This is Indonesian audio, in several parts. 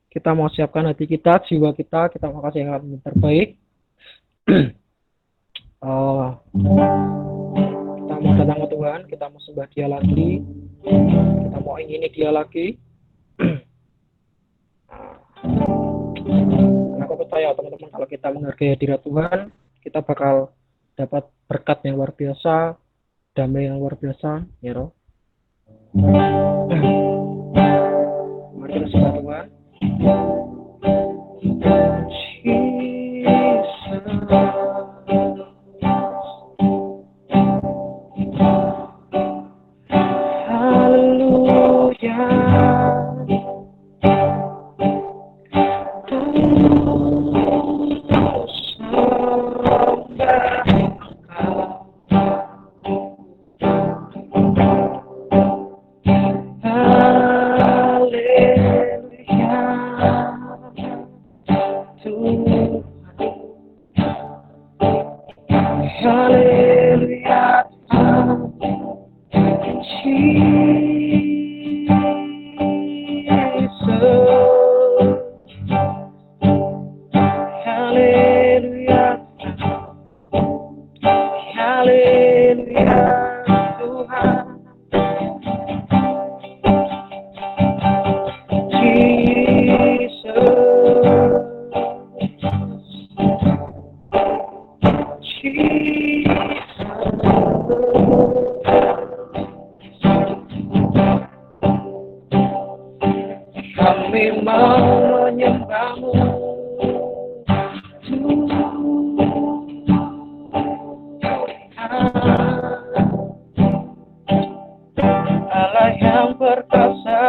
kita mau siapkan hati kita, jiwa kita mau kasih yang terbaik. Kita mau datang ke Tuhan, kita mau sembah Dia lagi, kita mau ingini Dia lagi. Aku percaya teman-teman, kalau kita menghargai hadirat Tuhan, kita bakal dapat berkat yang luar biasa, damai yang luar biasa, ya roh. Mari kita sembah Tuhan. Kami mau menyembahmu, Allah yang perkasa,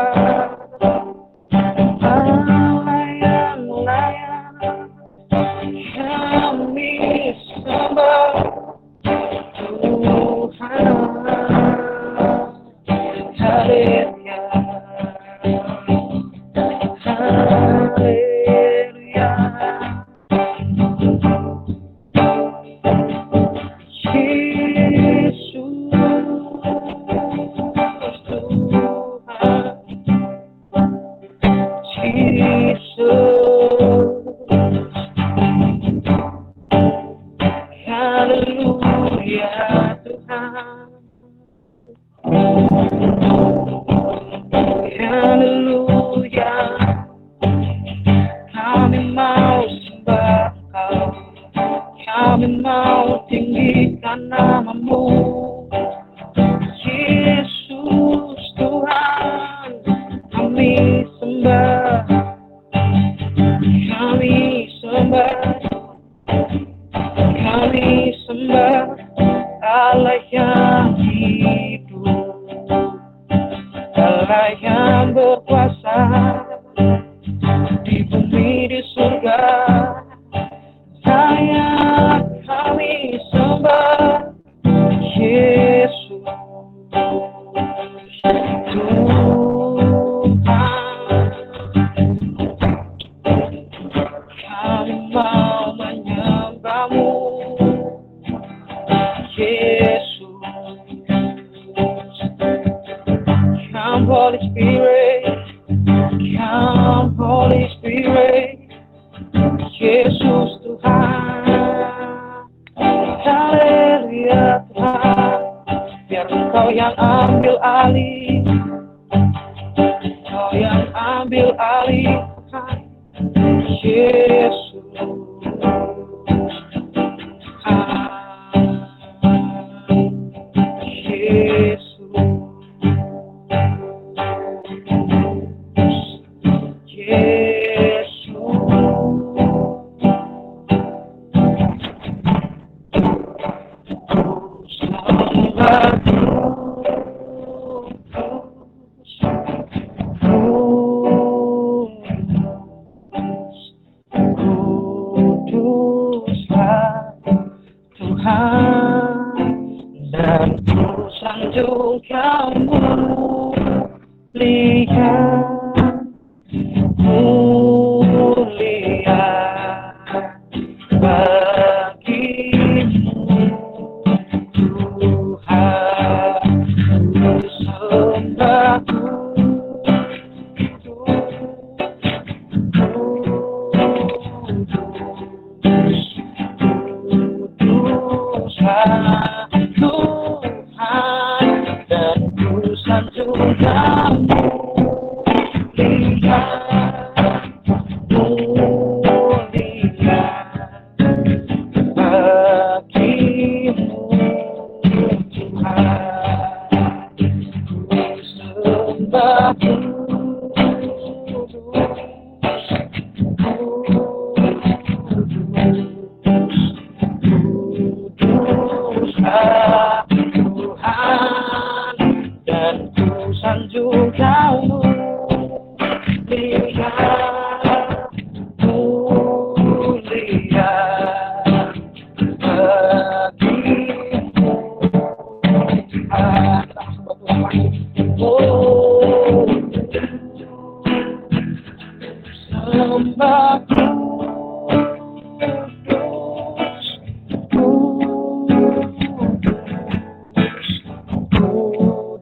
Allah yang mulia, kami sembah Tuhan. Haleluya, haleluya. Yesus Tuhan, Yesus, haleluya Tuhan, haleluya. Kami mau sembah Kau, kami mau tinggikan namamu, Yesus Tuhan. Kami sembah, kami sembah, kami sembah Allah yang hidup, Allah yang berkuasa di bumi di surga. Sayang kami sembah Yesus Tuhan. Kami mau menyembahmu Yesus. Come Holy Spirit, come Holy Spirit, Yesus Tuhan. Haleluya Tuhan, biar Engkau yang ambil alih, Engkau yang ambil alih Tuhan, Yesus Tuhan, Yesus. Dan ku sanjung Kau mulia, mulia bagimu Tuhan. Ku sembah Tuhan, dan ku sanjung Kau mulia, mulia bagimu. Oh, sembah kudus,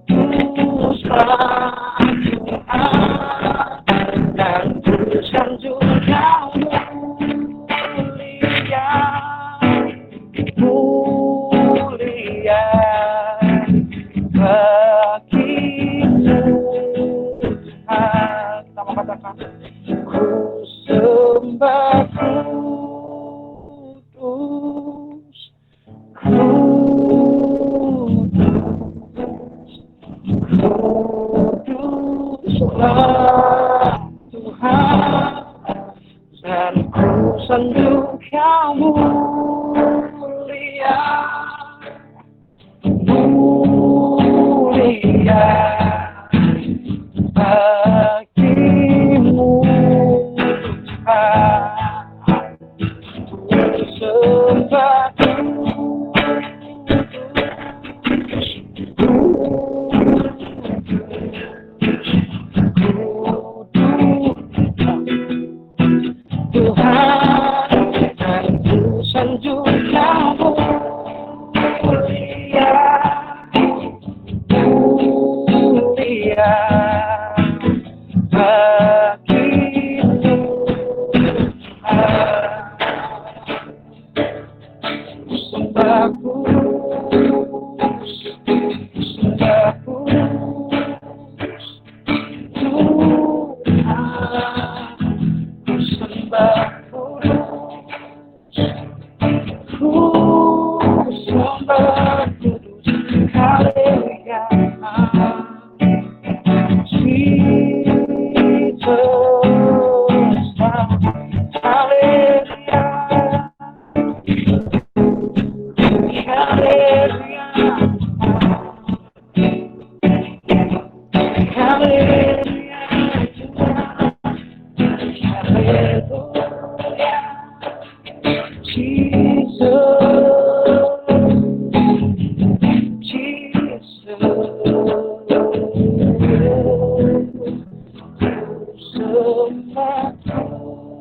kuduslah Tuhan, dan ku sanjung Kau mulia, mulia bagimu. Kita mau katakan, ku sembah kudus, kuduslah Tuhan, dan ku sanjung Kau mulia, mulia bagimu. Ku sembah Tuhan, dan ku sanjung Kau mulia, mulia bagimu. Sembah kudus, sembah kudus Tuhan, sembah kudus, sembah kudus, haleluya. Jesus, haleluya, haleluya, haleluya, haleluya, Jesus, Jesus, sembah kudus,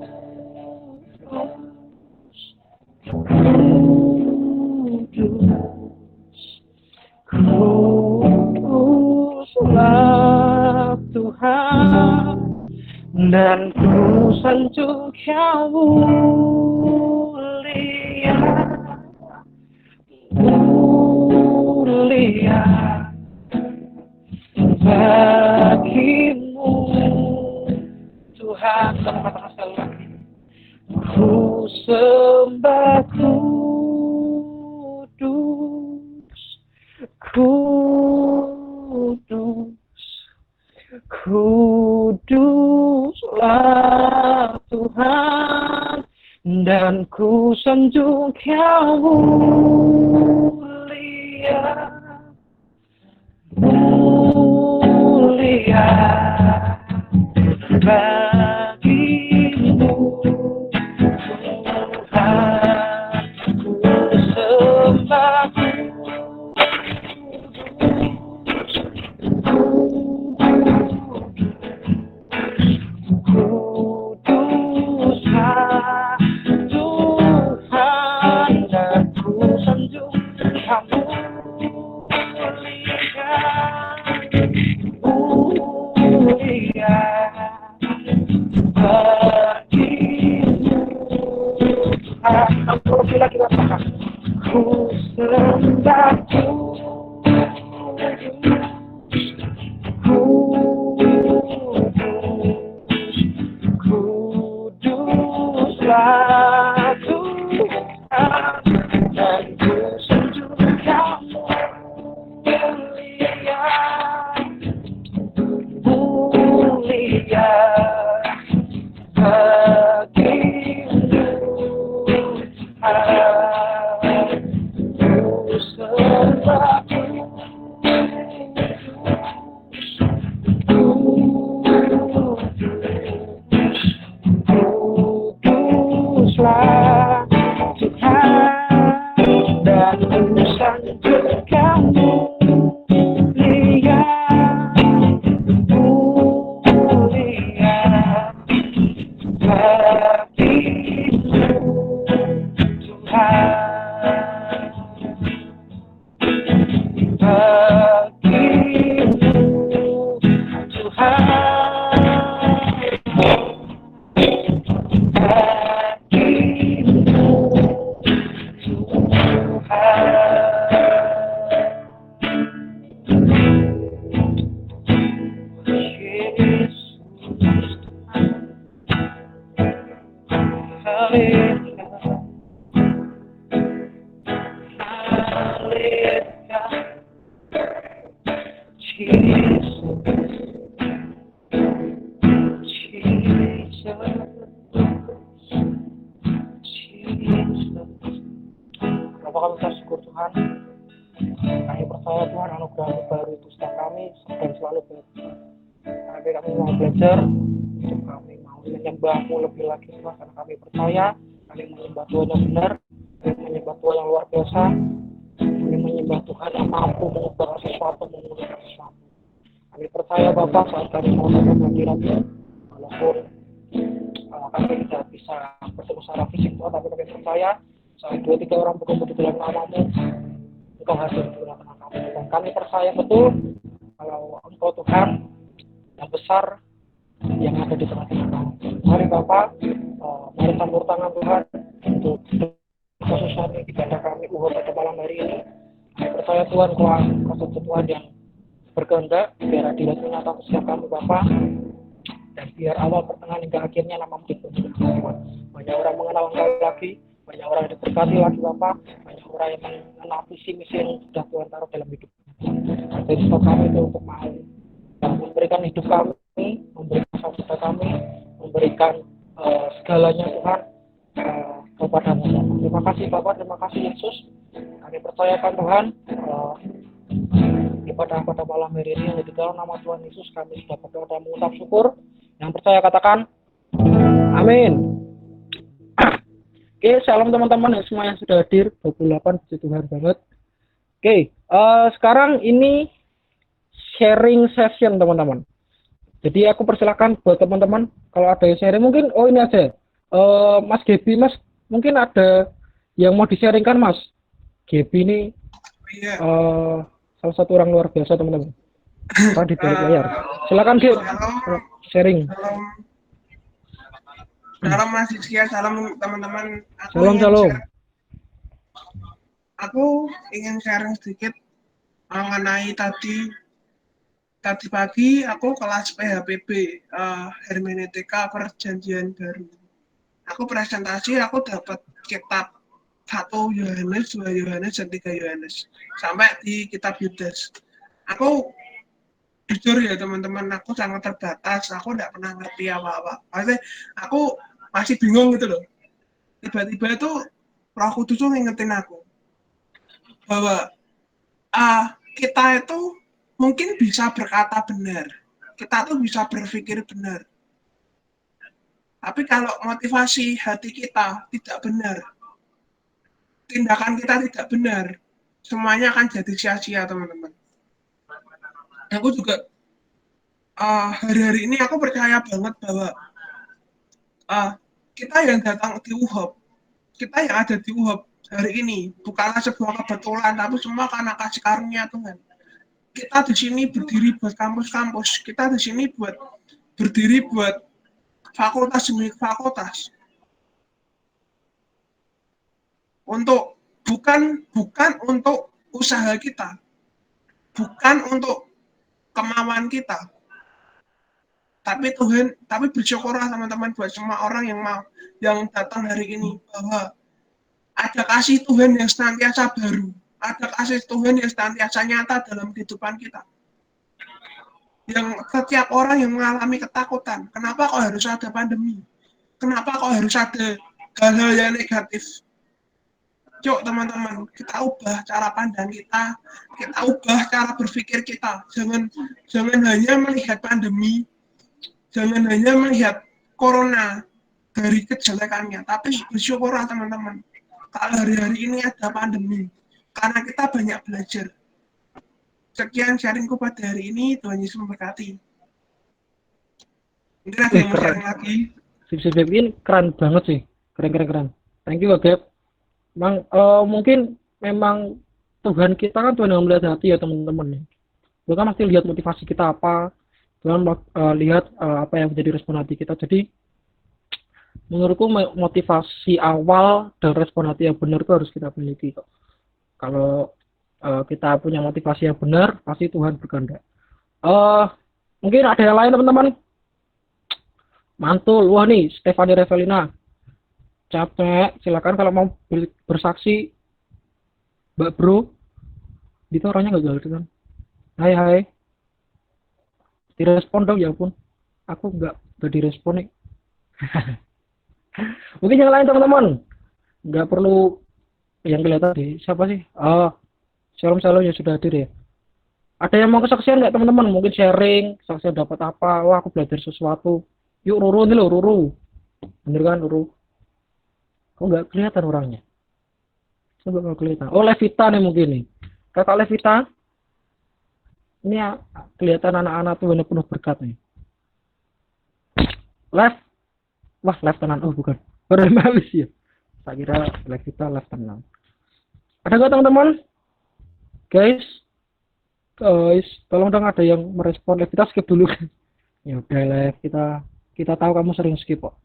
kuduslah Tuhan, dan ku sanjung Kau mulia, mulia bagimu. Tuhan, sama katakan sekali lagi, ku sembah kudus, kudus, kuduslah Tuhan, dan ku sanjung Kau mulia, mulia bagimu. Tuhan, ku sembah kuduslah Tuhan, dan ku sanjung Kau mulia, bagimu. Aku bila kita katakan, ku sembah kuduslah Tuhan, dan ku sanjung Kau mulia, mulia bagimu. Ku Putuslah Tuhan dan sanjung kamu lihat mulia bagimu Tuhan bagimu Tuhan Bapak kami bersyukur Tuhan, kami percaya Tuhan anugerah baru itu setiap kami dan selalu baik. Kami mau belajar, kami mau menyembah-Mu lebih lagi Tuhan, karena kami percaya kami menyembah Tuhan yang benar, kami menyembah Tuhan yang luar biasa, kami menyembah Tuhan yang mampu mengubah sesuatu, mengubah sesuatu. Kami percaya Bapak saat kami mau datang hadirat-Mu, walaupun kami tidak bisa bertemu secara fisik Tuhan, tapi kami percaya saat 2-3 orang berkumpul di dalam nama-Mu, Engkau hadir di tengah-tengah kami. Dan kami percaya betul kalau Engkau Tuhan yang besar yang ada di tengah-tengah kami. Mari Bapak, mari campur tangan Tuhan untuk khususnya ibadah kami pada malam hari ini. Kami percaya Tuhan Kau Tuhan yang berkehendak biar hadirat menyatakan setiap kami Bapak, dan biar awal pertengahan hingga akhirnya nama-Mu dipuji Tuhan. Banyak orang mengenal Engkau lagi, banyak orang yang diberkati lagi Bapak, banyak orang yang mengenal visi misi yang sudah Tuhan taruh dalam hidup kami. Jadi stop kami itu untuk mau memberikan hidup kami, memberikan saudara kami, memberikan segalanya Tuhan kepada-Mu. Terima kasih Bapak, terima kasih Yesus. Kami percayakan Tuhan ibadah pada malam hari ini yang di dalam nama Tuhan Yesus kami sudah berdoa dan mengucap syukur. Yang percaya katakan amin. Oke, salam teman-teman yang semua yang sudah hadir 28, puji Tuhan banget. Oke, sekarang ini sharing session teman-teman. Jadi aku persilakan buat teman-teman kalau ada yang sharing mungkin ini aja. Mas Gebi, Mas mungkin ada yang mau di-sharingkan Mas. Gebi ini salah satu orang luar biasa teman-teman. Di balik layar. Silakan Geb, sharing. Salam Mas Rizky, salam teman-teman. Salam. Aku ingin sharing sedikit mengenai tadi pagi aku kelas PHPB hermeneutika perjanjian baru. Aku presentasi, aku dapat kitab 1 Yohanes, 2 Yohanes, dan 3 Yohanes sampai di kitab Yudas. Aku jujur ya teman-teman, aku sangat terbatas, aku tidak pernah ngerti apa-apa. Maksudnya aku masih bingung gitu loh. Tiba-tiba itu Roh Kudus tuh ngingetin aku bahwa kita itu mungkin bisa berkata benar, kita tuh bisa berpikir benar. Tapi kalau motivasi hati kita tidak benar, tindakan kita tidak benar, semuanya akan jadi sia-sia teman-teman. Aku juga hari-hari ini aku percaya banget bahwa kita yang datang di UHOP, kita yang ada di UHOP hari ini bukanlah sebuah kebetulan, tapi semua karena kasih karunia Tuhan. Kita di sini berdiri buat kampus-kampus, kita di sini berdiri buat fakultas demi fakultas. Bukan untuk usaha kita, bukan untuk kemauan kita. Tapi bersyukurlah teman-teman buat semua orang yang datang hari ini bahwa ada kasih Tuhan yang senantiasa baru, ada kasih Tuhan yang senantiasa nyata dalam kehidupan kita. Yang setiap orang yang mengalami ketakutan, kenapa kok harus ada pandemi? Kenapa kok harus ada hal-hal yang negatif? Yuk teman-teman, kita ubah cara pandang kita ubah cara berpikir kita. Jangan hanya melihat pandemi, jangan hanya melihat corona dari kejelekannya, tapi bersyukurlah teman-teman. Kalau hari-hari ini ada pandemi, karena kita banyak belajar. Sekian sharingku pada hari ini, Tuhan Yesus memberkati. Mungkin ada yang mau Keren. sharing lagi. Sip ini keren banget sih. Keren. Thank you, Gap. Mungkin memang Tuhan kita kan Tuhan yang melihat hati ya teman-teman. Tuhan kan pasti lihat motivasi kita apa. Tuhan lihat apa yang menjadi respon hati kita. Jadi menurutku motivasi awal dan respon hati yang benar itu harus kita miliki. Kalau kita punya motivasi yang benar, pasti Tuhan berkehendak. Mungkin ada yang lain teman-teman. Mantul, wah nih Stefani Revelina. Capek, silakan kalau mau bersaksi, Mbak Bro. Itu orangnya nggak gagal kan? Hai. Direspon dong ya pun. Aku nggak direspon nih. Mungkin yang lain teman-teman. Nggak perlu yang kelihatan tadi. Siapa sih? Shalom ya sudah hadir ya. Ada yang mau kesaksian nggak teman-teman? Mungkin sharing, kesaksian dapat apa? Wah aku belajar sesuatu. Yuk Ruru ini loh Ruru. Bener kan Ruru? Kok nggak kelihatan orangnya? Coba nggak kelihatan. Oh Levita nih mungkin nih. Kakak Levita. Ini ya, kelihatan anak-anak tuh penuh berkat nih. Wah live tenan. Oh bukan. Baru habis ya. Saya kira Levita live tenan. Ada nggak teman-teman? Guys, tolong dong ada yang merespon. Levita skip dulu. Ya udah live kita tahu kamu sering skip kok.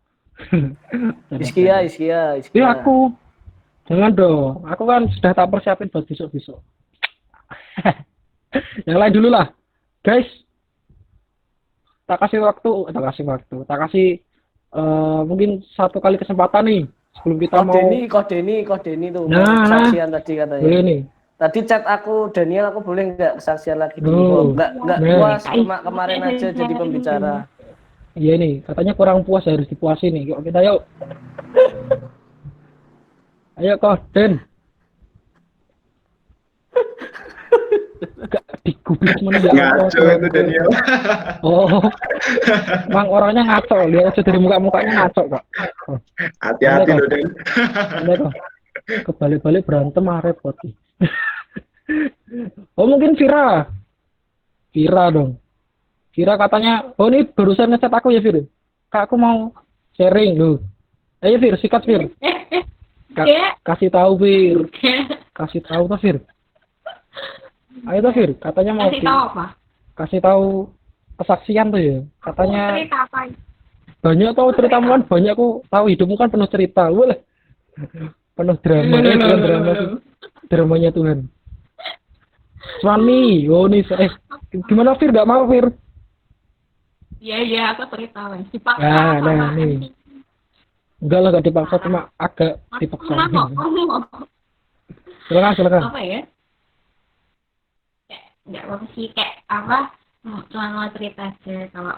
Iskia. Ini aku. Jangan dong. Aku kan sudah tak persiapin buat besok-besok. Yang lain dulu lah. Guys. Tak kasih mungkin satu kali kesempatan nih sebelum kita kode ini tuh kesaksian tadi katanya. Boleh nih. Tadi chat aku Daniel, aku boleh nggak kesaksian lagi dulu? Nggak puas kemarin aja jadi pembicara. Iya nih, katanya kurang puas harus dipuasin nih. Yuk kita yuk. Ayo kok, Den. Gak digubris mana ya? Ngaco itu Daniel. Oh, emang orangnya ngaco. Lihat aja dari mukanya ngaco kok. Hati-hati loh Den. Ini kok. Kebalik-balik berantem repot. Oh mungkin Vira dong. Vira katanya, oh ini barusan ngechat aku ya Vir. Kak aku mau sharing loh. Ayo Vir, sikat Vir. Kasih tahu Vir. Kasih tahu tuh Vir. Ayo tuh Vir, katanya mau kasih tahu apa? Kasih tahu kesaksian tuh ya. Katanya cerita apa? Banyak tahu ceritamu kan, banyak aku tahu hidupmu kan penuh cerita. Boleh. Penuh drama, drama sih. Dramanya Tuhan. Suami, oh nih, gimana Vir? Gak mau Vir? Iya, aku cerita wes. Dipaksa. Nah, nih. Enggak lah, gak dipaksa, cuma agak dipaksa. Silakan. Apa ya? Nggak apa sih, kayak apa? Cuma mau cerita aja kalau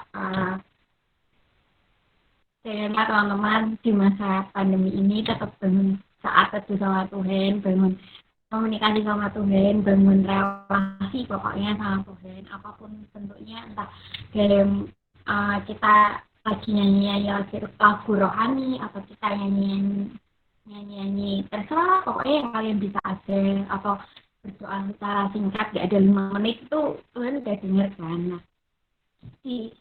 saya lihat teman-teman di masa pandemi ini tetap bangun saat teduh sama Tuhan, bangun komunikasi sama Tuhan, bangun relasi pokoknya sama Tuhan, apapun bentuknya, entah dalam kita lagi nyanyi lagu rohani atau kita nyanyi terserah, pokoknya yang kalian bisa aja, atau berdoa secara singkat gak ada 5 menit itu Tuhan udah denger kan. Nah, di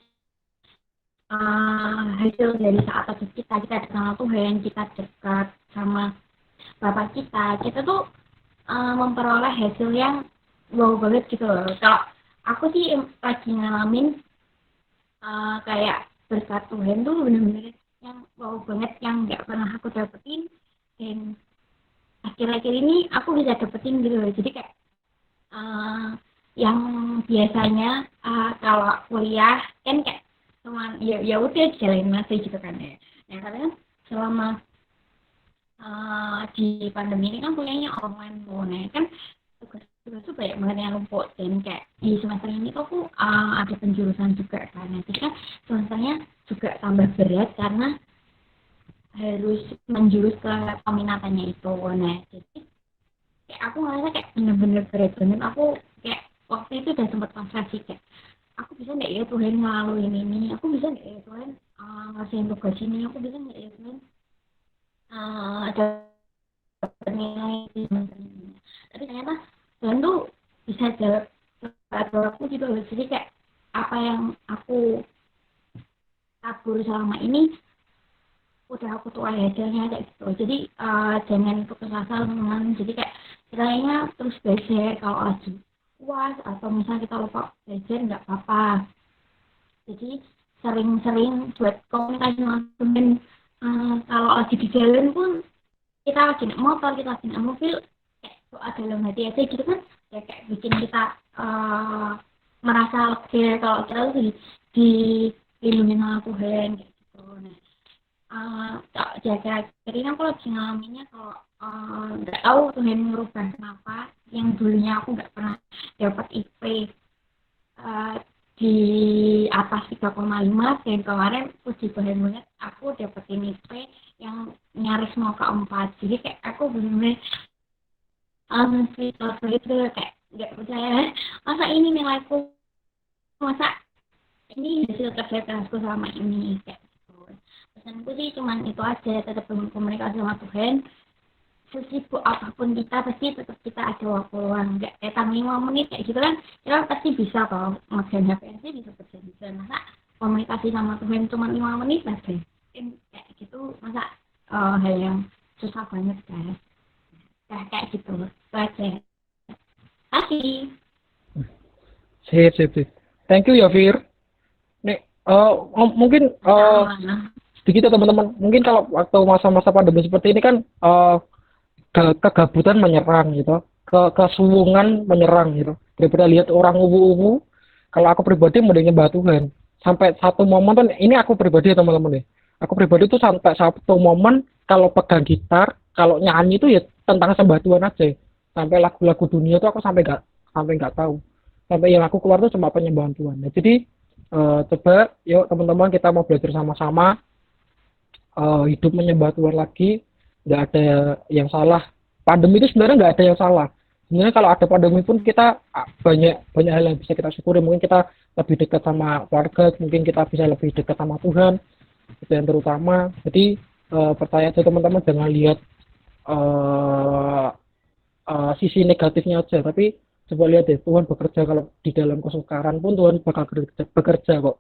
hasil dari saat teduh kita dekat sama Tuhan, kita dekat sama Bapak kita tuh memperoleh hasil yang wow banget gitu loh. Kalau aku sih lagi ngalamin kayak berkat Tuhan tuh bener-bener yang wow banget, yang nggak pernah aku dapetin, dan akhir-akhir ini aku bisa dapetin gitu loh. Jadi kayak yang biasanya kalau kuliah kan kayak cuman ya udah jalanin masih gitu kan ya. Nah karena selama di pandemi ini kan kuliahnya online tuh, nah kan tugas tuh banyak banget yang numpuk, dan kayak di semester ini tuh aku ada penjurusan juga kan, jadi kan semesternya juga tambah berat karena harus menjurus ke peminatannya itu. Nah jadi kayak aku ngerasa kayak bener-bener berat banget. Aku kayak waktu itu udah sempat konsentrasi kayak aku bisa nggak ya Tuhan ngelaluin ini, aku bisa nggak ya Tuhan ngasihin tugas ini, aku bisa nggak ya Tuhan ada nilai di teman-teman. Tapi ternyata Tuhan tuh bisa jawab aku gitu loh. Jadi kayak apa yang aku tabur selama ini udah aku tuai hasilnya kayak gitu. Jadi jangan putus asa teman-teman. Jadi kayak kiranya terus belajar kalau lagi puas atau misalnya kita lupa belajar nggak apa-apa. Jadi sering-sering buat komunikasi sama temen. Kalau lagi di jalan pun kita lagi naik motor, kita lagi naik mobil, kayak doa dalam hati aja gitu kan, ya kayak bikin kita merasa lega kalau kita tuh dilindungi sama Tuhan kayak gitu. Nah, jadi aku lagi ngalaminnya kalau nggak tahu Tuhan merubah kenapa yang dulunya aku nggak pernah dapat IP di atas 3,5 dan kemarin puji Tuhan banget aku dapetin IP yang nyaris mau ke 4. Jadi kayak aku bener-bener speechless gitu, kayak nggak percaya masa ini nilaiku, masa ini hasil kerja kerasku selama ini kayak gitu. Pesanku sih cuman itu aja, tetap komunikasi sama Tuhan. Sesibuk apapun kita pasti tetap kita ada waktu luang, nggak kayak 5 menit kayak gitu kan, kita pasti bisa kalau megang HP aja bisa bisa. Masa komunikasi sama Tuhan cuma 5 menit aja kayak gitu, masa hal yang susah banget kan kayak gitu. Itu aja. Kasih. Sip. Thank you ya Fir. Nih mungkin sedikit ya teman-teman, mungkin kalau waktu masa-masa pandemi seperti ini kan kegabutan menyerang gitu, kesuwungan menyerang gitu. Daripada lihat orang ungu-ungu, kalau aku pribadi mending nyembah Tuhan. Sampai satu momen tuh, ini aku pribadi ya teman-teman nih. Aku pribadi tuh sampai satu momen kalau pegang gitar, kalau nyanyi tuh ya tentang sembah Tuhan aja. Sampai lagu-lagu dunia tuh aku sampai nggak tahu. Sampai yang aku keluar tuh cuma penyembahan Tuhan. Nah, jadi coba yuk teman-teman kita mau belajar sama-sama hidup menyembah Tuhan lagi. Nggak ada yang salah. Pandemi itu sebenarnya nggak ada yang salah. Sebenarnya kalau ada pandemi pun kita banyak hal yang bisa kita syukuri. Mungkin kita lebih dekat sama keluarga, mungkin kita bisa lebih dekat sama Tuhan. Itu yang terutama. Jadi percaya aja teman-teman, jangan lihat sisi negatifnya aja. Tapi coba lihat deh, Tuhan bekerja. Kalau di dalam kesukaran pun Tuhan bakal bekerja kok.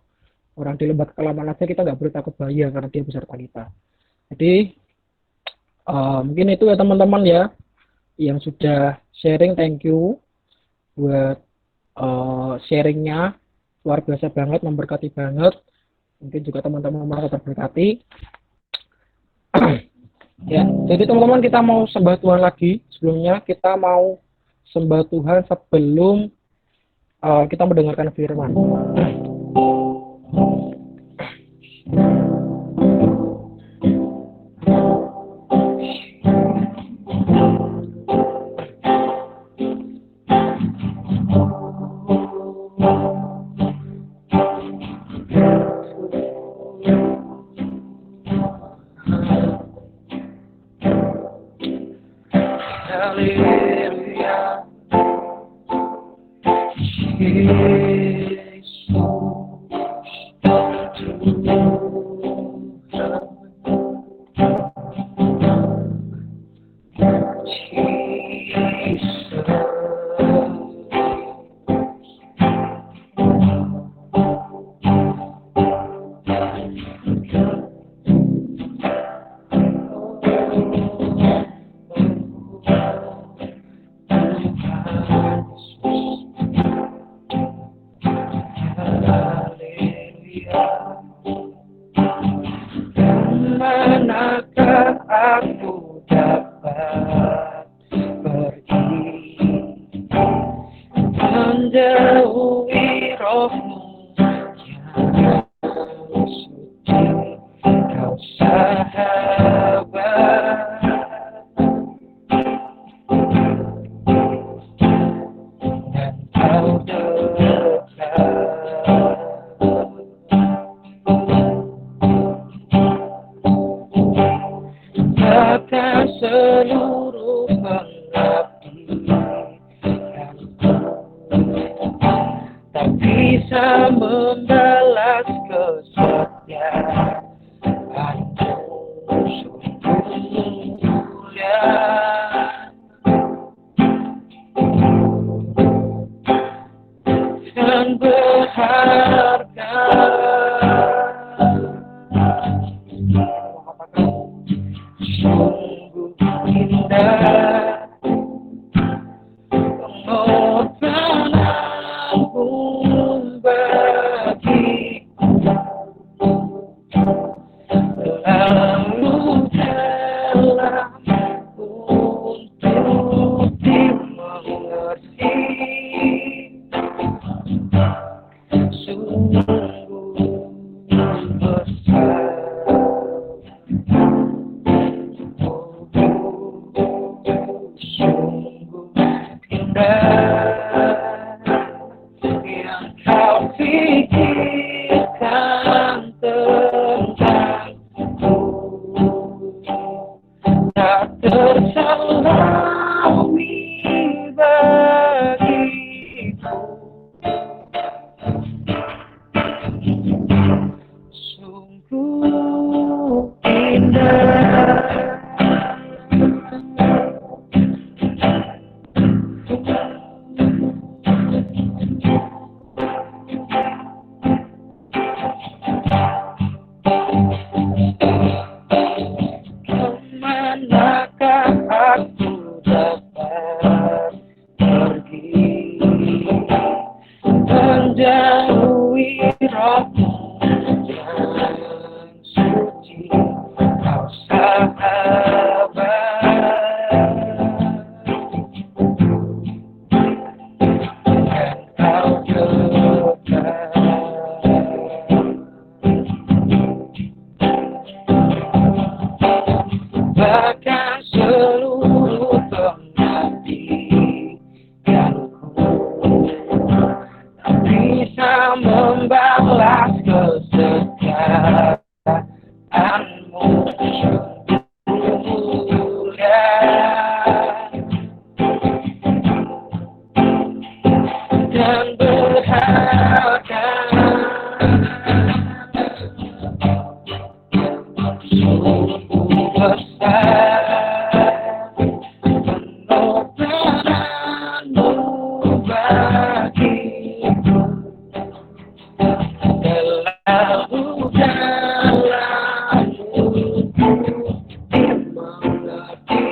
Orang di lembah kekelaman aja kita nggak boleh takut bahaya karena Dia beserta kita. Jadi mungkin itu ya teman-teman ya yang sudah sharing. Thank you buat sharingnya, luar biasa banget, memberkati banget. Mungkin juga teman-teman merasa terberkati. Ya, jadi teman-teman kita mau sembah Tuhan lagi. Sebelumnya kita mau sembah Tuhan sebelum kita mendengarkan firman. Seluruh pengabdian bisa membalas kesetiaanmu sungguh mulia dan berharga. Sungguh indah pengorbananmu bagiku, lalu dalam untuk dimengerti. Sungguh besar sungguh indah yang kau pikirkan tentangku, tak tersalami bagiku. Sungguh indah kemanakah aku dapat pergi menjauhi rohmu yang suci, kau sahabat dan kau dekat. Bahkan seluruh pengabdianku tak bisa membalas kesetiaanmu sungguh mulia dan berharga. Sungguh besar pengorbananmu bagiku, selalu dalam untuk dimengerti.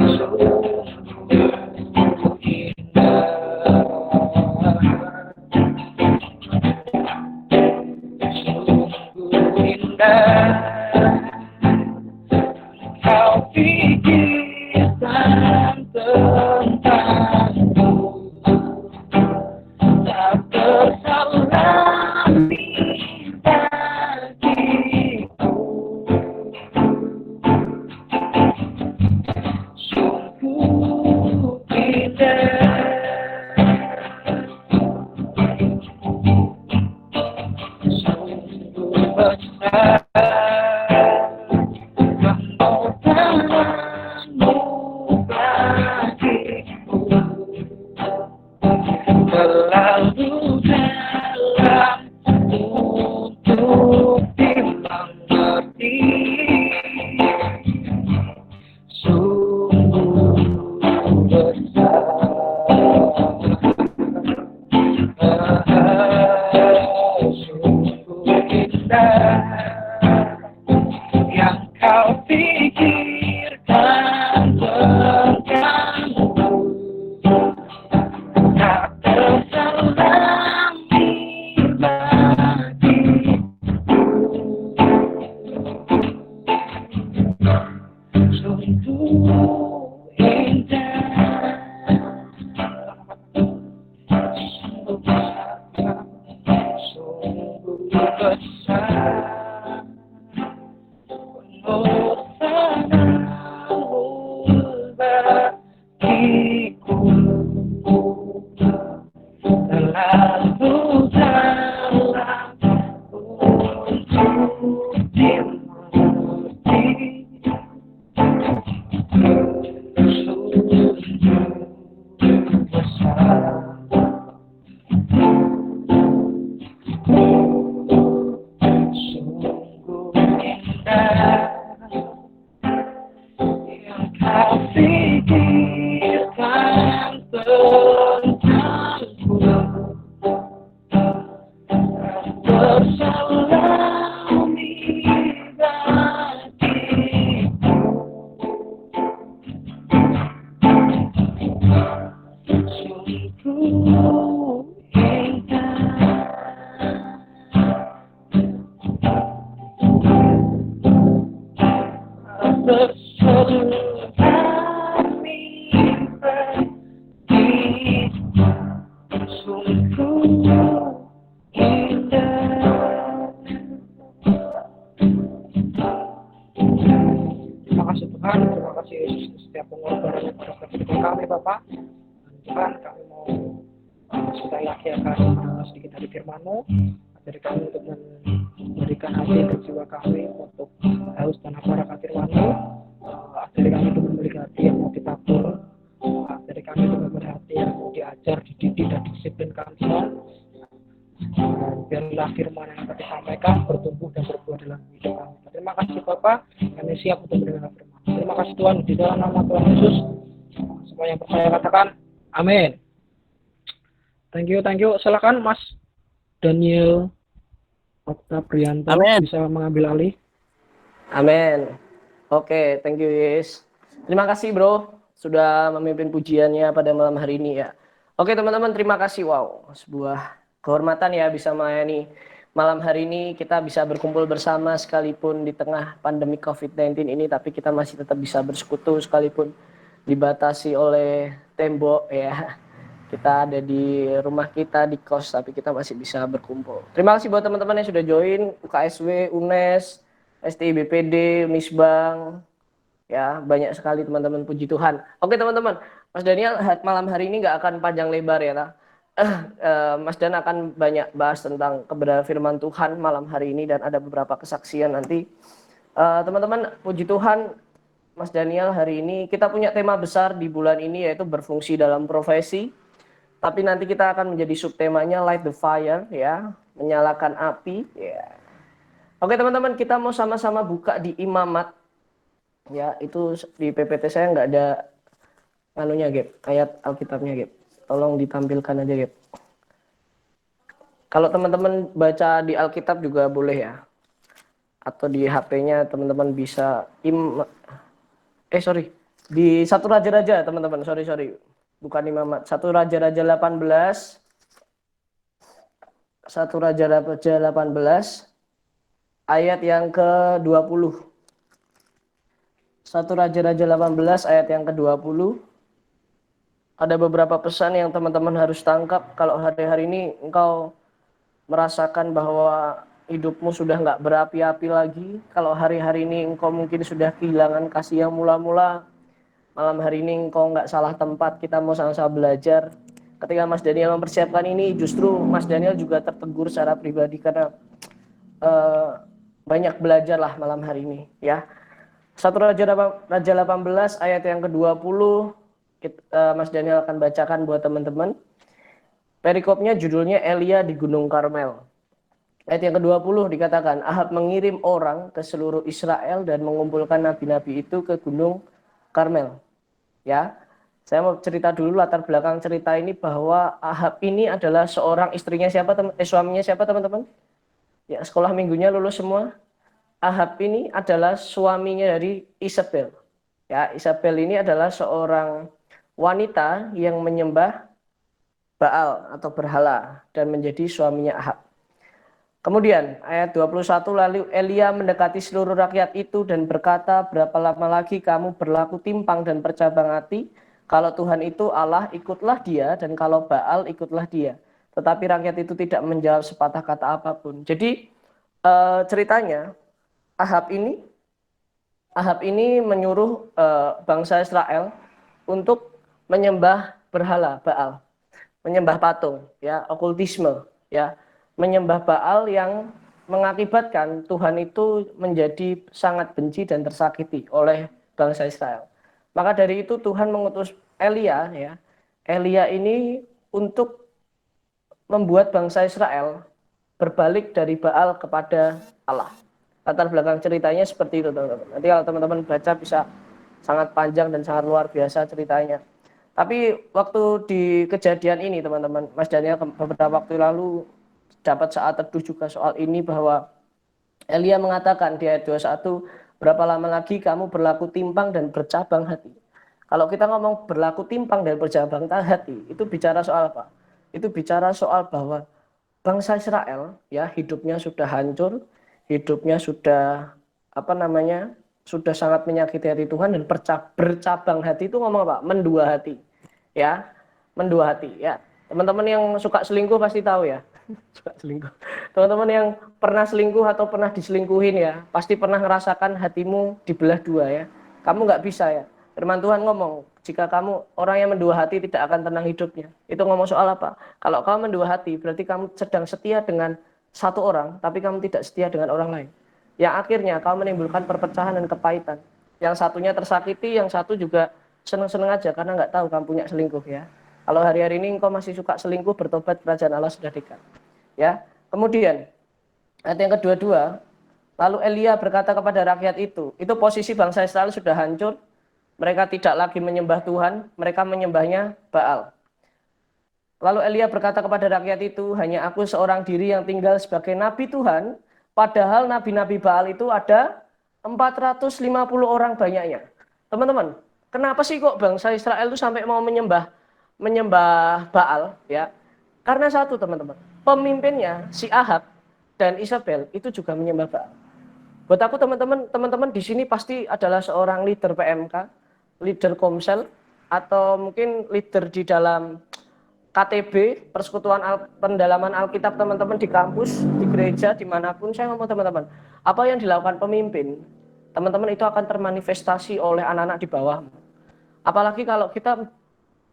Sungguh indah sungguh indah kau pikirkan tentangku, tak tersalami bagiku. Sungguh indah sungguh besar pengorbananmu bagiku. pengorbanan yang pada saat kami Bapak. Tuhan, kami mau sekali lagi akan sedikit dari firman-Mu. Ajari kami untuk memberikan hati dan jiwa kami untuk haus dan lapar akan firman-Mu. Ajari kami untuk memiliki hati yang mau ditabur. Ajari kami untuk memiliki hati yang mau diajar, dididik, dan disiplinkan Tuhan. Dan biarlah firman yang akan disampaikan bertumbuh dan berbuah dalam hidup kami. Terima kasih Bapak, kami siap untuk mendengar firman. Terima kasih Tuhan, di dalam nama Tuhan Yesus. Semua yang percaya katakan, amin. Thank you. Silakan Mas Daniel Oktabrianto bisa mengambil alih. Amin. Oke, thank you Yes. Terima kasih bro sudah memimpin pujiannya pada malam hari ini ya. Oke teman-teman, terima kasih. Wow, sebuah kehormatan ya bisa melayani malam hari ini. Kita bisa berkumpul bersama sekalipun di tengah pandemi COVID-19 ini, tapi kita masih tetap bisa bersekutu sekalipun dibatasi oleh tembok ya. Kita ada di rumah kita, di kos, tapi kita masih bisa berkumpul. Terima kasih buat teman-teman yang sudah join, UKSW, UNES, STI BPD, Unisbank, ya banyak sekali teman-teman, puji Tuhan. Oke teman-teman, Mas Daniel malam hari ini nggak akan panjang lebar ya. Mas Dan akan banyak bahas tentang kebenaran firman Tuhan malam hari ini dan ada beberapa kesaksian nanti. Teman-teman, puji Tuhan, Mas Daniel hari ini kita punya tema besar di bulan ini yaitu berfungsi dalam profesi. Tapi nanti kita akan menjadi subtemanya Light the Fire ya, menyalakan api ya. Oke teman-teman, kita mau sama-sama buka di Imamat ya, itu di PPT saya nggak ada anunya Gap, ayat Alkitabnya Gap. Tolong ditampilkan aja Gap. Kalau teman-teman baca di Alkitab juga boleh ya. Atau di HP-nya teman-teman bisa di Satu Raja-Raja teman-teman, sorry. Bukan Imamat, Satu Raja-Raja 18 ayat yang ke-20. Satu Raja-Raja 18 ayat yang ke-20. Ada beberapa pesan yang teman-teman harus tangkap kalau hari-hari ini engkau merasakan bahwa hidupmu sudah nggak berapi-api lagi. Kalau hari-hari ini engkau mungkin sudah kehilangan kasih yang mula-mula. Malam hari ini engkau nggak salah tempat, kita mau sama-sama belajar. Ketika Mas Daniel mempersiapkan ini, justru Mas Daniel juga tertegur secara pribadi karena banyak belajar lah malam hari ini ya. Satu Raja 18 ayat yang ke-20 Mas Daniel akan bacakan buat teman-teman. Perikopnya judulnya Elia di Gunung Karmel. Ayat yang ke-20 dikatakan, Ahab mengirim orang ke seluruh Israel dan mengumpulkan nabi-nabi itu ke Gunung Karmel. Ya, saya mau cerita dulu latar belakang cerita ini bahwa Ahab ini adalah seorang istrinya siapa suaminya siapa teman-teman? Ya, sekolah minggunya lulus semua. Ahab ini adalah suaminya dari Isabel. Ya, Isabel ini adalah seorang wanita yang menyembah Baal atau berhala dan menjadi suaminya Ahab. Kemudian ayat 21, lalu Elia mendekati seluruh rakyat itu dan berkata, berapa lama lagi kamu berlaku timpang dan bercabang hati? Kalau Tuhan itu Allah, ikutlah dia, dan kalau Baal, ikutlah dia. Tetapi rakyat itu tidak menjawab sepatah kata apapun. Jadi ceritanya Ahab ini menyuruh bangsa Israel untuk menyembah berhala Baal, menyembah patung, ya, okultisme, ya. Menyembah Baal yang mengakibatkan Tuhan itu menjadi sangat benci dan tersakiti oleh bangsa Israel. Maka dari itu Tuhan mengutus Elia ya. Elia ini untuk membuat bangsa Israel berbalik dari Baal kepada Allah. Latar belakang ceritanya seperti itu teman-teman. Nanti kalau teman-teman baca bisa sangat panjang dan sangat luar biasa ceritanya. Tapi waktu di kejadian ini teman-teman, Mas Daniel beberapa waktu lalu dapat saat teduh juga soal ini bahwa Elia mengatakan di ayat 21, berapa lama lagi kamu berlaku timpang dan bercabang hati. Kalau kita ngomong berlaku timpang dan bercabang hati, itu bicara soal apa? Itu bicara soal bahwa bangsa Israel ya hidupnya sudah hancur, hidupnya sudah sudah sangat menyakiti hati Tuhan dan bercabang hati itu ngomong apa? Mendua hati. Ya, mendua hati ya. Teman-teman yang suka selingkuh pasti tahu ya. Suka selingkuh. Teman-teman yang pernah selingkuh atau pernah diselingkuhin ya, pasti pernah ngerasakan hatimu dibelah dua ya. Kamu nggak bisa ya Firman Tuhan ngomong, jika kamu orang yang mendua hati tidak akan tenang hidupnya. Itu ngomong soal apa? Kalau kamu mendua hati, berarti kamu sedang setia dengan satu orang, tapi kamu tidak setia dengan orang lain. Yang akhirnya kamu menimbulkan perpecahan dan kepahitan. Yang satunya tersakiti, yang satu juga seneng-seneng aja karena nggak tahu kamu punya selingkuh ya. Kalau hari-hari ini engkau masih suka selingkuh, bertobat, kerajaan Allah sudah dekat. Ya. Kemudian ayat yang kedua-dua, lalu Elia berkata kepada rakyat itu posisi bangsa Israel sudah hancur, mereka tidak lagi menyembah Tuhan, mereka menyembahnya Baal. Lalu Elia berkata kepada rakyat itu, hanya aku seorang diri yang tinggal sebagai nabi Tuhan, padahal nabi-nabi Baal itu ada 450 orang banyaknya. Teman-teman, kenapa sih kok bangsa Israel itu sampai mau menyembah Baal ya? Karena satu teman-teman, pemimpinnya si Ahab dan Isabel itu juga menyembah Baal. Buat aku teman-teman di sini pasti adalah seorang leader PMK, leader Komsel, atau mungkin leader di dalam KTB, Persekutuan Pendalaman Alkitab teman-teman di kampus, di gereja, dimanapun. Saya ngomong teman-teman, apa yang dilakukan pemimpin, teman-teman itu akan termanifestasi oleh anak-anak di bawahmu. Apalagi kalau kita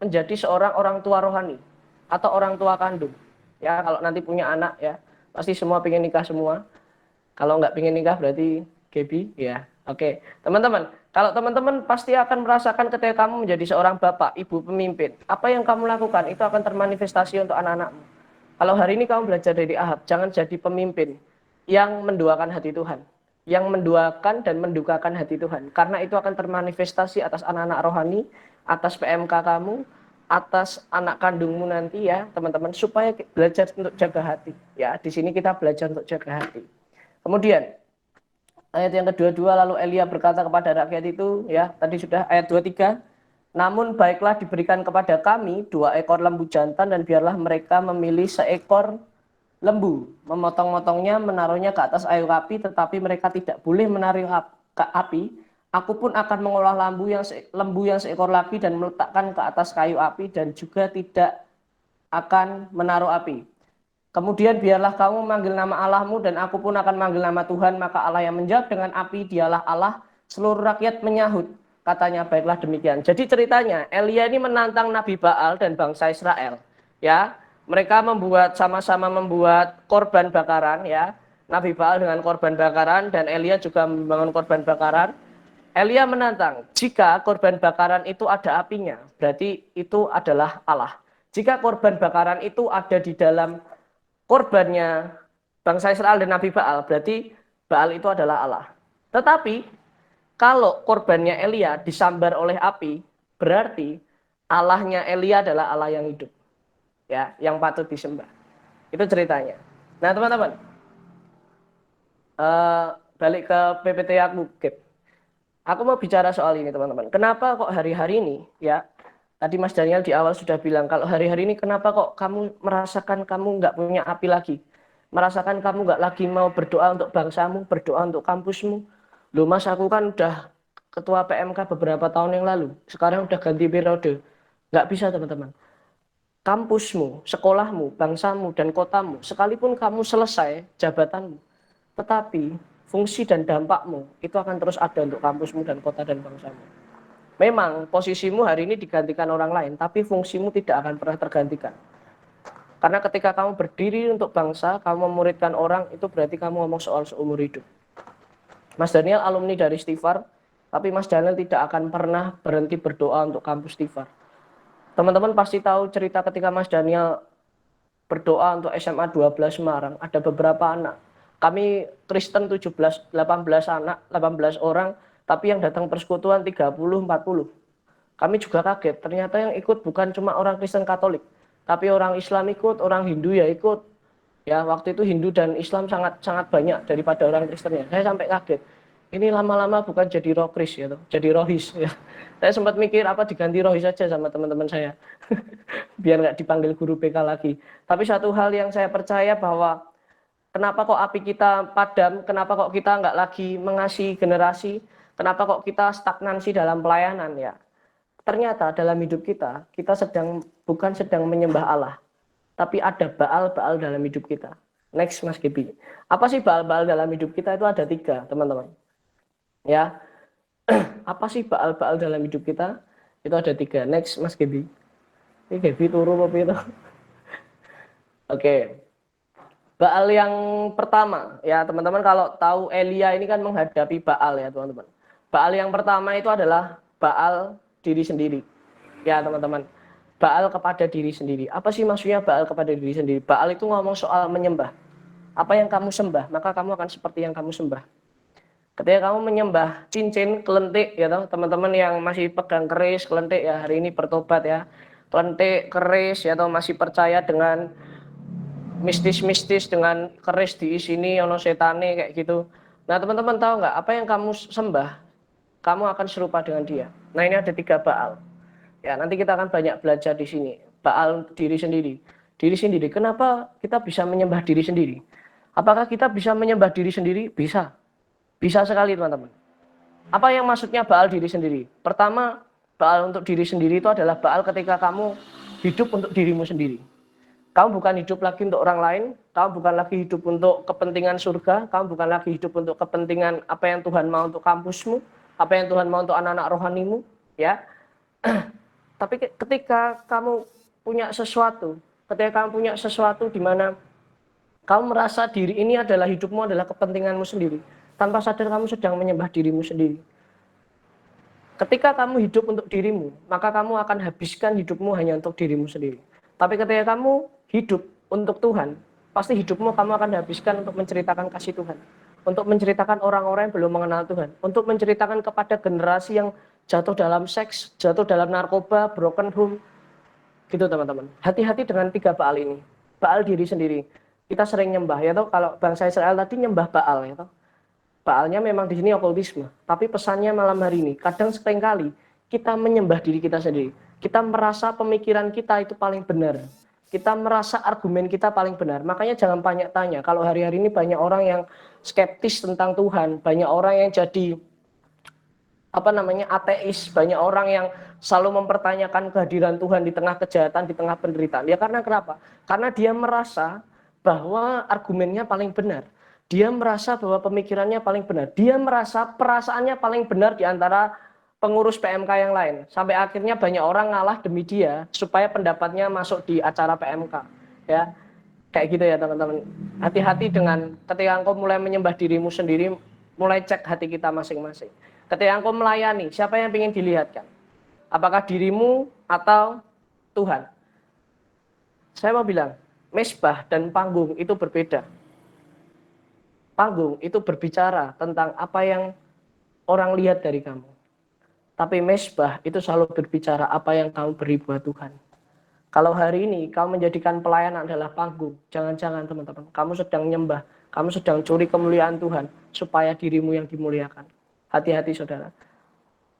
menjadi seorang orang tua rohani atau orang tua kandung. Ya, kalau nanti punya anak ya, pasti semua pengen nikah semua. Kalau nggak pengen nikah berarti Gaby ya. Oke, teman-teman, kalau teman-teman pasti akan merasakan ketika kamu menjadi seorang bapak, ibu pemimpin, apa yang kamu lakukan itu akan termanifestasi untuk anak-anakmu. Kalau hari ini kamu belajar dari Ahab, jangan jadi pemimpin yang menduakan hati Tuhan, yang menduakan dan mendukakan hati Tuhan, karena itu akan termanifestasi atas anak-anak rohani, atas PMK kamu, atas anak kandungmu nanti ya, teman-teman, supaya belajar untuk jaga hati. Ya, di sini kita belajar untuk jaga hati. Kemudian ayat yang kedua-dua, lalu Elia berkata kepada rakyat itu, ya tadi sudah ayat 23, namun baiklah diberikan kepada kami 2 ekor lembu jantan dan biarlah mereka memilih seekor lembu, memotong-motongnya, menaruhnya ke atas kayu api, tetapi mereka tidak boleh menaruh ke api. Aku pun akan mengolah lembu yang seekor lagi dan meletakkan ke atas kayu api dan juga tidak akan menaruh api. Kemudian biarlah kamu memanggil nama Allahmu dan aku pun akan memanggil nama Tuhan, maka Allah yang menjawab dengan api dialah Allah. Seluruh rakyat menyahut, katanya baiklah demikian. Jadi ceritanya Elia ini menantang Nabi Baal dan bangsa Israel. Ya, mereka sama-sama membuat korban bakaran ya. Nabi Baal dengan korban bakaran dan Elia juga membangun korban bakaran. Elia menantang, jika korban bakaran itu ada apinya, berarti itu adalah Allah. Jika korban bakaran itu ada di dalam korbannya bangsa Israel dan Nabi Baal, berarti Baal itu adalah Allah. Tetapi kalau korbannya Elia disambar oleh api, berarti Allahnya Elia adalah Allah yang hidup, ya, yang patut disembah. Itu ceritanya. Nah teman-teman, balik ke PPT aku, Gap. Aku mau bicara soal ini teman-teman. Kenapa kok hari-hari ini, ya, tadi Mas Daniel di awal sudah bilang, kalau hari-hari ini kenapa kok kamu merasakan kamu nggak punya api lagi? Merasakan kamu nggak lagi mau berdoa untuk bangsamu, berdoa untuk kampusmu. Loh Mas, aku kan udah ketua PMK beberapa tahun yang lalu. Sekarang udah ganti periode. Nggak bisa teman-teman. Kampusmu, sekolahmu, bangsamu, dan kotamu, sekalipun kamu selesai jabatanmu, tetapi fungsi dan dampakmu itu akan terus ada untuk kampusmu dan kota dan bangsamu. Memang posisimu hari ini digantikan orang lain, tapi fungsimu tidak akan pernah tergantikan. Karena ketika kamu berdiri untuk bangsa, kamu memuridkan orang, itu berarti kamu ngomong soal seumur hidup. Mas Daniel alumni dari Stifar, tapi Mas Daniel tidak akan pernah berhenti berdoa untuk kampus Stifar. Teman-teman pasti tahu cerita ketika Mas Daniel berdoa untuk SMA 12 Semarang, ada beberapa anak. Kami Kristen 17, 18 anak, 18 orang, tapi yang datang persekutuan 30, 40. Kami juga kaget, ternyata yang ikut bukan cuma orang Kristen Katolik, tapi orang Islam ikut, orang Hindu ya ikut. Ya, waktu itu Hindu dan Islam sangat banyak daripada orang Kristennya. Saya sampai kaget. Ini lama-lama bukan jadi rohkris ya, jadi rohis ya. Saya sempat mikir apa diganti rohis saja sama teman-teman saya. Biar nggak dipanggil guru BK lagi. Tapi satu hal yang saya percaya bahwa kenapa kok api kita padam, kenapa kok kita nggak lagi mengasihi generasi, kenapa kok kita stagnansi dalam pelayanan ya. Ternyata dalam hidup kita bukan sedang menyembah Allah, tapi ada Baal-Baal dalam hidup kita. Next Mas Gibi. Apa sih Baal-Baal dalam hidup kita? Itu ada 3 teman-teman. Ya, Apa sih Baal-Baal dalam hidup kita? Itu ada 3. Next, Mas Gebi. Ini Gebi turu apa itu? Oke. Baal yang pertama, ya teman-teman kalau tahu Elia ini kan menghadapi Baal ya teman-teman. Baal yang pertama itu adalah Baal diri sendiri. Ya teman-teman. Baal kepada diri sendiri. Apa sih maksudnya Baal kepada diri sendiri? Baal itu ngomong soal menyembah. Apa yang kamu sembah, maka kamu akan seperti yang kamu sembah. Ketika kamu menyembah cincin, kelentik, ya toh, teman-teman yang masih pegang keris, kelentik ya hari ini bertobat ya. Kelentik, keris, ya toh masih percaya dengan mistis-mistis, dengan keris di sini, ono setane kayak gitu. Nah teman-teman tahu nggak apa yang kamu sembah, kamu akan serupa dengan dia. Nah ini ada 3 Baal. Ya nanti kita akan banyak belajar di sini. Baal diri sendiri. Diri sendiri. Kenapa kita bisa menyembah diri sendiri? Apakah kita bisa menyembah diri sendiri? Bisa. Bisa sekali teman-teman. Apa yang maksudnya Baal diri sendiri? Pertama, Baal untuk diri sendiri itu adalah Baal ketika kamu hidup untuk dirimu sendiri. Kamu bukan hidup lagi untuk orang lain, kamu bukan lagi hidup untuk kepentingan surga, kamu bukan lagi hidup untuk kepentingan apa yang Tuhan mau untuk kampusmu, apa yang Tuhan mau untuk anak-anak rohanimu, ya. Tapi ketika kamu punya sesuatu, di mana kamu merasa diri ini adalah hidupmu adalah kepentinganmu sendiri, tanpa sadar kamu sedang menyembah dirimu sendiri. Ketika kamu hidup untuk dirimu, maka kamu akan habiskan hidupmu hanya untuk dirimu sendiri. Tapi ketika kamu hidup untuk Tuhan, pasti hidupmu kamu akan habiskan untuk menceritakan kasih Tuhan, untuk menceritakan orang-orang yang belum mengenal Tuhan, untuk menceritakan kepada generasi yang jatuh dalam seks, jatuh dalam narkoba, broken home, gitu teman-teman. Hati-hati dengan 3 Baal ini. Baal diri sendiri. Kita sering nyembah, ya toh, kalau bangsa Israel tadi nyembah Baal, ya toh. Baalnya memang di sini okultisme, tapi pesannya malam hari ini, kadang seringkali kita menyembah diri kita sendiri. Kita merasa pemikiran kita itu paling benar. Kita merasa argumen kita paling benar. Makanya jangan banyak tanya. Kalau hari-hari ini banyak orang yang skeptis tentang Tuhan, banyak orang yang jadi ateis, banyak orang yang selalu mempertanyakan kehadiran Tuhan di tengah kejahatan, di tengah penderitaan. Ya karena kenapa? Karena dia merasa bahwa argumennya paling benar. Dia merasa bahwa pemikirannya paling benar. Dia merasa perasaannya paling benar di antara pengurus PMK yang lain. Sampai akhirnya banyak orang ngalah demi dia supaya pendapatnya masuk di acara PMK. Ya, kayak gitu ya teman-teman. Hati-hati dengan ketika engkau mulai menyembah dirimu sendiri, mulai cek hati kita masing-masing. Ketika engkau melayani, siapa yang ingin dilihatkan? Apakah dirimu atau Tuhan? Saya mau bilang, mesbah dan panggung itu berbeda. Panggung itu berbicara tentang apa yang orang lihat dari kamu. Tapi mesbah itu selalu berbicara apa yang kamu beri buat Tuhan. Kalau hari ini kamu menjadikan pelayanan adalah panggung, jangan-jangan teman-teman, kamu sedang nyembah, kamu sedang curi kemuliaan Tuhan supaya dirimu yang dimuliakan. Hati-hati saudara.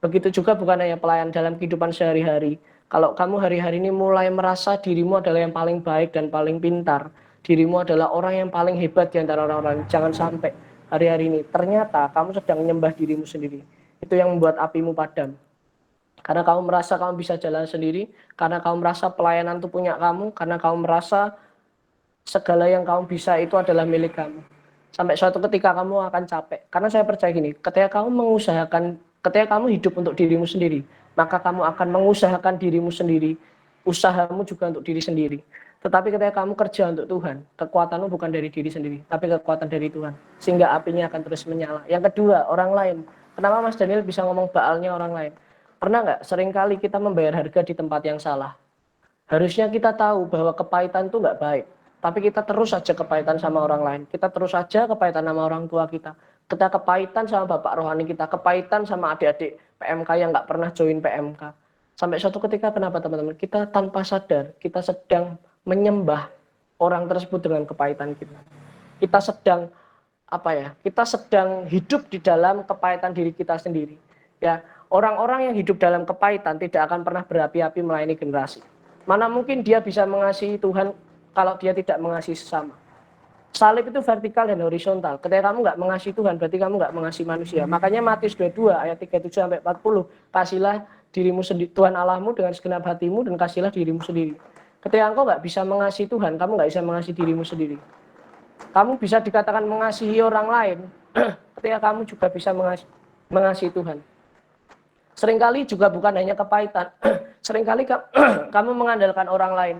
Begitu juga bukan hanya pelayan dalam kehidupan sehari-hari. Kalau kamu hari-hari ini mulai merasa dirimu adalah yang paling baik dan paling pintar, dirimu adalah orang yang paling hebat di antara orang-orang, jangan sampai hari-hari ini ternyata kamu sedang menyembah dirimu sendiri. Itu yang membuat apimu padam. Karena kamu merasa kamu bisa jalan sendiri, karena kamu merasa pelayanan itu punya kamu, karena kamu merasa segala yang kamu bisa itu adalah milik kamu. Sampai suatu ketika kamu akan capek. Karena saya percaya gini, ketika kamu hidup untuk dirimu sendiri, maka kamu akan mengusahakan dirimu sendiri, usahamu juga untuk diri sendiri. Tetapi ketika kamu kerja untuk Tuhan, kekuatanmu bukan dari diri sendiri, tapi kekuatan dari Tuhan. Sehingga apinya akan terus menyala. Yang kedua, orang lain. Kenapa Mas Daniel bisa ngomong baalnya orang lain? Pernah nggak seringkali kita membayar harga di tempat yang salah? Harusnya kita tahu bahwa kepahitan itu nggak baik. Tapi kita terus saja kepahitan sama orang lain. Kita terus saja kepahitan sama orang tua kita. Kita kepahitan sama bapak rohani kita. Kepahitan sama adik-adik PMK yang nggak pernah join PMK. Sampai suatu ketika kenapa teman-teman? Kita tanpa sadar, kita sedang menyembah orang tersebut dengan kepahitan kita. Kita sedang kita sedang hidup di dalam kepahitan diri kita sendiri. Ya, orang-orang yang hidup dalam kepahitan tidak akan pernah berapi-api melayani generasi. Mana mungkin dia bisa mengasihi Tuhan kalau dia tidak mengasihi sesama. Salib itu vertikal dan horizontal. Ketika kamu nggak mengasihi Tuhan, berarti kamu nggak mengasihi manusia. Makanya Matius 22 ayat 37-40, kasihlah dirimu sendiri, Tuhan Allahmu dengan segenap hatimu, dan kasihlah dirimu sendiri. Ketika engkau nggak bisa mengasihi Tuhan, kamu nggak bisa mengasihi dirimu sendiri. Kamu bisa dikatakan mengasihi orang lain, ketika kamu juga bisa mengasihi Tuhan. Seringkali juga bukan hanya kepahitan. Seringkali kamu mengandalkan orang lain.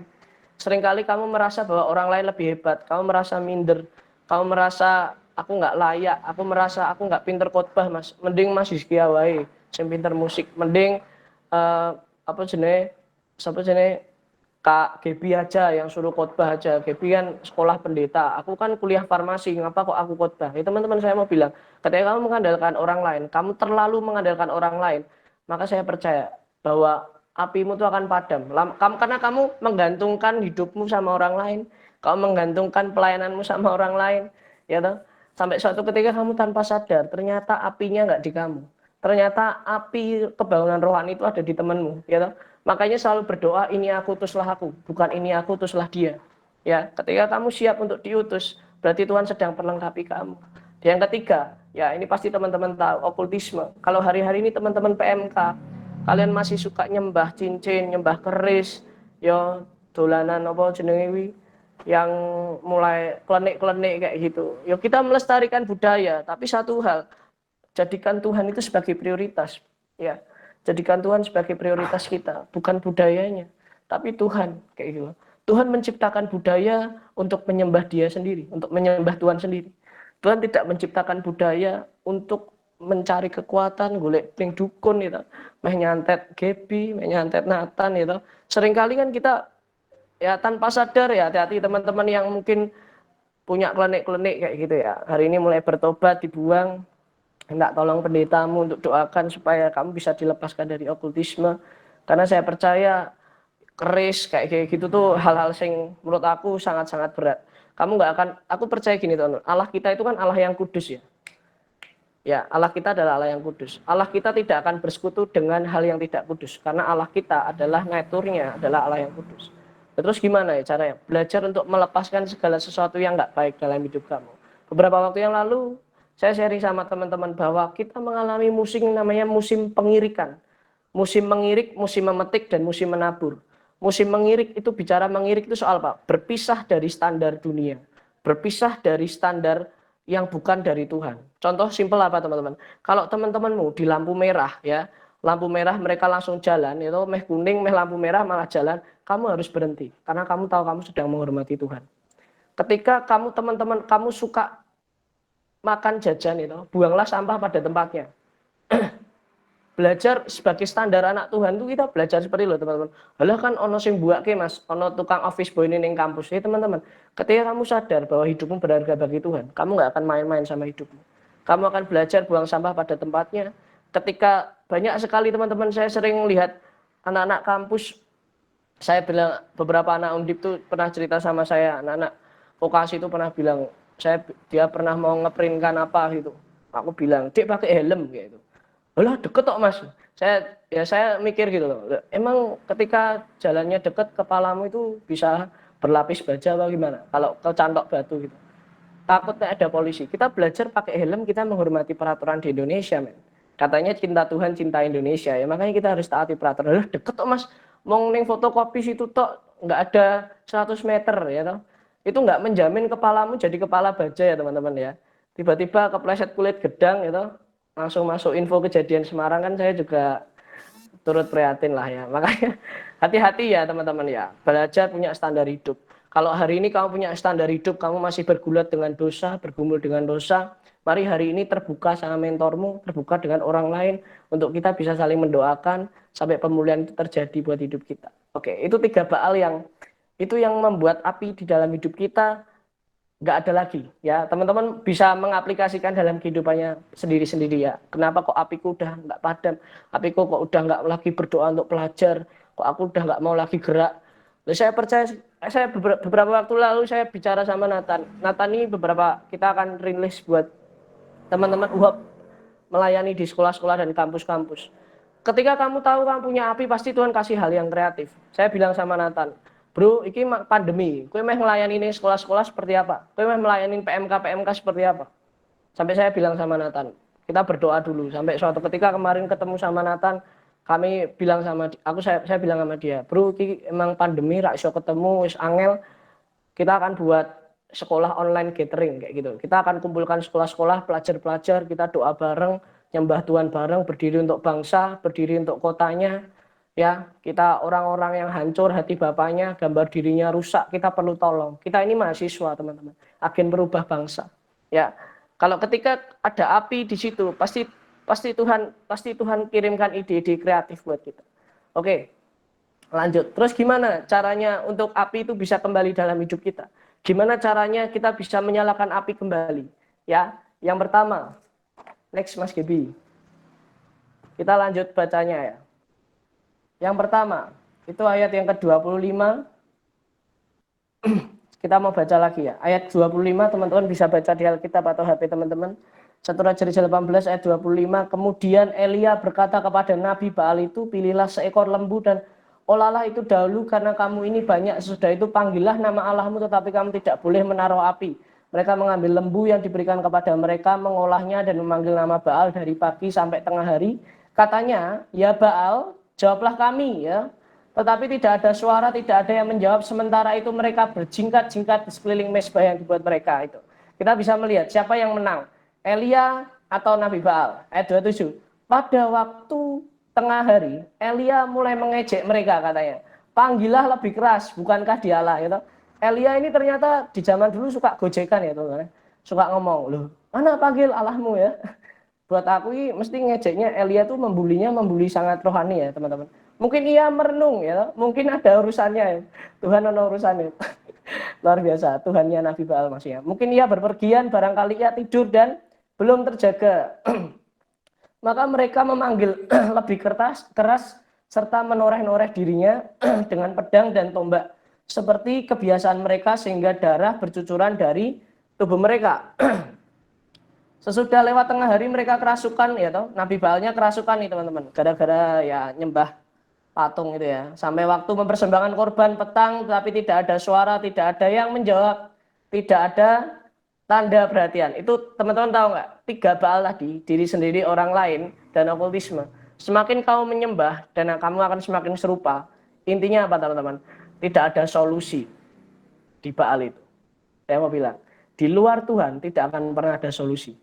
Seringkali kamu merasa bahwa orang lain lebih hebat. Kamu merasa minder. Kamu merasa aku nggak layak. Aku merasa aku nggak pinter khotbah, Mas. Mending Mas Hizkia wae sing pinter musik. Mending apa jenenge? Siapa jenenge? Kak Gebi aja yang suruh khotbah aja. Gebi kan sekolah pendeta. Aku kan kuliah farmasi. Ngapa kok aku khotbah? Ya teman-teman saya mau bilang, ketika kamu mengandalkan orang lain, kamu terlalu mengandalkan orang lain, maka saya percaya bahwa apimu itu akan padam. Karena kamu menggantungkan hidupmu sama orang lain, kamu menggantungkan pelayananmu sama orang lain, ya toh. Sampai suatu ketika kamu tanpa sadar, ternyata apinya nggak di kamu. Ternyata api kebangunan rohani itu ada di temanmu, ya toh. Makanya selalu berdoa, ini aku utuslah aku, bukan ini aku utuslah dia. Ya, ketika kamu siap untuk diutus, berarti Tuhan sedang perlengkapi kamu. Yang ketiga, ya ini pasti teman-teman tahu, okultisme. Kalau hari-hari ini teman-teman PMK, kalian masih suka nyembah cincin, nyembah keris, ya dolanan apa jenenge yang mulai klenik-klenik kayak gitu. Ya kita melestarikan budaya, tapi satu hal, jadikan Tuhan itu sebagai prioritas, ya. Jadikan Tuhan sebagai prioritas kita, bukan budayanya, tapi Tuhan kayak gitu. Tuhan menciptakan budaya untuk menyembah Dia sendiri, untuk menyembah Tuhan sendiri. Tuhan tidak menciptakan budaya untuk mencari kekuatan, golek pling dukun gitu. Meh nyantet Gebi, meh nyantet Nathan gitu. Seringkali kan kita ya tanpa sadar, ya hati-hati teman-teman yang mungkin punya klenik-klenik kayak gitu ya. Hari ini mulai bertobat, dibuang. Minta tolong pendetamu untuk doakan supaya kamu bisa dilepaskan dari okultisme. Karena saya percaya keris kayak gitu tuh hal-hal yang menurut aku sangat-sangat berat. Kamu nggak akan, aku percaya gini teman-teman, Allah kita itu kan Allah yang kudus ya. Ya, Allah kita adalah Allah yang kudus. Allah kita tidak akan bersekutu dengan hal yang tidak kudus. Karena Allah kita adalah naturnya, adalah Allah yang kudus. Terus gimana ya caranya? Belajar untuk melepaskan segala sesuatu yang nggak baik dalam hidup kamu. Beberapa waktu yang lalu, saya sharing sama teman-teman bahwa kita mengalami musim namanya musim pengirikan. Musim mengirik, musim memetik, dan musim menabur. Musim mengirik itu bicara mengirik itu soal apa? Berpisah dari standar dunia. Berpisah dari standar yang bukan dari Tuhan. Contoh simpel apa teman-teman? Kalau teman-temanmu di lampu merah ya, lampu merah mereka langsung jalan, itu meh kuning, meh lampu merah malah jalan, kamu harus berhenti. Karena kamu tahu kamu sedang menghormati Tuhan. Ketika kamu teman-teman, kamu suka makan jajan itu, buanglah sampah pada tempatnya. Belajar sebagai standar anak Tuhan itu kita belajar seperti itu teman-teman. Halah kan ono sing buake Mas, ono tukang office boy ning kampus. Ya teman-teman, ketika kamu sadar bahwa hidupmu berharga bagi Tuhan, kamu nggak akan main-main sama hidupmu. Kamu akan belajar buang sampah pada tempatnya. Ketika banyak sekali teman-teman, saya sering lihat anak-anak kampus, saya bilang beberapa anak undip tuh pernah cerita sama saya, anak-anak vokasi itu pernah bilang, dia pernah mau ngeprintkan apa gitu. Aku bilang, "Dek pakai helm," gitu. Lah deket kok Mas. Saya mikir gitu loh. Emang ketika jalannya deket, kepalamu itu bisa berlapis baja apa gimana? Kalau kecantok batu gitu. Takutnya ada polisi. Kita belajar pakai helm, kita menghormati peraturan di Indonesia, men. Katanya cinta Tuhan, cinta Indonesia ya. Makanya kita harus taati peraturan. Lah deket kok Mas. Mau ning fotokopi situ tok nggak ada 100 meter ya toh. Itu nggak menjamin kepalamu jadi kepala baja ya teman-teman ya. Tiba-tiba kepleset kulit gedang gitu, langsung masuk info kejadian Semarang kan saya juga turut prihatin lah ya. Makanya hati-hati ya teman-teman ya. Belajar punya standar hidup. Kalau hari ini kamu punya standar hidup, kamu masih bergulat dengan dosa, bergumul dengan dosa, mari hari ini terbuka sama mentormu, terbuka dengan orang lain untuk kita bisa saling mendoakan sampai pemulihan itu terjadi buat hidup kita. Oke, itu 3 Baal yang membuat api di dalam hidup kita nggak ada lagi ya. Teman-teman bisa mengaplikasikan dalam kehidupannya sendiri-sendiri ya. Kenapa kok apiku udah nggak padam, apiku kok udah nggak lagi berdoa untuk pelajar, kok aku udah nggak mau lagi gerak. Lalu saya percaya, saya beberapa waktu lalu saya bicara sama Nathan ini kita akan rilis buat teman-teman UHAB melayani di sekolah-sekolah dan kampus-kampus. Ketika kamu tahu kamu punya api, pasti Tuhan kasih hal yang kreatif. Saya bilang sama Nathan, bro, ini pandemi, kowe meh melayani ini sekolah-sekolah seperti apa? Kowe meh melayani PMK seperti apa? Sampai saya bilang sama Nathan, kita berdoa dulu. Sampai suatu ketika kemarin ketemu sama Nathan, kami bilang sama saya bilang sama dia, bro, ini emang pandemi, rak iso ketemu, wis angel, kita akan buat sekolah online gathering kayak gitu. Kita akan kumpulkan sekolah-sekolah, pelajar-pelajar, kita doa bareng, nyembah Tuhan bareng, berdiri untuk bangsa, berdiri untuk kotanya. Ya, kita orang-orang yang hancur hati bapaknya, gambar dirinya rusak, kita perlu tolong. Kita ini mahasiswa, teman-teman, agen berubah bangsa. Ya, kalau ketika ada api di situ, pasti Tuhan kirimkan ide-ide kreatif buat kita. Oke, lanjut. Terus gimana caranya untuk api itu bisa kembali dalam hidup kita? Gimana caranya kita bisa menyalakan api kembali? Ya, yang pertama, next Mas Gebi. Kita lanjut bacanya ya. Yang pertama, itu ayat yang ke-25. Kita mau baca lagi ya. Ayat 25 teman-teman bisa baca di Alkitab atau HP teman-teman. 1 Raja-Raja 18 ayat 25. Kemudian Elia berkata kepada Nabi Baal itu, pilihlah seekor lembu dan olahlah itu dahulu karena kamu ini banyak. Sesudah itu panggillah nama Allahmu tetapi kamu tidak boleh menaruh api. Mereka mengambil lembu yang diberikan kepada mereka, mengolahnya dan memanggil nama Baal dari pagi sampai tengah hari. Katanya, ya Baal, jawablah kami ya. Tetapi tidak ada suara, tidak ada yang menjawab. Sementara itu mereka berjingkat-jingkat di sekeliling mezbah yang dibuat mereka itu. Kita bisa melihat siapa yang menang, Elia atau Nabi Baal. Ayat 27. Pada waktu tengah hari, Elia mulai mengejek mereka katanya. Panggillah lebih keras, bukankah dialah gitu. Elia ini ternyata di zaman dulu suka gojekan ya teman-teman. Suka ngomong, loh mana panggil Allahmu ya. Buat aku ini mesti ngejeknya Elia tuh membuli sangat rohani ya teman-teman. Mungkin ia merenung ya, mungkin ada urusannya ya. Tuhan ada urusannya. Luar biasa, Tuhannya Nabi Baal maksudnya. Mungkin ia berpergian, barangkali ia tidur dan belum terjaga. Maka mereka memanggil lebih keras serta menoreh-noreh dirinya dengan pedang dan tombak seperti kebiasaan mereka sehingga darah bercucuran dari tubuh mereka. Sesudah lewat tengah hari mereka kerasukan ya toh, Nabi Baalnya kerasukan nih teman-teman, gara-gara ya nyembah patung itu ya. Sampai waktu mempersembahkan korban petang tetapi tidak ada suara, tidak ada yang menjawab, tidak ada tanda perhatian. Itu teman-teman tahu nggak? 3 Baal tadi, diri sendiri, orang lain, dan okultisme. Semakin kau menyembah dan kamu akan semakin serupa. Intinya apa teman-teman? Tidak ada solusi di Baal itu. Saya mau bilang, di luar Tuhan tidak akan pernah ada solusi.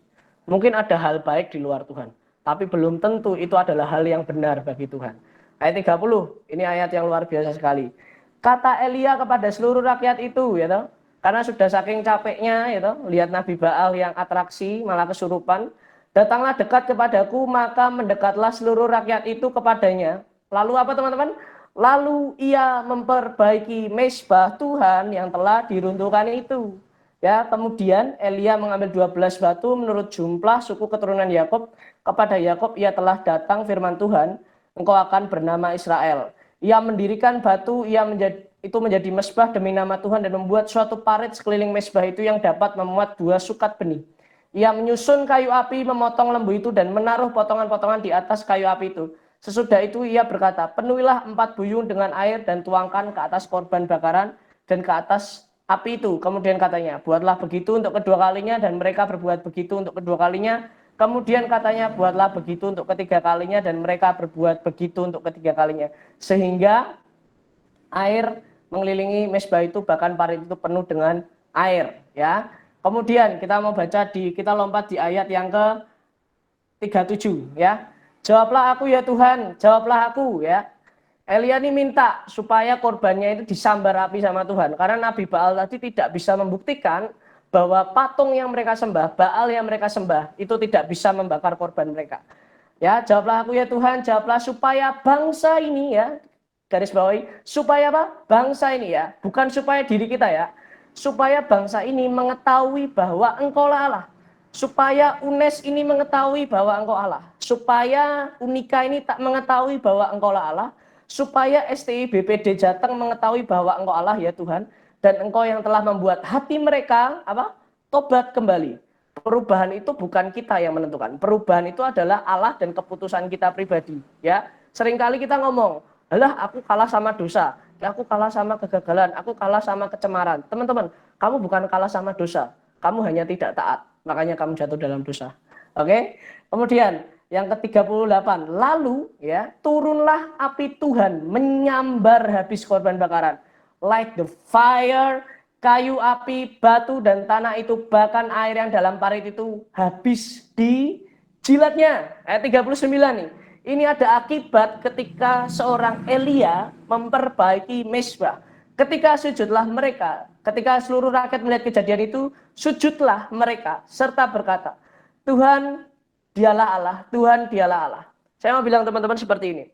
Mungkin ada hal baik di luar Tuhan, tapi belum tentu itu adalah hal yang benar bagi Tuhan. Ayat 30, ini ayat yang luar biasa sekali. Kata Elia kepada seluruh rakyat itu, ya toh, karena sudah saking capeknya, ya toh, lihat Nabi Baal yang atraksi, malah kesurupan. Datanglah dekat kepadaku, maka mendekatlah seluruh rakyat itu kepadanya. Lalu apa teman-teman? Lalu ia memperbaiki mezbah Tuhan yang telah diruntuhkan itu. Ya, kemudian Elia mengambil 12 batu menurut jumlah suku keturunan Yakub. Kepada Yakub ia telah datang firman Tuhan, engkau akan bernama Israel. Ia mendirikan batu, itu menjadi mezbah demi nama Tuhan dan membuat suatu parit sekeliling mezbah itu yang dapat memuat 2 sukat benih. Ia menyusun kayu api, memotong lembu itu dan menaruh potongan-potongan di atas kayu api itu. Sesudah itu ia berkata, penuhilah 4 buyung dengan air dan tuangkan ke atas korban bakaran dan ke atas api itu. Kemudian katanya, buatlah begitu untuk kedua kalinya dan mereka berbuat begitu untuk kedua kalinya. Kemudian katanya, buatlah begitu untuk ketiga kalinya dan mereka berbuat begitu untuk ketiga kalinya. Sehingga air mengelilingi mezbah itu, bahkan parit itu penuh dengan air. Ya. Kemudian kita mau baca kita lompat di ayat yang ke-37 ya. Jawablah aku ya Tuhan, jawablah aku ya. Elia ini minta supaya korbannya itu disambar api sama Tuhan. Karena Nabi Baal tadi tidak bisa membuktikan bahwa patung yang mereka sembah, Baal yang mereka sembah, itu tidak bisa membakar korban mereka. Ya, jawablah aku ya Tuhan, jawablah supaya bangsa ini ya, garis bawahi, supaya apa? Bangsa ini ya, bukan supaya diri kita ya. Supaya bangsa ini mengetahui bahwa engkaulah Allah. Supaya UNES ini mengetahui bahwa engkau Allah. Supaya UNIKA ini tak mengetahui bahwa engkaulah Allah. Supaya STI BPD Jateng mengetahui bahwa engkau Allah ya Tuhan. Dan engkau yang telah membuat hati mereka tobat kembali. Perubahan itu bukan kita yang menentukan. Perubahan itu adalah Allah dan keputusan kita pribadi. Ya, seringkali kita ngomong, alah aku kalah sama dosa, aku kalah sama kegagalan, aku kalah sama kecemaran. Teman-teman, kamu bukan kalah sama dosa, kamu hanya tidak taat, makanya kamu jatuh dalam dosa. Oke? Kemudian yang ke-38, lalu ya turunlah api Tuhan menyambar habis korban bakaran, like the fire, kayu api, batu dan tanah itu, bahkan air yang dalam parit itu habis di Jilatnya, ayat 39 nih. Ini ada akibat ketika seorang Elia memperbaiki mezbah. Ketika sujudlah mereka, ketika seluruh rakyat melihat kejadian itu, sujudlah mereka serta berkata, Tuhan dialah Allah, Tuhan dialah Allah. Saya mau bilang teman-teman seperti ini.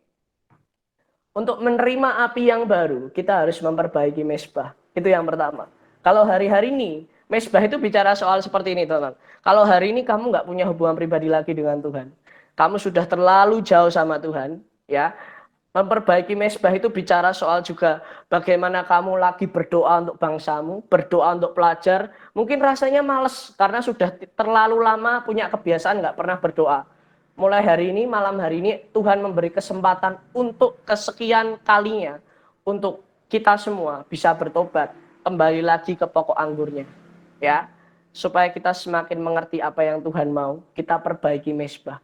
Untuk menerima api yang baru, kita harus memperbaiki mezbah. Itu yang pertama. Kalau hari-hari ini, mezbah itu bicara soal seperti ini, teman-teman. Kalau hari ini kamu nggak punya hubungan pribadi lagi dengan Tuhan, kamu sudah terlalu jauh sama Tuhan, ya. Memperbaiki mezbah itu bicara soal juga bagaimana kamu lagi berdoa untuk bangsamu, berdoa untuk pelajar. Mungkin rasanya males karena sudah terlalu lama punya kebiasaan nggak pernah berdoa. Mulai hari ini, malam hari ini, Tuhan memberi kesempatan untuk kesekian kalinya untuk kita semua bisa bertobat, kembali lagi ke pokok anggurnya, ya, supaya kita semakin mengerti apa yang Tuhan mau. Kita perbaiki mezbah.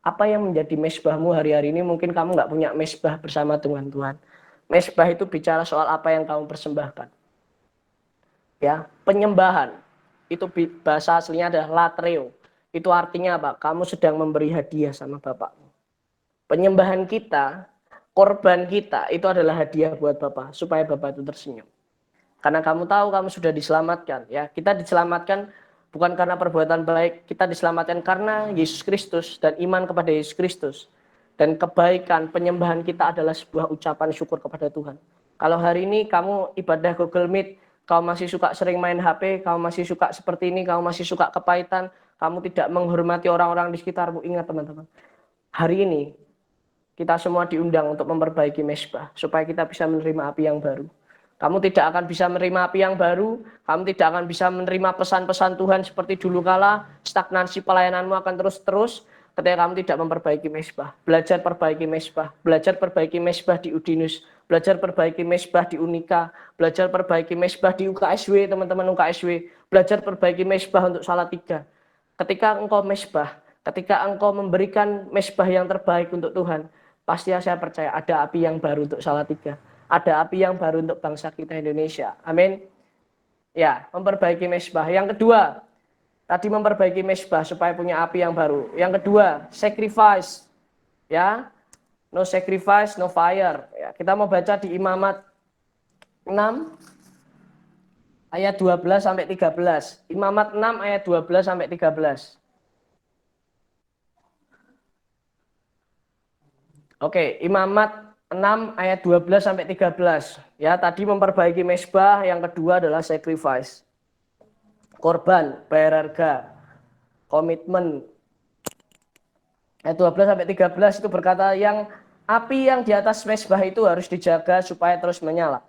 Apa yang menjadi mezbahmu hari-hari ini? Mungkin kamu nggak punya mezbah bersama dengan Tuhan. Mezbah itu bicara soal apa yang kamu persembahkan. Ya, penyembahan. Itu bahasa aslinya adalah latreo. Itu artinya apa? Kamu sedang memberi hadiah sama Bapakmu. Penyembahan kita, korban kita, itu adalah hadiah buat Bapak, supaya Bapak itu tersenyum. Karena kamu tahu kamu sudah diselamatkan. Ya, kita diselamatkan bukan karena perbuatan baik, kita diselamatkan karena Yesus Kristus dan iman kepada Yesus Kristus. Dan kebaikan, penyembahan kita adalah sebuah ucapan syukur kepada Tuhan. Kalau hari ini kamu ibadah Google Meet, kamu masih suka sering main HP, kamu masih suka seperti ini, kamu masih suka kepahitan, kamu tidak menghormati orang-orang di sekitarmu, ingat teman-teman. Hari ini, kita semua diundang untuk memperbaiki mezbah, supaya kita bisa menerima api yang baru. Kamu tidak akan bisa menerima api yang baru, kamu tidak akan bisa menerima pesan-pesan Tuhan seperti dulu kala, stagnansi pelayananmu akan terus-terus ketika kamu tidak memperbaiki mezbah. Belajar perbaiki mezbah, belajar perbaiki mezbah di Udinus, belajar perbaiki mezbah di Unika, belajar perbaiki mezbah di UKSW, teman-teman UKSW, belajar perbaiki mezbah untuk Salatiga. Ketika engkau mezbah, ketika engkau memberikan mezbah yang terbaik untuk Tuhan, pasti saya percaya ada api yang baru untuk Salatiga. Ada api yang baru untuk bangsa kita Indonesia. Amin. Ya, memperbaiki mezbah. Yang kedua, tadi memperbaiki mezbah supaya punya api yang baru. Yang kedua, sacrifice. Ya, no sacrifice, no fire. Ya, kita mau baca di Imamat 6 ayat 12 sampai 13. Imamat 6 ayat 12 sampai 13. Oke, Imamat 6 ayat 12 sampai 13. Ya, tadi memperbaiki mezbah, yang kedua adalah sacrifice. Korban, bayar harga, komitmen. Ayat 12 sampai 13 itu berkata, yang api yang di atas mezbah itu harus dijaga supaya terus menyala.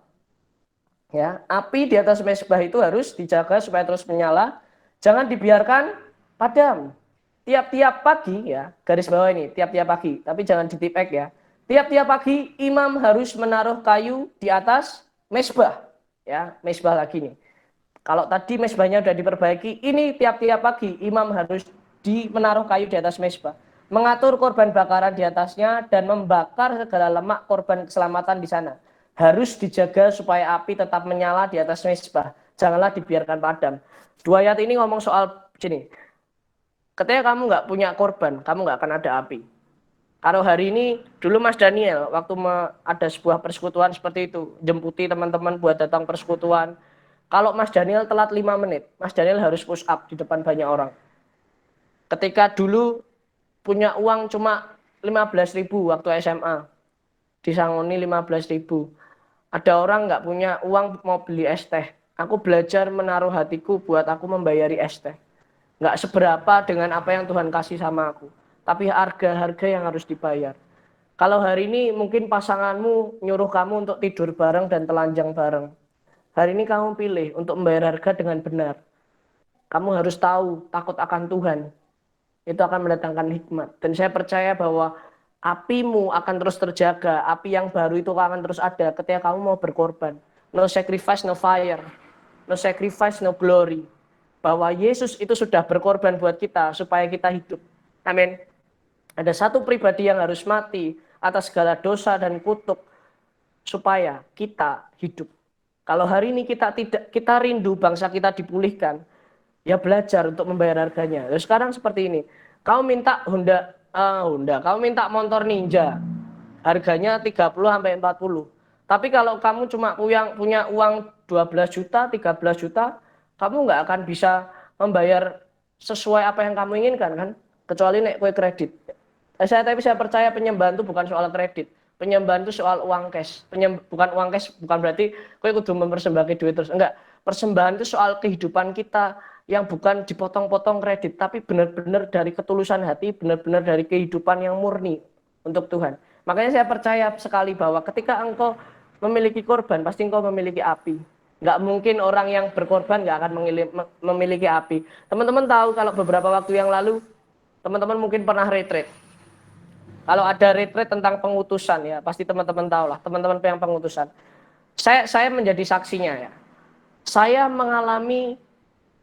Ya, api di atas mezbah itu harus dijaga supaya terus menyala. Jangan dibiarkan padam. Tiap-tiap pagi, ya, garis bawah ini, tiap-tiap pagi, tapi jangan di tip X ya. Tiap-tiap pagi imam harus menaruh kayu di atas mezbah. Ya, mezbah lagi nih. Kalau tadi mezbahnya sudah diperbaiki, ini tiap-tiap pagi imam harus menaruh kayu di atas mezbah. Mengatur korban bakaran di atasnya dan membakar segala lemak korban keselamatan di sana. Harus dijaga supaya api tetap menyala di atas mezbah. Janganlah dibiarkan padam. Dua ayat ini ngomong soal sini. Ketika kamu nggak punya korban, kamu nggak akan ada api. Kalau hari ini, dulu Mas Daniel, waktu ada sebuah persekutuan seperti itu, jemputi teman-teman buat datang persekutuan. Kalau Mas Daniel telat 5 menit, Mas Daniel harus push up di depan banyak orang. Ketika dulu punya uang cuma 15.000 waktu SMA, disangoni 15.000. Ada orang nggak punya uang mau beli es teh. Aku belajar menaruh hatiku buat aku membayari es teh. Nggak seberapa dengan apa yang Tuhan kasih sama aku. Tapi harga-harga yang harus dibayar. Kalau hari ini mungkin pasanganmu nyuruh kamu untuk tidur bareng dan telanjang bareng. Hari ini kamu pilih untuk membayar harga dengan benar. Kamu harus tahu, takut akan Tuhan. Itu akan mendatangkan hikmat. Dan saya percaya bahwa apimu akan terus terjaga. Api yang baru itu akan terus ada ketika kamu mau berkorban. No sacrifice, no fire. No sacrifice, no glory. Bahwa Yesus itu sudah berkorban buat kita supaya kita hidup. Amin. Ada satu pribadi yang harus mati atas segala dosa dan kutuk supaya kita hidup. Kalau hari ini kita rindu bangsa kita dipulihkan, ya belajar untuk membayar harganya. Lalu sekarang seperti ini, Kamu minta kamu minta motor Ninja, harganya 30 sampai 40. Tapi kalau kamu cuma punya uang 12 juta, 13 juta, kamu nggak akan bisa membayar sesuai apa yang kamu inginkan kan? Kecuali nek kue kredit. Tapi saya percaya penyembahan itu bukan soal kredit. Penyembahan itu soal uang cash. Bukan uang cash, bukan berarti kue kudu mempersembahkan duit terus. Enggak. Persembahan itu soal kehidupan kita yang bukan dipotong-potong kredit, tapi benar-benar dari ketulusan hati, benar-benar dari kehidupan yang murni untuk Tuhan. Makanya saya percaya sekali bahwa ketika engkau memiliki korban, pasti engkau memiliki api. Nggak mungkin orang yang berkorban nggak akan memiliki api. Teman-teman tahu kalau beberapa waktu yang lalu, teman-teman mungkin pernah retreat. Kalau ada retreat tentang pengutusan ya, pasti teman-teman tahu lah, teman-teman yang pengutusan. Saya menjadi saksinya ya. Saya mengalami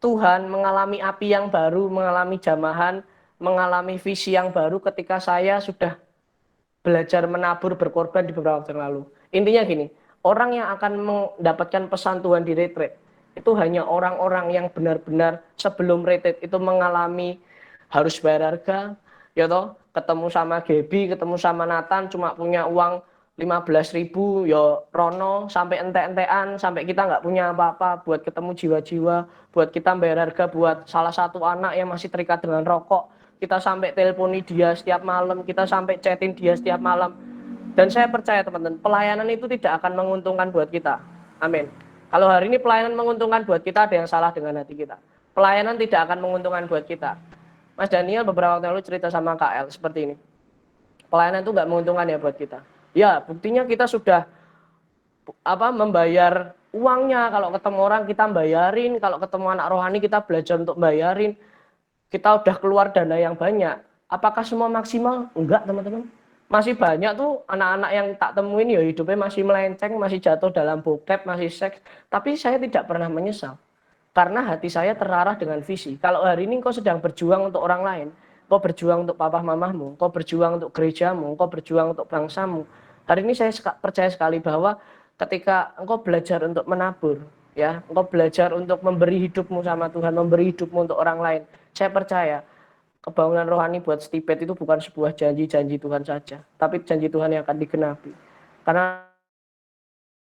Tuhan, mengalami api yang baru, mengalami jamahan, mengalami visi yang baru ketika saya sudah belajar menabur berkorban di beberapa waktu yang lalu. Intinya gini, orang yang akan mendapatkan pesan Tuhan di retreat itu hanya orang-orang yang benar-benar sebelum retreat itu mengalami harus bayar harga, ya toh, ketemu sama Gaby, ketemu sama Nathan cuma punya uang 15.000, ya rono sampai ente-entean, sampai kita nggak punya apa-apa buat ketemu jiwa-jiwa, buat kita bayar harga buat salah satu anak yang masih terikat dengan rokok, kita sampai teleponi dia setiap malam, kita sampai chatting dia setiap malam. Dan saya percaya teman-teman, pelayanan itu tidak akan menguntungkan buat kita. Amin. Kalau hari ini pelayanan menguntungkan buat kita, ada yang salah dengan hati kita. Pelayanan tidak akan menguntungkan buat kita. Mas Daniel beberapa waktu lalu cerita sama KL seperti ini. Pelayanan itu nggak menguntungkan ya buat kita. Ya, buktinya kita sudah membayar uangnya. Kalau ketemu orang kita bayarin, kalau ketemu anak rohani kita belajar untuk bayarin. Kita udah keluar dana yang banyak. Apakah semua maksimal? Enggak, teman-teman. Masih banyak tuh anak-anak yang tak temuin ya hidupnya masih melenceng, masih jatuh dalam bokep, masih seks. Tapi saya tidak pernah menyesal. Karena hati saya terarah dengan visi. Kalau hari ini kau sedang berjuang untuk orang lain, kau berjuang untuk papa mamahmu, kau berjuang untuk gerejamu, kau berjuang untuk bangsamu. Hari ini saya percaya sekali bahwa ketika engkau belajar untuk menabur, ya, engkau belajar untuk memberi hidupmu sama Tuhan, memberi hidupmu untuk orang lain. Saya percaya kebangunan rohani buat Stibet itu bukan sebuah janji-janji Tuhan saja, tapi janji Tuhan yang akan digenapi. Karena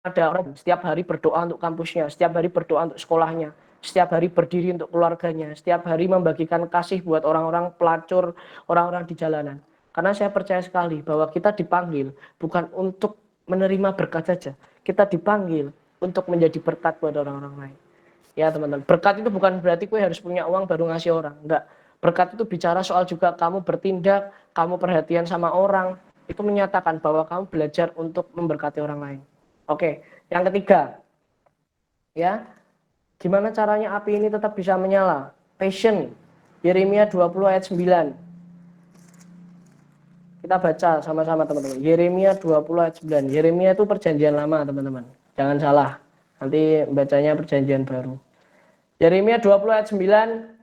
ada orang setiap hari berdoa untuk kampusnya, setiap hari berdoa untuk sekolahnya, setiap hari berdiri untuk keluarganya, setiap hari membagikan kasih buat orang-orang pelacur, orang-orang di jalanan. Karena saya percaya sekali bahwa kita dipanggil bukan untuk menerima berkat saja, kita dipanggil untuk menjadi berkat buat orang-orang lain. Ya teman-teman, berkat itu bukan berarti gue harus punya uang baru ngasih orang, enggak. Berkat itu bicara soal juga kamu bertindak, kamu perhatian sama orang, itu menyatakan bahwa kamu belajar untuk memberkati orang lain. Oke, yang ketiga, ya, gimana caranya api ini tetap bisa menyala? Passion, Yeremia 20 ayat 9. Kita baca sama-sama teman-teman. Yeremia 20 ayat 9. Yeremia itu perjanjian lama teman-teman. Jangan salah, nanti bacanya perjanjian baru. Yeremia 20 ayat 9.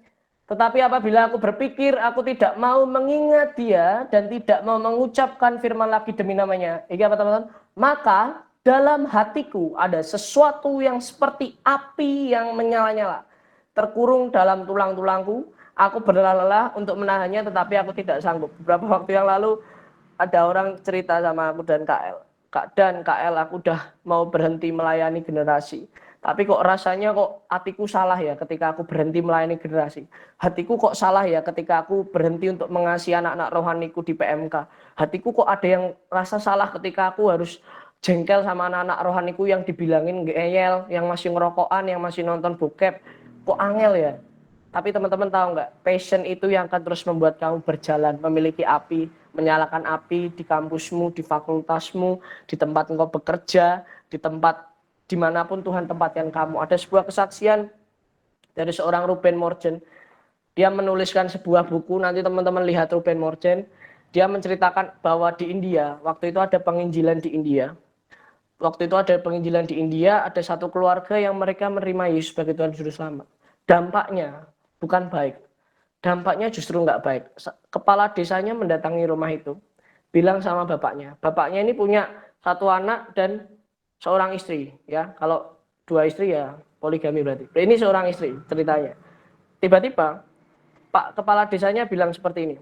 Tetapi apabila aku berpikir aku tidak mau mengingat dia dan tidak mau mengucapkan firman lagi demi namanya. Ini apa teman-teman? Maka dalam hatiku ada sesuatu yang seperti api yang menyala-nyala. Terkurung dalam tulang-tulangku. Aku berlelah-lelah untuk menahannya tetapi aku tidak sanggup. Beberapa waktu yang lalu ada orang cerita sama aku dan KL. KL aku udah mau berhenti melayani generasi. Tapi kok rasanya kok hatiku salah ya ketika aku berhenti melayani generasi. Hatiku kok salah ya ketika aku berhenti untuk mengasihi anak-anak rohaniku di PMK. Hatiku kok ada yang rasa salah ketika aku harus jengkel sama anak-anak rohaniku yang dibilangin ngeyel, yang masih ngerokokan, yang masih nonton bokep. Kok angel ya? Tapi teman-teman tahu nggak? Passion itu yang akan terus membuat kamu berjalan, memiliki api, menyalakan api di kampusmu, di fakultasmu, di tempat engkau bekerja, di tempat dimanapun Tuhan tempatkan kamu. Ada sebuah kesaksian dari seorang Ruben Morgen. Dia menuliskan sebuah buku, nanti teman-teman lihat Ruben Morgen. Dia menceritakan bahwa di India, waktu itu ada penginjilan di India. Waktu itu ada penginjilan di India, ada satu keluarga yang mereka menerima Yesus sebagai Tuhan Juru Selamat. Dampaknya bukan baik. Dampaknya justru nggak baik. Kepala desanya mendatangi rumah itu, bilang sama bapaknya. Bapaknya ini punya satu anak dan seorang istri, ya. Kalau dua istri ya poligami berarti. Ini seorang istri ceritanya. Tiba-tiba Pak kepala desanya bilang seperti ini.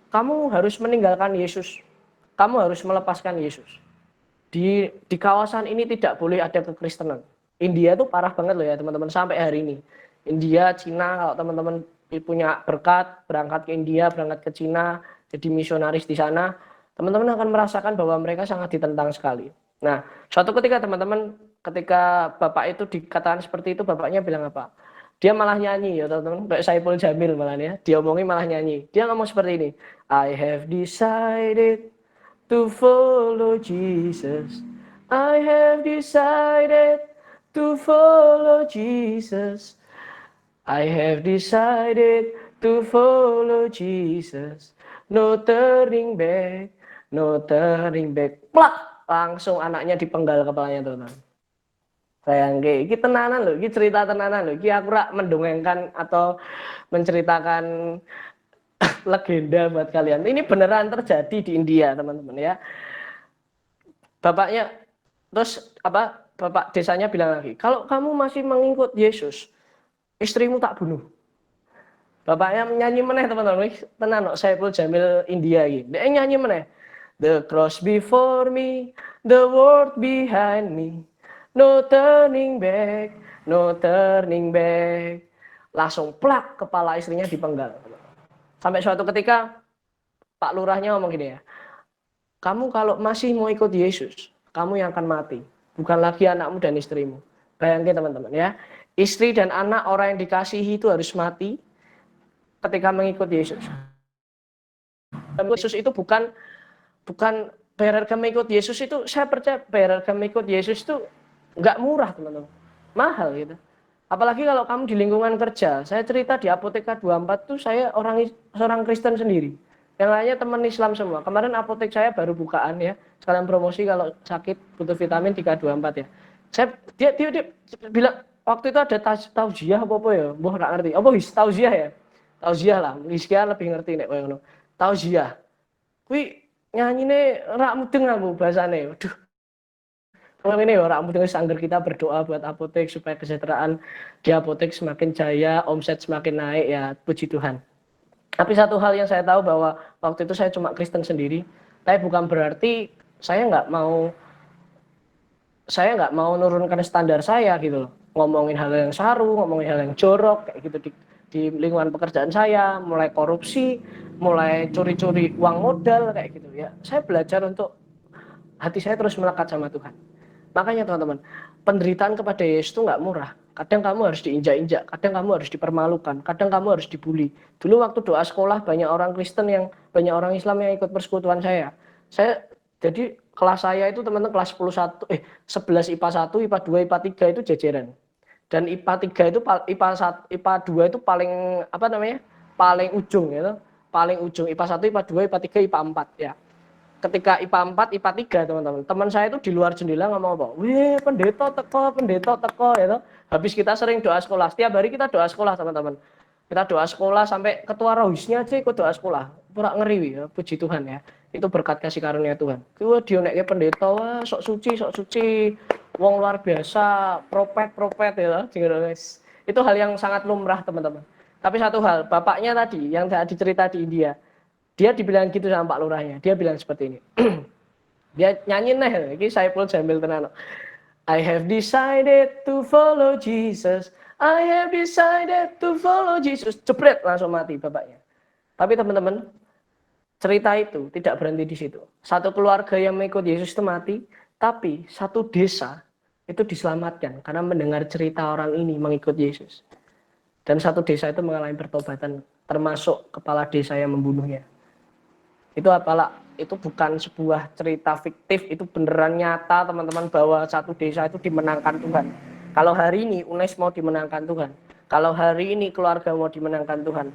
Kamu harus meninggalkan Yesus. Kamu harus melepaskan Yesus. Di kawasan ini tidak boleh ada kekristenan. India itu parah banget loh ya teman-teman sampai hari ini. India, Cina, kalau teman-teman punya berkat, berangkat ke India, berangkat ke Cina, jadi misionaris di sana, teman-teman akan merasakan bahwa mereka sangat ditentang sekali. Nah, suatu ketika teman-teman, ketika bapak itu dikatakan seperti itu, bapaknya bilang apa? Dia malah nyanyi ya teman-teman, kayak Saipul Jamil malah ya, dia omongin malah nyanyi. Dia ngomong seperti ini, I have decided to follow Jesus. I have decided to follow Jesus. I have decided to follow Jesus. No turning back, no turning back. Plak! Langsung anaknya dipenggal kepalanya teman-teman. Bayangke, iki tenanan loh, iki cerita tenanan loh. Iki aku rak mendongengkan atau menceritakan legenda buat kalian. Ini beneran terjadi di India, teman-teman ya. Bapaknya terus apa? Bapak desanya bilang lagi, "Kalau kamu masih mengikut Yesus, istrimu tak bunuh." Bapaknya nyanyi meneh teman-teman. Tenan kok Saipul Jamil India iki. Dia nyanyi meneh. The cross before me, the world behind me. No turning back, no turning back. Langsung plak kepala istrinya dipenggal. Sampai suatu ketika Pak Lurahnya ngomong gini ya, kamu kalau masih mau ikut Yesus, kamu yang akan mati, bukan lagi anakmu dan istrimu. Bayangkan teman-teman ya, istri dan anak orang yang dikasihi itu harus mati ketika mengikut Yesus. Yesus itu bukan bayar harga mengikut Yesus itu, saya percaya bayar harga mengikut Yesus itu nggak murah teman-teman, mahal gitu. Apalagi kalau kamu di lingkungan kerja. Saya cerita di Apoteka 24 tuh saya seorang Kristen sendiri. Yang lainnya teman Islam semua. Kemarin apotek saya baru bukaan ya. Sekalian promosi kalau sakit butuh vitamin 324 ya. Dia bilang waktu itu ada tauziah apa ya? Mbah enggak ngerti. Apa tauziah ya? Tauziah lah. Rizkia lebih ngerti nek koyo ngono. Tauziah. Kuwi nyanyine rak mudeng aku bahasane. Waduh. Kalau ini orang mudeng sangger kita berdoa buat apotek supaya kesejahteraan di apotek semakin jaya, omset semakin naik ya, puji Tuhan. Tapi satu hal yang saya tahu bahwa waktu itu saya cuma Kristen sendiri, tapi bukan berarti saya nggak mau nurunkan standar saya gitu loh. Ngomongin hal yang saru, ngomongin hal yang jorok kayak gitu di lingkungan pekerjaan saya, mulai korupsi, mulai curi-curi uang modal kayak gitu ya. Saya belajar untuk hati saya terus melekat sama Tuhan. Makanya teman-teman, penderitaan kepada Yesus itu nggak murah. Kadang kamu harus diinjak-injak, kadang kamu harus dipermalukan, kadang kamu harus dibully. Dulu waktu doa sekolah banyak orang Islam yang ikut persekutuan saya. Jadi kelas saya itu teman-teman kelas 11 IPA 1, IPA 2, IPA 3 itu jajaran. Dan IPA 3 itu IPA 2 itu paling paling ujung gitu. Paling ujung IPA 1, IPA 2, IPA 3, IPA 4 ya. Ketika IPA 4, IPA 3 teman-teman. Teman saya itu di luar jendela ngomong apa? Wih, pendeta teko ya. Habis kita sering doa sekolah. Setiap hari kita doa sekolah teman-teman. Kita doa sekolah sampai ketua rohisnya aja ikut doa sekolah. Pura ngeri ya, puji Tuhan ya. Itu berkat kasih karunia Tuhan. Kuwi dioneke pendeta wah sok suci. Wong luar biasa, propet ya, guys. Itu hal yang sangat lumrah teman-teman. Tapi satu hal, bapaknya tadi yang tadi cerita di India. Dia dibilang gitu sama Pak Lurahnya. Dia bilang seperti ini. Dia nyanyi nih, ini Saipul Jamil tenan. I have decided to follow Jesus. I have decided to follow Jesus. Jebret langsung mati bapaknya. Tapi teman-teman, cerita itu tidak berhenti di situ. Satu keluarga yang mengikut Yesus itu mati, tapi satu desa itu diselamatkan karena mendengar cerita orang ini mengikut Yesus. Dan satu desa itu mengalami pertobatan, termasuk kepala desa yang membunuhnya. Itu bukan sebuah cerita fiktif, itu beneran nyata teman-teman bahwa satu desa itu dimenangkan Tuhan. Kalau hari ini UNES mau dimenangkan Tuhan, kalau hari ini keluarga mau dimenangkan Tuhan,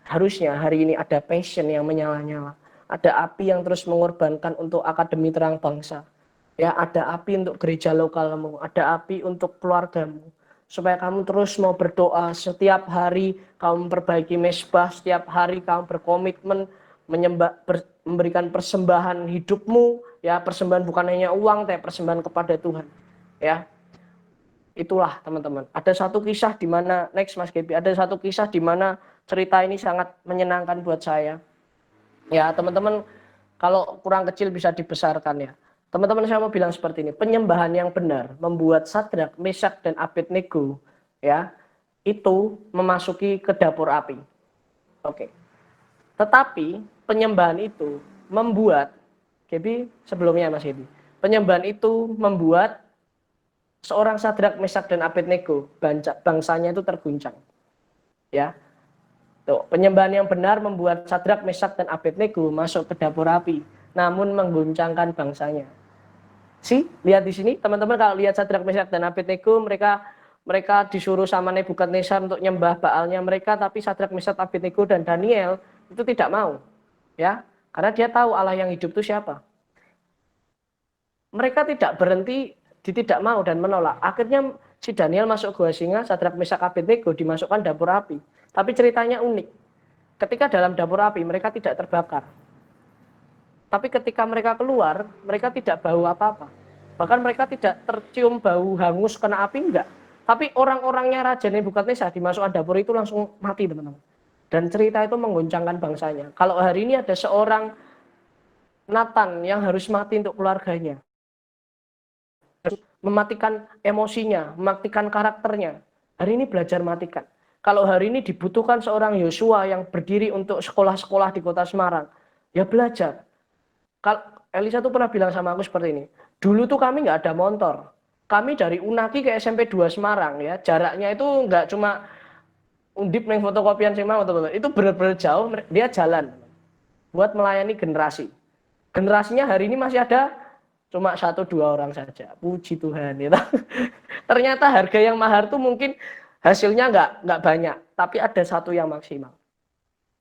harusnya hari ini ada passion yang menyala-nyala, ada api yang terus mengorbankan untuk Akademi Terang Bangsa, ya ada api untuk gereja lokalmu, ada api untuk keluargamu, supaya kamu terus mau berdoa setiap hari, kamu memperbaiki mesbah, setiap hari kamu berkomitmen memberikan persembahan hidupmu, ya persembahan bukan hanya uang, tapi persembahan kepada Tuhan, ya. Itulah teman-teman. Ada satu kisah di mana next Mas Gebi, ada satu kisah di mana cerita ini sangat menyenangkan buat saya. Ya, teman-teman kalau kurang kecil bisa dibesarkan ya. Teman-teman saya mau bilang seperti ini, penyembahan yang benar membuat Sadrak, Mesak dan Abednego ya, itu memasuki ke dapur api. Oke. Tetapi penyembahan itu membuat Gebi sebelumnya Mas Gebi. Penyembahan itu membuat seorang Sadrak, Mesak dan Abednego bangsanya itu terguncang. Ya. Tuh, penyembahan yang benar membuat Sadrak, Mesak dan Abednego masuk ke dapur api, namun mengguncangkan bangsanya. Lihat di sini teman-teman, kalau lihat Sadrak, Mesak dan Abednego, mereka disuruh sama Nebukadnezar untuk nyembah Baalnya mereka, tapi Sadrak, Mesak, Abednego dan Daniel itu tidak mau, ya, karena dia tahu Allah yang hidup itu siapa. Mereka tidak berhenti di tidak mau dan menolak. Akhirnya si Daniel masuk gua singa, Sadrak, Mesak, Abednego dimasukkan dapur api. Tapi ceritanya unik. Ketika dalam dapur api mereka tidak terbakar. Tapi ketika mereka keluar, mereka tidak bau apa-apa. Bahkan mereka tidak tercium bau hangus kena api, enggak. Tapi orang-orangnya Raja Nebukadnezar dimasukkan dapur itu langsung mati, teman-teman. Dan cerita itu mengguncangkan bangsanya. Kalau hari ini ada seorang Nathan yang harus mati untuk keluarganya, mematikan emosinya, mematikan karakternya, hari ini belajar matikan. Kalau hari ini dibutuhkan seorang Yosua yang berdiri untuk sekolah-sekolah di kota Semarang, ya belajar. Kalau Elisa tuh pernah bilang sama aku seperti ini, dulu tuh kami nggak ada motor, kami dari Unaki ke SMP 2 Semarang ya, jaraknya itu nggak cuma undip neng fotokopian sih mau, itu benar-benar jauh, dia jalan buat melayani generasi. Generasinya hari ini masih ada cuma 1-2 orang saja, puji Tuhan ya. Ternyata harga yang mahal tuh mungkin hasilnya nggak banyak, tapi ada satu yang maksimal.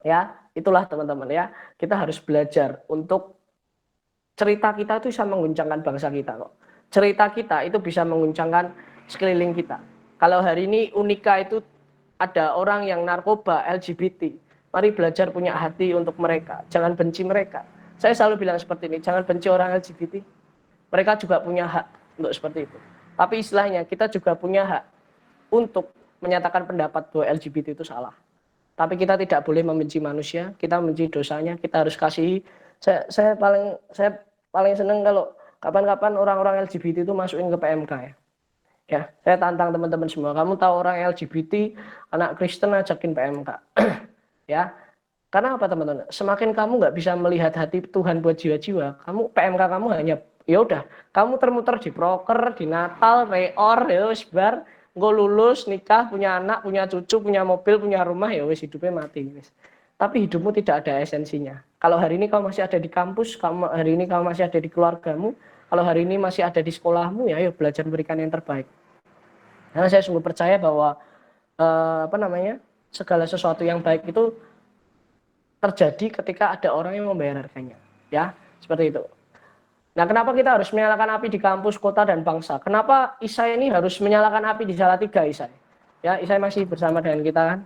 Ya, itulah teman-teman ya, kita harus belajar untuk cerita kita itu bisa mengguncangkan bangsa kita kok. Cerita kita itu bisa mengguncangkan sekeliling kita. Kalau hari ini Unika itu ada orang yang narkoba, LGBT, mari belajar punya hati untuk mereka, jangan benci mereka. Saya selalu bilang seperti ini, jangan benci orang LGBT. Mereka juga punya hak untuk seperti itu. Tapi istilahnya kita juga punya hak untuk menyatakan pendapat bahwa LGBT itu salah. Tapi kita tidak boleh membenci manusia, kita membenci dosanya, kita harus kasihi. Saya paling senang kalau kapan-kapan orang-orang LGBT itu masukin ke PMK ya. Ya, saya tantang teman-teman semua. Kamu tahu orang LGBT, anak Kristen ajakin PMK. Ya. Karena apa teman-teman? Semakin kamu nggak bisa melihat hati Tuhan buat jiwa-jiwa, kamu PMK kamu hanya ya udah, kamu termuter di proker, di Natal, reor, ya wis bar, engko lulus, nikah, punya anak, punya cucu, punya mobil, punya rumah, ya wis hidupnya mati wis. Tapi hidupmu tidak ada esensinya. Kalau hari ini kamu masih ada di kampus, hari ini kamu masih ada di keluargamu, kalau hari ini masih ada di sekolahmu, ya ayo belajar memberikan yang terbaik. Karena saya sungguh percaya bahwa segala sesuatu yang baik itu terjadi ketika ada orang yang membayar harganya, ya seperti itu. Nah, kenapa kita harus menyalakan api di kampus, kota, dan bangsa? Kenapa Isai ini harus menyalakan api di Salatiga, Isai? Ya, Isai masih bersama dengan kita kan?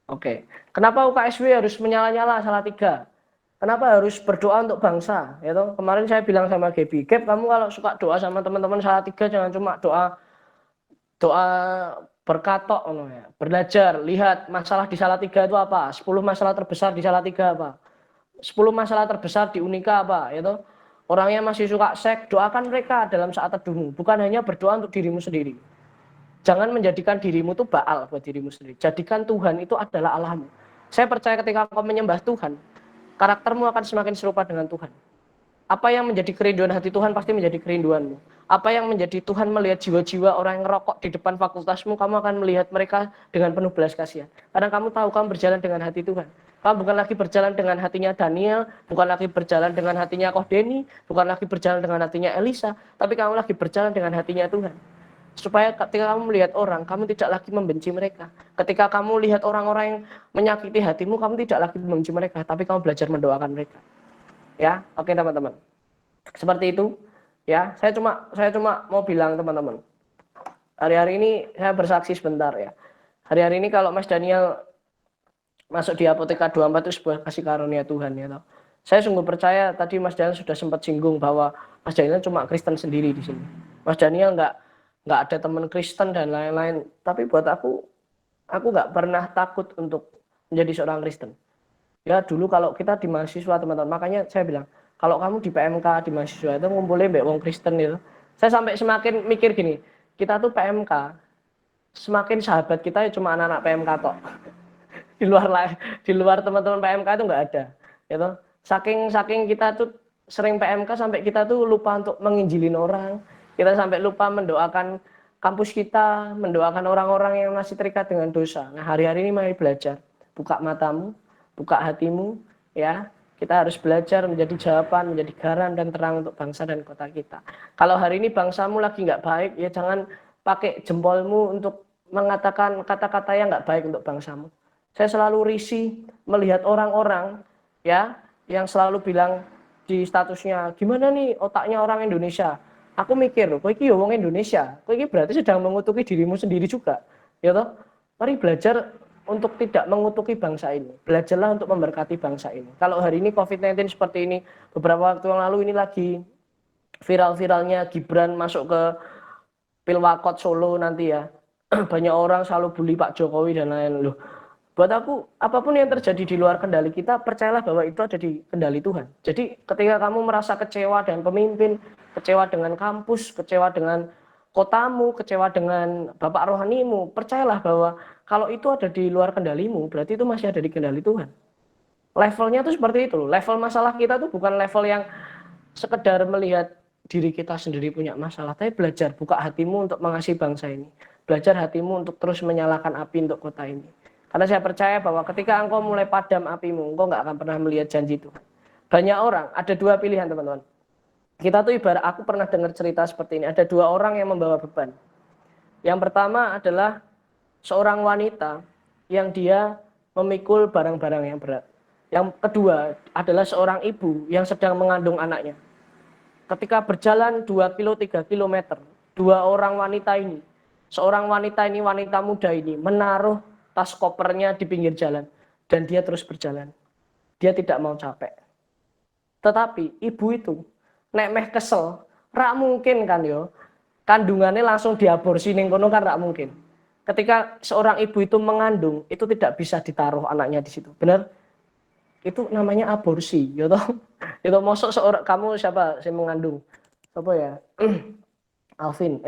Oke. Kenapa UKSW harus menyala-nyala Salatiga? Kenapa harus berdoa untuk bangsa? Ya toh? Kemarin saya bilang sama Gebi, Geb, kamu kalau suka doa sama teman-teman Salatiga jangan cuma doa berkatok, ya. Belajar, lihat masalah di Salatiga itu apa? 10 masalah terbesar di Salatiga apa? 10 masalah terbesar di Unika apa? Ya toh? Orangnya masih suka seks, doakan mereka dalam saat teduhmu, bukan hanya berdoa untuk dirimu sendiri. Jangan menjadikan dirimu itu Baal buat dirimu sendiri. Jadikan Tuhan itu adalah Allahmu. Saya percaya ketika kau menyembah Tuhan, karaktermu akan semakin serupa dengan Tuhan. Apa yang menjadi kerinduan hati Tuhan pasti menjadi kerinduanmu. Apa yang menjadi Tuhan melihat jiwa-jiwa orang yang ngerokok di depan fakultasmu, kamu akan melihat mereka dengan penuh belas kasihan. Karena kamu tahu kamu berjalan dengan hati Tuhan. Kamu bukan lagi berjalan dengan hatinya Daniel, bukan lagi berjalan dengan hatinya Kohdeni, bukan lagi berjalan dengan hatinya Elisa, tapi kamu lagi berjalan dengan hatinya Tuhan. Supaya ketika kamu melihat orang, kamu tidak lagi membenci mereka. Ketika kamu lihat orang-orang yang menyakiti hatimu, kamu tidak lagi membenci mereka, tapi kamu belajar mendoakan mereka. Ya, oke teman-teman. Seperti itu. Ya, saya cuma mau bilang teman-teman. Hari-hari ini saya bersaksi sebentar ya. Hari-hari ini kalau Mas Daniel masuk di Apoteka 24 itu sebuah kasih karunia Tuhan ya. Saya sungguh percaya tadi Mas Daniel sudah sempat singgung bahwa Mas Daniel cuma Kristen sendiri di sini. Mas Daniel nggak ada teman Kristen dan lain-lain. Tapi buat aku nggak pernah takut untuk menjadi seorang Kristen. Ya dulu kalau kita di mahasiswa teman-teman, makanya saya bilang kalau kamu di PMK di mahasiswa itu ngumpulin mbak wong Kristen itu. Saya sampai semakin mikir gini, kita tuh PMK, semakin sahabat kita ya cuma anak-anak PMK tok. Di luar teman-teman PMK itu nggak ada. Gitu. Saking kita tuh sering PMK sampai kita tuh lupa untuk menginjilin orang. Kita sampai lupa mendoakan kampus kita, mendoakan orang-orang yang masih terikat dengan dosa. Nah, hari-hari ini mari belajar. Buka matamu, buka hatimu, ya. Kita harus belajar menjadi jawaban, menjadi garam dan terang untuk bangsa dan kota kita. Kalau hari ini bangsamu lagi nggak baik, ya jangan pakai jempolmu untuk mengatakan kata-kata yang nggak baik untuk bangsamu. Saya selalu risih melihat orang-orang ya yang selalu bilang di statusnya, gimana nih otaknya orang Indonesia. Aku mikir, kowe iki ya wong Indonesia, kowe iki berarti sedang mengutuki dirimu sendiri juga. Ya toh? Mari belajar untuk tidak mengutuki bangsa ini. Belajarlah untuk memberkati bangsa ini. Kalau hari ini COVID-19 seperti ini, beberapa waktu yang lalu ini lagi viral-viralnya Gibran masuk ke Pilwakot Solo nanti ya. Banyak orang selalu bully Pak Jokowi dan lain-lain. Loh, buat aku, apapun yang terjadi di luar kendali kita, percayalah bahwa itu ada di kendali Tuhan. Jadi ketika kamu merasa kecewa dengan pemimpin, kecewa dengan kampus, kecewa dengan kotamu, kecewa dengan bapak rohanimu, percayalah bahwa kalau itu ada di luar kendalimu, berarti itu masih ada di kendali Tuhan. Levelnya tuh seperti itu. Level masalah kita tuh bukan level yang sekedar melihat diri kita sendiri punya masalah, tapi belajar buka hatimu untuk mengasihi bangsa ini. Belajar hatimu untuk terus menyalakan api untuk kota ini. Karena saya percaya bahwa ketika engkau mulai padam apimu, engkau nggak akan pernah melihat janji Tuhan. Banyak orang, ada dua pilihan teman-teman. Kita tuh ibarat, aku pernah dengar cerita seperti ini, ada dua orang yang membawa beban. Yang pertama adalah seorang wanita yang dia memikul barang-barang yang berat. Yang kedua adalah seorang ibu yang sedang mengandung anaknya. Ketika berjalan 2 kilo, 3 kilometer, dua orang wanita ini, seorang wanita ini, wanita muda ini, menaruh tas kopernya di pinggir jalan. Dan dia terus berjalan. Dia tidak mau capek. Tetapi ibu itu, nek meh kesel, rak mungkin kan yo, kandungannya langsung diaborsi ning kono kan rak mungkin. Ketika seorang ibu itu mengandung, itu tidak bisa ditaruh anaknya di situ. Benar? Itu namanya aborsi, ya toh. Itu mosok seorang kamu siapa yang mengandung? Siapa ya? Alvin.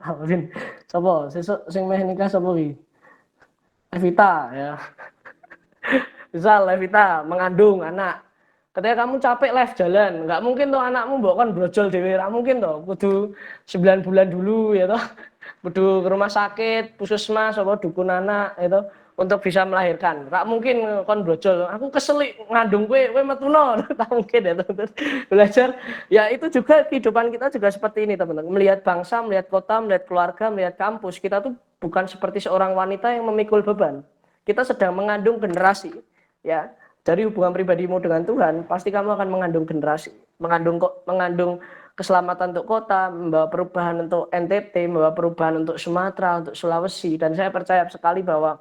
Alvin. Siapa? Sing meh nikah sapa iki? Evita ya. Misal Evita mengandung anak. Ketika kamu capek live jalan, nggak mungkin tuh anakmu mbok kon brojol dhewe, nggak mungkin toh. Kudu 9 bulan dulu ya toh. Kudu ke rumah sakit, puskesmas apa dukun anak itu untuk bisa melahirkan. Nggak mungkin kon brojol. Aku keselik ngandung kowe metuno. Tak mungkin ya teman-teman. Belajar ya itu juga kehidupan kita juga seperti ini teman-teman. Melihat bangsa, melihat kota, melihat keluarga, melihat kampus, kita tuh bukan seperti seorang wanita yang memikul beban. Kita sedang mengandung generasi ya. Dari hubungan pribadimu dengan Tuhan, pasti kamu akan mengandung generasi, mengandung keselamatan untuk kota, membawa perubahan untuk NTT, membawa perubahan untuk Sumatera, untuk Sulawesi. Dan saya percaya sekali bahwa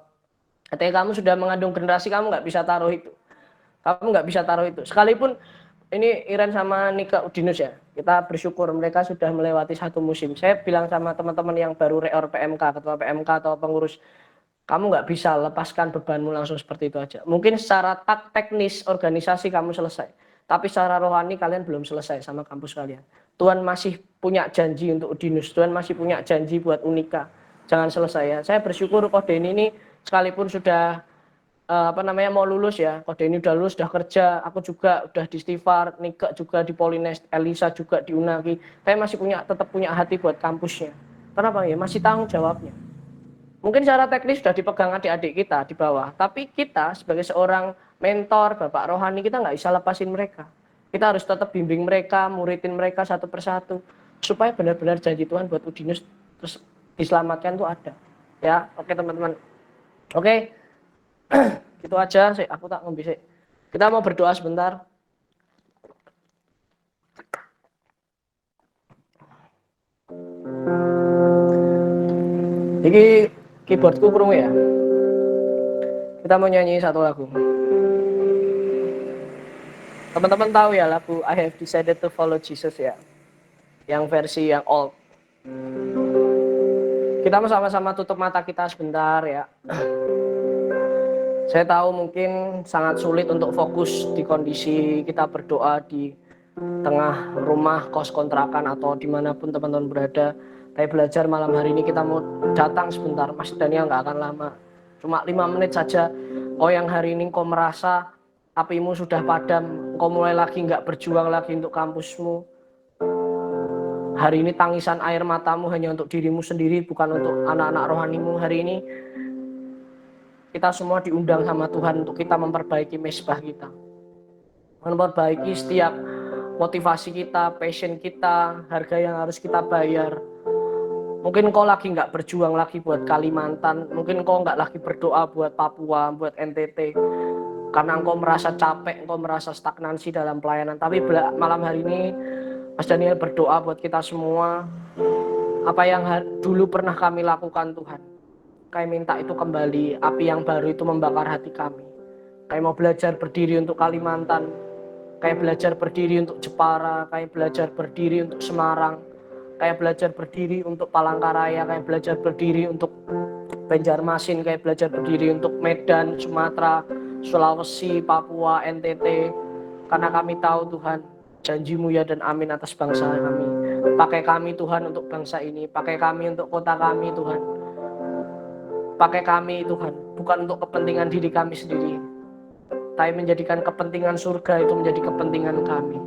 ketika kamu sudah mengandung generasi, kamu nggak bisa taruh itu. Kamu nggak bisa taruh itu. Sekalipun ini Iren sama Nika Udinus ya, kita bersyukur mereka sudah melewati satu musim. Saya bilang sama teman-teman yang baru reor PMK, ketua PMK atau pengurus, kamu nggak bisa lepaskan bebanmu langsung seperti itu aja. Mungkin secara teknis organisasi kamu selesai, tapi secara rohani kalian belum selesai sama kampus kalian. Tuhan masih punya janji untuk Udinus, Tuhan masih punya janji buat Unika. Jangan selesai ya. Saya bersyukur Kode ini sekalipun sudah mau lulus ya. Kode ini udah lulus, udah kerja. Aku juga udah di Stifar, Nika juga di Polines, Elisa juga di Unaki. Saya masih tetap punya hati buat kampusnya. Kenapa ya? Masih tanggung jawabnya. Mungkin secara teknis sudah dipegang adik-adik kita di bawah, tapi kita sebagai seorang mentor, bapak rohani, kita nggak bisa lepasin mereka. Kita harus tetap bimbing mereka, muridin mereka satu persatu, supaya benar-benar janji Tuhan buat Udinus terus diselamatkan tuh ada. Ya, oke teman-teman. Oke, gitu aja sih. Aku tak ngombe sih. Kita mau berdoa sebentar. Jadi keyboardku kurung ya. Kita mau nyanyi satu lagu. Teman-teman tahu ya lagu I Have Decided to Follow Jesus ya. Yang versi yang old. Kita sama-sama tutup mata kita sebentar ya. Saya tahu mungkin sangat sulit untuk fokus di kondisi kita berdoa di tengah rumah, kos kontrakan, atau dimanapun teman-teman berada. Tapi belajar malam hari ini kita mau datang sebentar. Mas Daniel nggak akan lama. Cuma 5 menit saja. Kau yang hari ini kau merasa apimu sudah padam, kau mulai lagi nggak berjuang lagi untuk kampusmu. Hari ini tangisan air matamu hanya untuk dirimu sendiri, bukan untuk anak-anak rohanimu. Hari ini kita semua diundang sama Tuhan untuk kita memperbaiki mezbah kita. Memperbaiki setiap motivasi kita, passion kita, harga yang harus kita bayar. Mungkin kau lagi nggak berjuang lagi buat Kalimantan, mungkin kau nggak lagi berdoa buat Papua, buat NTT, karena engkau merasa capek, engkau merasa stagnansi dalam pelayanan. Tapi malam hari ini Mas Daniel berdoa buat kita semua, apa yang dulu pernah kami lakukan Tuhan, kami minta itu kembali, api yang baru itu membakar hati kami. Kami mau belajar berdiri untuk Kalimantan, kami belajar berdiri untuk Jepara, kami belajar berdiri untuk Semarang, kami belajar berdiri untuk Palangkaraya, kami belajar berdiri untuk Banjarmasin, kami belajar berdiri untuk Medan, Sumatera, Sulawesi, Papua, NTT. Karena kami tahu Tuhan, janji-Mu ya dan amin atas bangsa kami. Pakai kami Tuhan untuk bangsa ini, pakai kami untuk kota kami Tuhan. Pakai kami Tuhan, bukan untuk kepentingan diri kami sendiri, tapi menjadikan kepentingan surga itu menjadi kepentingan kami.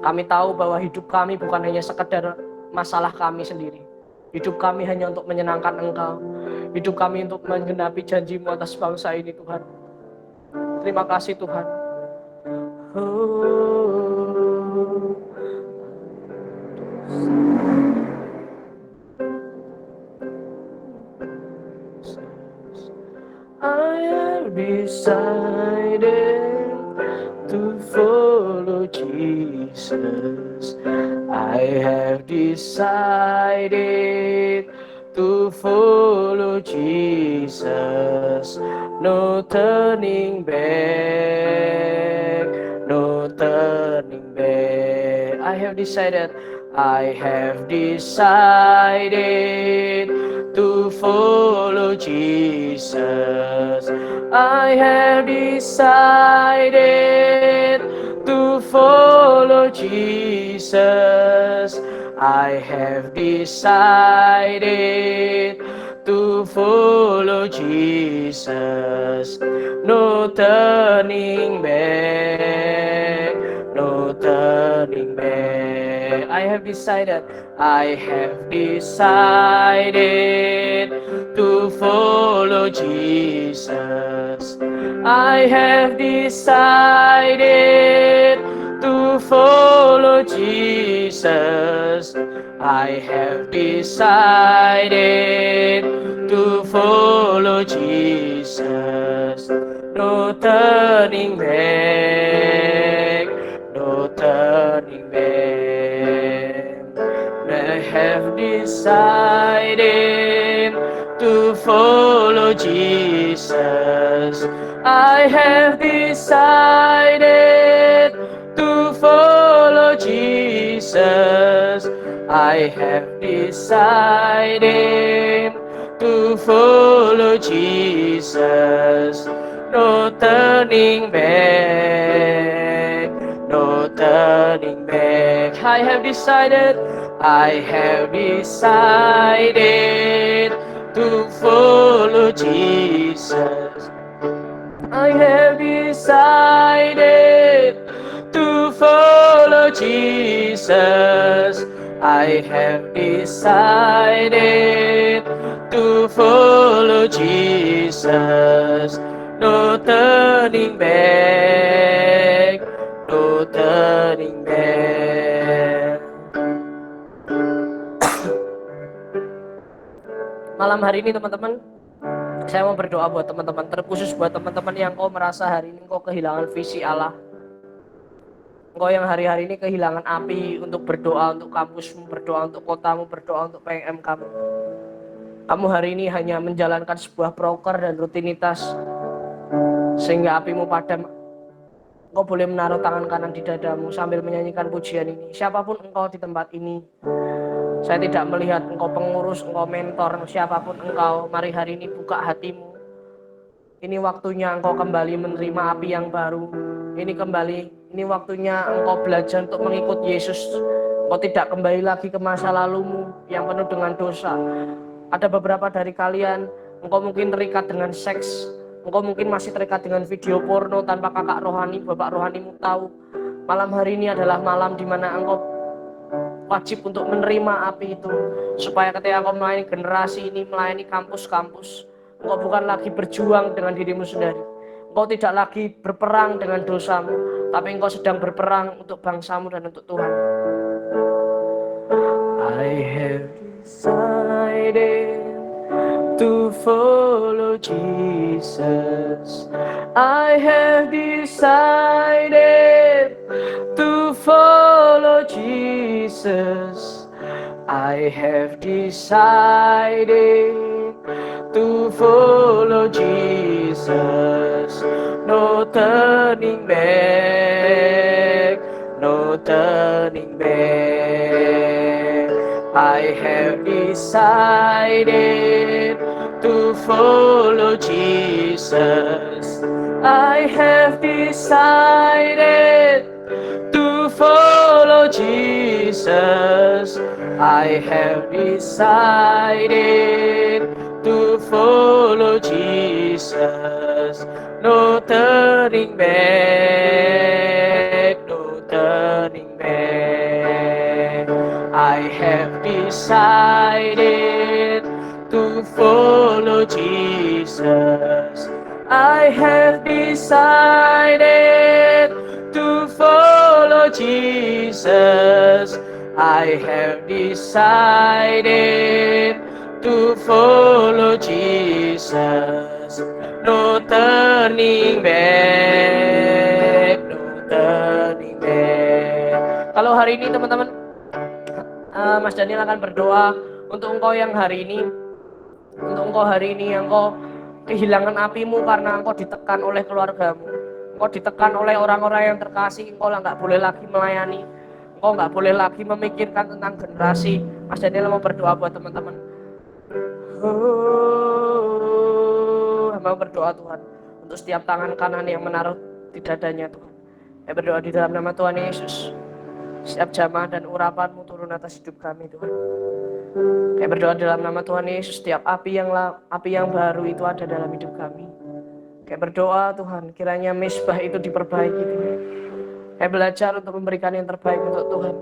Kami tahu bahwa hidup kami bukan hanya sekedar masalah kami sendiri. Hidup kami hanya untuk menyenangkan Engkau. Hidup kami untuk menggenapi janji-Mu atas bangsa ini Tuhan. Terima kasih Tuhan. I have decided to follow Jesus. I have decided to follow Jesus. No turning back, no turning back. I have decided to follow Jesus. I have decided to follow Jesus. I have decided to follow Jesus. No turning back, no turning back. I have decided to follow Jesus. I have decided to follow Jesus. I have decided to follow Jesus. No turning back, no turning back. I have decided to follow Jesus. I have decided to follow Jesus. I have decided to follow Jesus. No turning back, no turning back. I have decided to follow Jesus. I have decided to follow Jesus. I have decided to follow Jesus. No turning back, no turning back. Malam hari ini teman-teman, saya mau berdoa buat teman-teman, terkhusus buat teman-teman yang kau merasa hari ini kau kehilangan visi Allah. Engkau yang hari-hari ini kehilangan api untuk berdoa untuk kampusmu, berdoa untuk kotamu, berdoa untuk PMM kamu. Kamu hari ini hanya menjalankan sebuah proker dan rutinitas sehingga apimu padam. Engkau boleh menaruh tangan kanan di dadamu sambil menyanyikan pujian ini. Siapapun engkau di tempat ini, Saya tidak melihat engkau pengurus, engkau mentor, siapapun engkau. Mari hari ini buka hatimu. Ini waktunya engkau kembali menerima api yang baru. Ini waktunya engkau belajar untuk mengikut Yesus. Engkau tidak kembali lagi ke masa lalumu yang penuh dengan dosa. Ada beberapa dari kalian, engkau mungkin terikat dengan seks. Engkau mungkin masih terikat dengan video porno tanpa kakak rohani, bapak rohanimu tahu. Malam hari ini adalah malam di mana engkau wajib untuk menerima api itu. Supaya ketika engkau melayani generasi ini, melayani kampus-kampus, engkau bukan lagi berjuang dengan dirimu sendiri. Engkau tidak lagi berperang dengan dosamu, tapi engkau sedang berperang untuk bangsamu dan untuk Tuhan. I have decided to follow Jesus. I have decided to follow Jesus. I have decided to follow Jesus. No turning back, no turning back. I have decided to follow Jesus. I have decided to follow Jesus. I have decided to follow Jesus. No turning back, no turning back. I have decided to follow Jesus. I have decided to follow Jesus. I have decided to follow Jesus. No turning back, no turning back. Kalau hari ini teman-teman, Mas Daniel akan berdoa untuk engkau yang hari ini, yang engkau kehilangan apimu karena engkau ditekan oleh keluargamu, engkau ditekan oleh orang-orang yang terkasih, engkau nggak boleh lagi melayani, engkau nggak boleh lagi memikirkan tentang generasi. Mas Daniel mau berdoa buat teman-teman. Hamba berdoa Tuhan untuk setiap tangan kanan yang menaruh di dadanya Tuhan. Saya berdoa di dalam nama Tuhan Yesus. Setiap jamaah dan urapan-Mu turun atas hidup kami Tuhan. Saya berdoa dalam nama Tuhan Yesus, setiap api yang baru itu ada dalam hidup kami. Saya berdoa Tuhan, kiranya misbah itu diperbaiki Tuhan. Saya belajar untuk memberikan yang terbaik untuk Tuhan.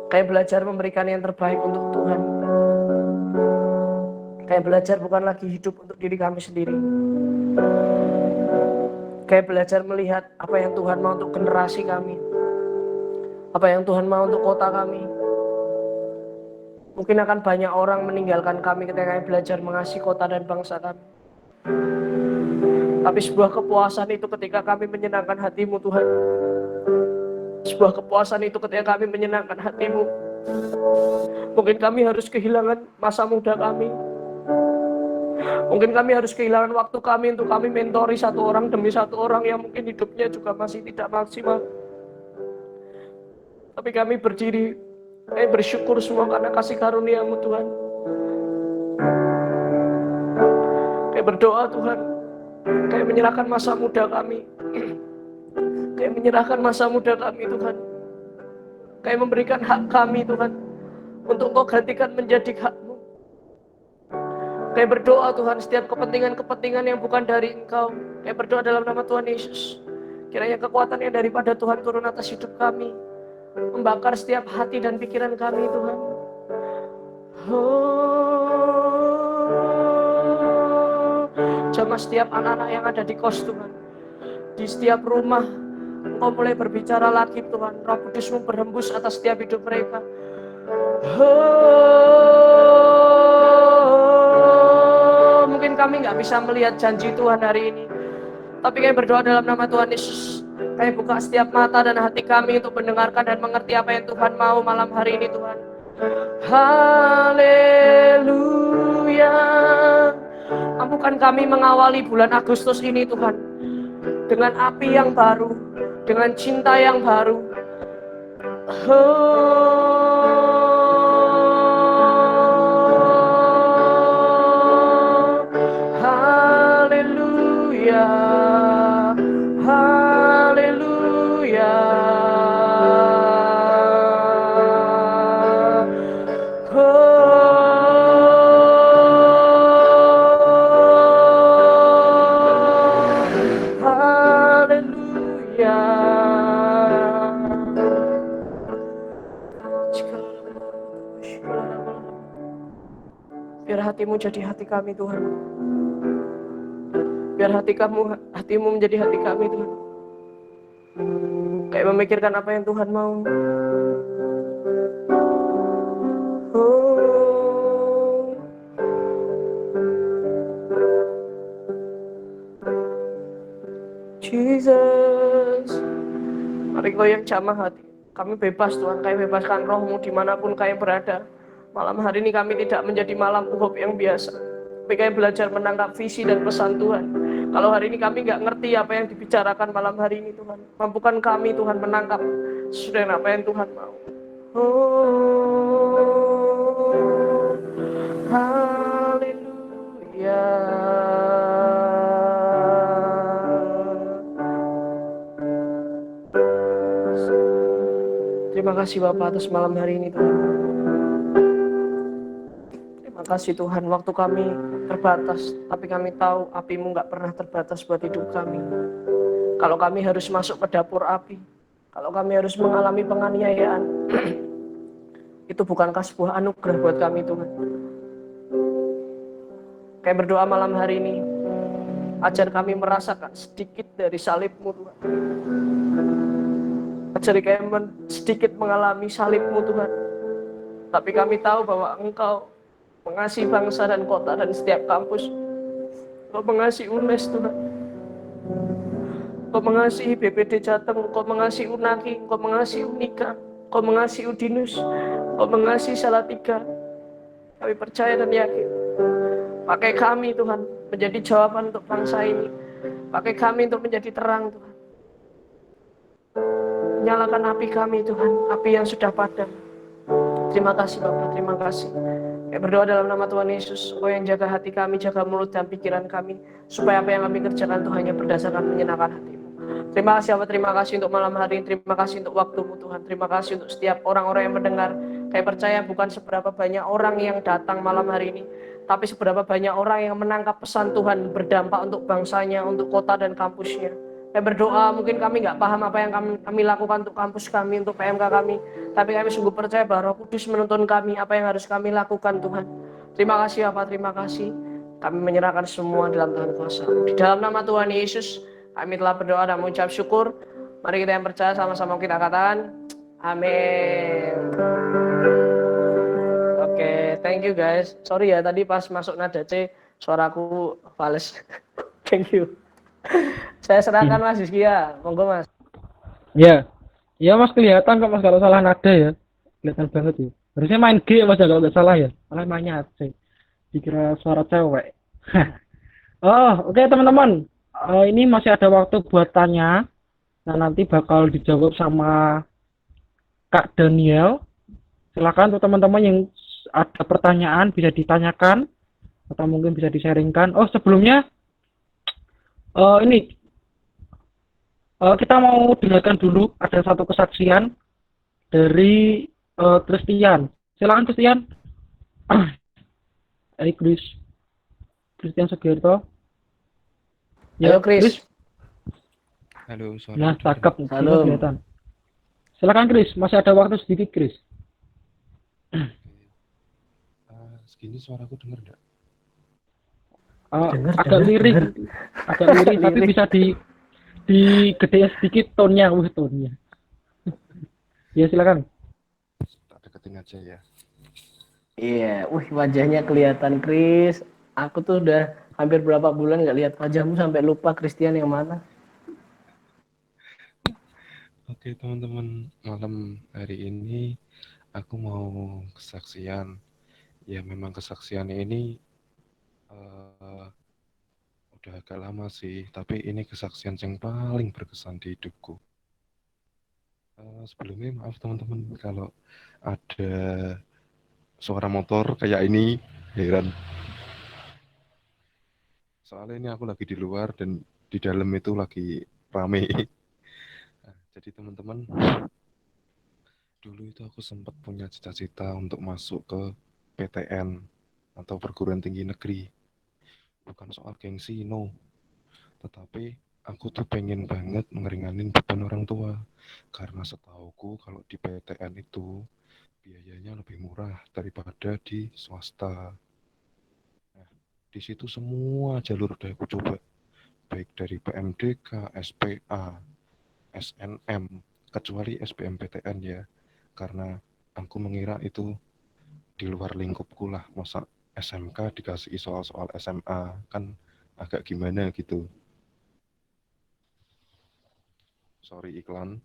Saya belajar memberikan yang terbaik untuk Tuhan. Saya belajar bukan lagi hidup untuk diri kami sendiri. Saya belajar melihat apa yang Tuhan mau untuk generasi kami. Apa yang Tuhan mau untuk kota kami. Mungkin akan banyak orang meninggalkan kami ketika kami belajar mengasihi kota dan bangsa kami. Tapi sebuah kepuasan itu ketika kami menyenangkan hati-Mu Tuhan. Sebuah kepuasan itu ketika kami menyenangkan hati-Mu. Mungkin kami harus kehilangan masa muda kami. Mungkin kami harus kehilangan waktu kami untuk kami mentori satu orang demi satu orang yang mungkin hidupnya juga masih tidak maksimal. Tapi kami berdiri, kami bersyukur semua karena kasih karunia-Mu Tuhan. Kami berdoa Tuhan, kami menyerahkan masa muda kami. Kami menyerahkan masa muda kami Tuhan. Kami memberikan hak kami Tuhan, untuk Engkau gantikan menjadi hak-Mu. Kami berdoa Tuhan, setiap kepentingan-kepentingan yang bukan dari Engkau, kami berdoa dalam nama Tuhan Yesus. Kiranya kekuatan yang daripada Tuhan turun atas hidup kami, membakar setiap hati dan pikiran kami Tuhan. Jamah setiap anak-anak yang ada di kos Tuhan, di setiap rumah, Engkau mulai berbicara lagi Tuhan. Roh Kudus-Mu berhembus atas setiap hidup mereka. Mungkin kami nggak bisa melihat janji Tuhan hari ini, tapi kami berdoa dalam nama Tuhan Yesus. Kami buka setiap mata dan hati kami untuk mendengarkan dan mengerti apa yang Tuhan mau malam hari ini Tuhan. Haleluya. Mampukan kami mengawali bulan Agustus ini Tuhan, dengan api yang baru, dengan cinta yang baru. Biar hatimu jadi hati kami Tuhan. Biar hatimu menjadi hati kami Tuhan. Kayak memikirkan apa yang Tuhan mau. Oh, Jesus. Mari Kau yang jamah hati. Kami bebas Tuhan, Kau bebaskan rohmu dimanapun Kau berada. Malam hari ini kami tidak menjadi malam uhub yang biasa, tapi Kau belajar menangkap visi dan pesan Tuhan. Kalau hari ini kami nggak ngerti apa yang dibicarakan malam hari ini Tuhan, mampukan kami Tuhan menangkap sesuai dengan apa yang Tuhan mau. Oh, haleluya. Terima kasih Bapak atas malam hari ini Tuhan. Terima kasih Tuhan, waktu kami terbatas, tapi kami tahu api-Mu nggak pernah terbatas buat hidup kami. Kalau kami harus masuk ke dapur api, kalau kami harus mengalami penganiayaan, itu bukankah sebuah anugerah buat kami Tuhan. Kayak berdoa malam hari ini, ajar kami merasakan sedikit dari salib-Mu Tuhan. Ajar kami sedikit mengalami salib-Mu Tuhan. Tapi kami tahu bahwa Engkau mengasihi bangsa dan kota dan setiap kampus. Engkau mengasihi UNES Tuhan. Engkau mengasihi BPD Jateng, Engkau mengasihi UNAKI, Engkau mengasihi UNIKA, Engkau mengasihi UDINUS, Engkau mengasihi Salatiga. Kami percaya dan yakin. Pakai kami Tuhan menjadi jawaban untuk bangsa ini. Pakai kami untuk menjadi terang Tuhan. Nyalakan api kami Tuhan, api yang sudah padam. Terima kasih Bapak, terima kasih. Kami berdoa dalam nama Tuhan Yesus, Engkau yang jaga hati kami, jaga mulut dan pikiran kami, supaya apa yang kami kerjakan itu hanya berdasarkan menyenangkan hati-Mu. Terima kasih Bapak, terima kasih untuk malam hari ini, terima kasih untuk waktu-Mu Tuhan, terima kasih untuk setiap orang-orang yang mendengar. Kami percaya bukan seberapa banyak orang yang datang malam hari ini, tapi seberapa banyak orang yang menangkap pesan Tuhan berdampak untuk bangsanya, untuk kota dan kampusnya. Kami berdoa, mungkin kami nggak paham apa yang kami lakukan untuk kampus kami, untuk PMK kami, tapi kami sungguh percaya bahwa Roh Kudus menuntun kami apa yang harus kami lakukan Tuhan. Terima kasih Bapak, terima kasih. Kami menyerahkan semua dalam Tuhan kuasa. Di dalam nama Tuhan Yesus, kami telah berdoa dan mengucap syukur. Mari kita yang percaya sama-sama kita katakan, amin. Oke, thank you guys. Sorry ya tadi pas masuk nada C, suaraku fals. Thank you. Saya serahkan Mas Rizkia, monggo Mas. Ya, ya Mas kelihatan kok Mas kalau salah nada ya, kelihatan banget ya. Harusnya main G Mas ya kalau nggak salah ya, malah mainnya C. Dikira suara cewek. Oh, oke teman-teman. Ini masih ada waktu buat tanya. Nah nanti bakal dijawab sama Kak Daniel. Silakan untuk teman-teman yang ada pertanyaan bisa ditanyakan atau mungkin bisa di-sharingkan. Oh sebelumnya ini kita mau dengarkan dulu ada satu kesaksian dari Christian. Silakan Christian. Christian Sugierto. Ya, Chris. Halo, Nah, cakep. Halo. Kelihatan. Silakan Chris, masih ada waktu sedikit Chris. Segini suaraku dengar enggak? Agak lirik, tapi bisa digedein sedikit tonnya, tonnya. Ya silakan. Tak deketin aja ya. Iya, wajahnya kelihatan Chris. Aku tuh udah hampir berapa bulan nggak lihat wajahmu sampai lupa Christian yang mana. Oke teman-teman, malam hari ini aku mau kesaksian. Ya memang kesaksian ini udah agak lama sih, tapi ini kesaksian yang paling berkesan di hidupku. Sebelumnya maaf teman-teman kalau ada suara motor kayak ini, heran. Soalnya ini aku lagi di luar dan di dalam itu lagi rame. Nah, jadi teman-teman, dulu itu aku sempat punya cita-cita untuk masuk ke PTN atau perguruan tinggi negeri. Bukan soal gengsi, no. Tetapi aku tuh pengen banget ngeringanin beban orang tua. Karena setauku kalau di PTN itu biayanya lebih murah daripada di swasta. Di situ semua jalur udah aku coba, baik dari PMDK, SPA, SNM, kecuali SBMPTN ya, karena aku mengira itu di luar lingkupku lah. Masa SMK dikasih soal-soal SMA, kan agak gimana gitu. Sorry iklan.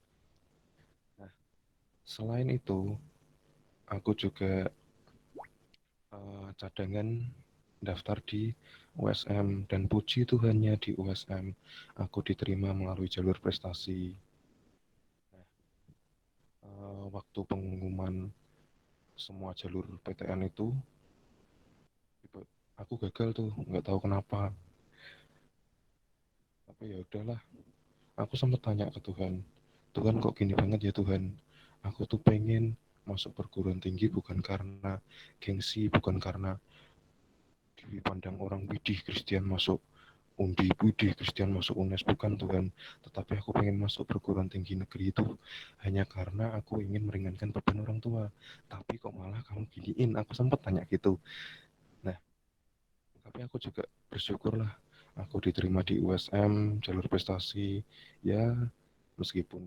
Nah, selain itu, aku juga cadangan daftar di USM, dan puji Tuhannya di USM aku diterima melalui jalur prestasi. Waktu pengumuman semua jalur PTN itu aku gagal tuh, nggak tahu kenapa. Tapi ya udahlah, aku sempat tanya ke Tuhan, Tuhan kok gini banget ya Tuhan, aku tuh pengen masuk perguruan tinggi bukan karena gengsi, bukan karena dipandang orang widih Christian masuk Undi, widih Christian masuk UNES, bukan Tuhan, tetapi aku pengen masuk perguruan tinggi negeri itu hanya karena aku ingin meringankan beban orang tua. Tapi kok malah kamu giniin, aku sempat tanya gitu. Nah, tapi aku juga bersyukur lah, aku diterima di USM jalur prestasi ya, meskipun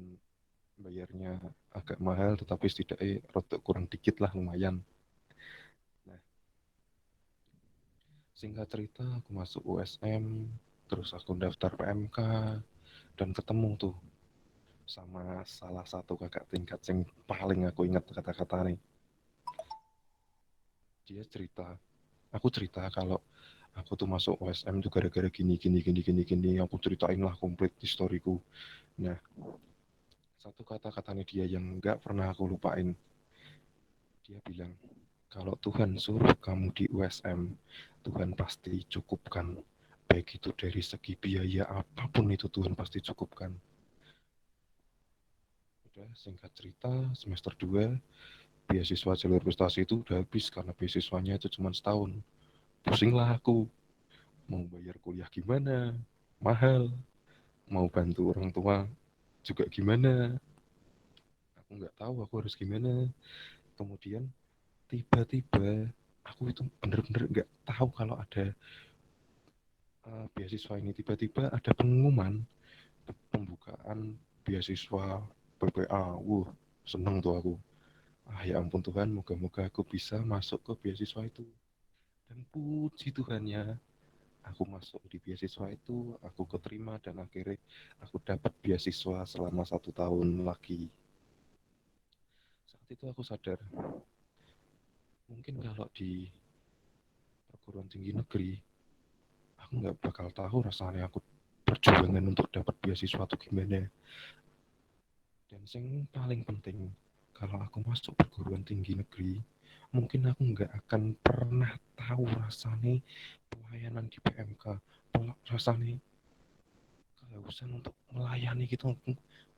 bayarnya agak mahal tetapi setidaknya rotok kurang dikit lah, lumayan. Nah, singkat cerita aku masuk USM, terus aku daftar PMK dan ketemu tuh sama salah satu kakak tingkat yang paling aku ingat kata-kata nih. Dia cerita, aku cerita kalau aku tuh masuk USM tuh gara-gara gini, aku ceritain lah komplit historiku. Nah, satu kata-katanya dia yang nggak pernah aku lupain. Dia bilang, kalau Tuhan suruh kamu di USM, Tuhan pasti cukupkan. Baik itu dari segi biaya apapun itu Tuhan pasti cukupkan. Udah, singkat cerita, semester 2, beasiswa jalur prestasi itu udah habis karena beasiswanya itu cuma setahun. Pusing lah aku, mau bayar kuliah gimana, mahal, mau bantu orang tua juga gimana, aku nggak tahu aku harus gimana. Kemudian tiba-tiba aku itu bener-bener nggak tahu kalau ada beasiswa ini. Tiba-tiba ada pengumuman pembukaan beasiswa PPA. Seneng tuh aku. Ya ampun Tuhan, moga-moga aku bisa masuk ke beasiswa itu. Dan puji Tuhannya, aku masuk di beasiswa itu, aku keterima dan akhirnya aku dapat beasiswa selama 1 tahun lagi. Saat itu aku sadar, mungkin kalau di perguruan tinggi negeri, aku nggak bakal tahu rasanya aku perjuangan untuk dapat beasiswa itu gimana. Dan yang paling penting, kalau aku masuk perguruan tinggi negeri, mungkin aku nggak akan pernah tahu rasanya pelayanan di PMK, rasanya kehausan untuk melayani gitu.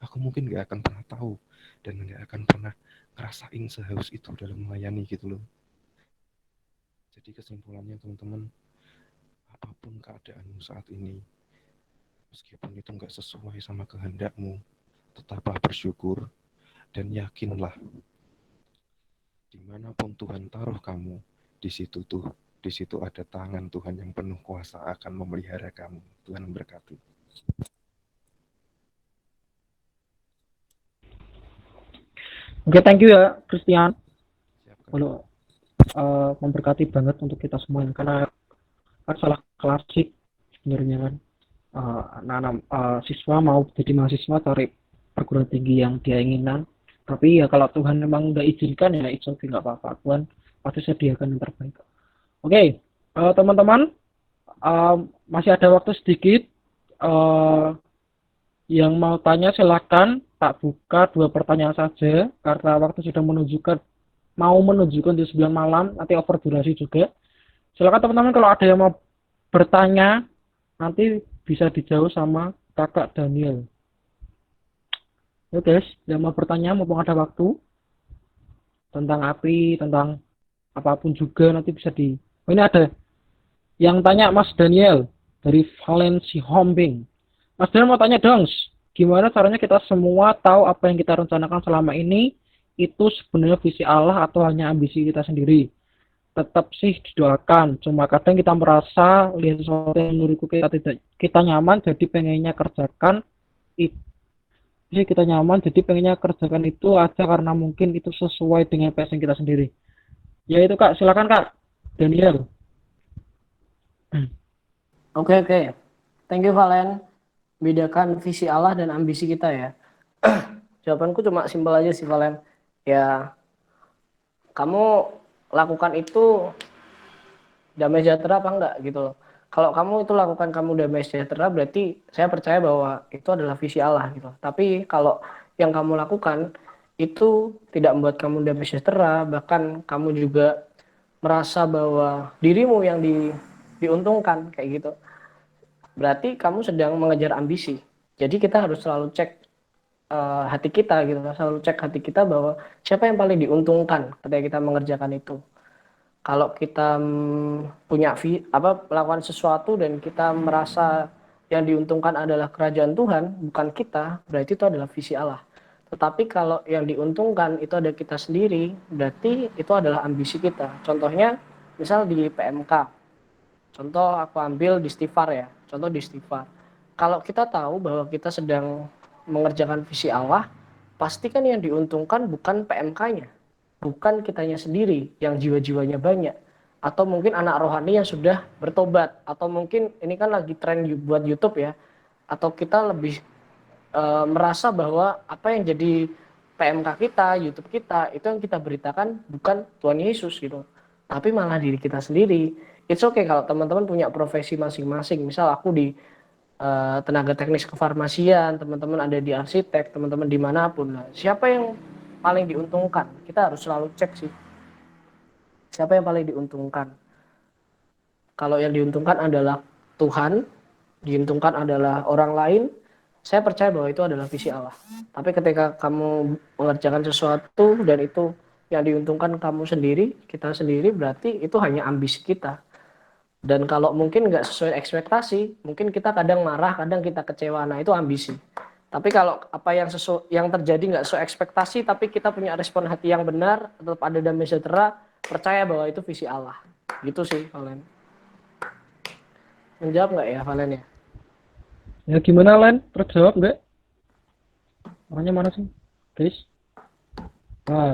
Aku mungkin nggak akan pernah tahu dan nggak akan pernah ngerasain sehaus itu dalam melayani gitu loh. Jadi kesimpulannya teman-teman, apapun keadaanmu saat ini, meskipun itu nggak sesuai sama kehendakmu, tetaplah bersyukur dan yakinlah, dimanapun Tuhan taruh kamu, di situ ada tangan Tuhan yang penuh kuasa akan memelihara kamu. Tuhan memberkati. Oke, thank you ya Christian. Siapkan. Kalau memberkati banget untuk kita semua, karena salah klasik sebenarnya kan, anak-anak siswa mau jadi mahasiswa cari perguruan tinggi yang dia inginkan, tapi ya kalau Tuhan memang udah izinkan ya it's okay, nggak apa-apa, Tuhan pasti sediakan yang terbaik. Oke, teman-teman, masih ada waktu sedikit, yang mau tanya silakan, tak buka 2 pertanyaan saja karena waktu sudah mau menunjukkan di 9 malam, nanti over durasi juga. Silakan teman-teman, kalau ada yang mau bertanya nanti bisa dijawab sama kakak Daniel. Oke guys, yang mau bertanya mumpung ada waktu tentang api, tentang apapun juga nanti bisa ini ada yang tanya Mas Daniel dari Valensi Hombing. Mas Daniel mau tanya dong, gimana caranya kita semua tahu apa yang kita rencanakan selama ini itu sebenarnya visi Allah atau hanya ambisi kita sendiri? tetap sih didoakan. Cuma kadang kita merasa lihat sesuatu yang menurutku kita nyaman, jadi pengennya kerjakan itu sih kita nyaman, jadi pengennya kerjakan itu aja karena mungkin itu sesuai dengan passion kita sendiri. Ya itu Kak, silakan Kak Daniel. Oke, oke. Thank you, Valen. Bedakan visi Allah dan ambisi kita ya. Jawabanku cuma simpel aja sih, Valen. Ya, kamu lakukan itu damai sejahtera apa enggak gitu loh. Kalau kamu itu lakukan kamu damai sejahtera, berarti saya percaya bahwa itu adalah visi Allah gitu. Tapi kalau yang kamu lakukan itu tidak membuat kamu damai sejahtera, bahkan kamu juga merasa bahwa dirimu yang diuntungkan kayak gitu, berarti kamu sedang mengejar ambisi. Jadi kita harus selalu cek hati kita gitu, selalu cek hati kita bahwa siapa yang paling diuntungkan ketika kita mengerjakan itu. Kalau kita punya melakukan sesuatu dan kita merasa yang diuntungkan adalah kerajaan Tuhan, bukan kita, berarti itu adalah visi Allah. Tetapi kalau yang diuntungkan itu ada kita sendiri, berarti itu adalah ambisi kita. Contohnya, misal di PMK, contoh aku ambil di Stifar ya, contoh di Stifar. Kalau kita tahu bahwa kita sedang mengerjakan visi Allah, pasti kan yang diuntungkan bukan PMK-nya, bukan kitanya sendiri yang jiwa-jiwanya banyak, atau mungkin anak rohani yang sudah bertobat, atau mungkin ini kan lagi tren buat YouTube ya, atau kita lebih merasa bahwa apa yang jadi PMK kita, YouTube kita, itu yang kita beritakan bukan Tuhan Yesus gitu, tapi malah diri kita sendiri. It's okay kalau teman-teman punya profesi masing-masing. Misal aku di tenaga teknis kefarmasian, teman-teman ada di arsitek, teman-teman dimanapun. Nah, siapa yang paling diuntungkan? Kita harus selalu cek sih. Siapa yang paling diuntungkan? Kalau yang diuntungkan adalah Tuhan, diuntungkan adalah orang lain, saya percaya bahwa itu adalah visi Allah. Tapi ketika kamu mengerjakan sesuatu dan itu yang diuntungkan kamu sendiri, kita sendiri, berarti itu hanya ambisi kita. Dan kalau mungkin nggak sesuai ekspektasi, mungkin kita kadang marah, kadang kita kecewa. Nah itu ambisi. Tapi kalau apa yang terjadi nggak sesuai ekspektasi, tapi kita punya respon hati yang benar, tetap ada damai sejahtera, percaya bahwa itu visi Allah. Gitu sih, Valen. Menjawab nggak ya, Valen ya? Ya gimana Len? Terjawab nggak? Orangnya mana sih, guys?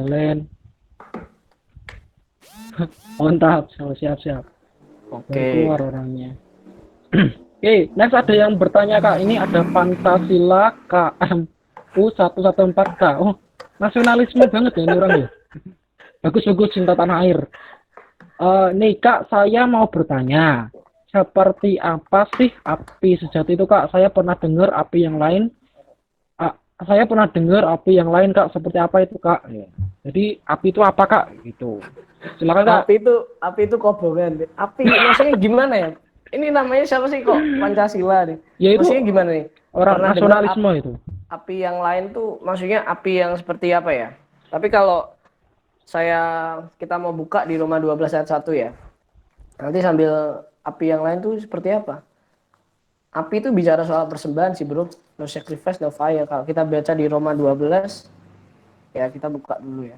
Len. Mantap, siap-siap. Oke. Keluar orangnya. Oke, next ada yang bertanya Kak. Ini ada Pancasila KMU 114K. Oh, nasionalisme banget ya ini orang ya. Bagus-bagus, cinta tanah air. Nih Kak, saya mau bertanya. Seperti apa sih api sejati itu Kak? Saya pernah dengar api yang lain. Kak. Seperti apa itu Kak? Ya. Jadi api itu apa Kak? Gitu. Silakan Kak. Api itu kobongan. Api maksudnya gimana ya? Ini namanya siapa sih kok Pancasila nih? Ya itu maksudnya gimana nih? orang Pernah nasionalisme itu. Api yang lain tuh maksudnya api yang seperti apa ya? Tapi kalau kita mau buka di Roma 12 ayat 1 ya. Nanti sambil api yang lain tuh seperti apa? Api itu bicara soal persembahan sih, Bro. No sacrifice, no fire. Kalau kita baca di Roma 12 ya, kita buka dulu ya.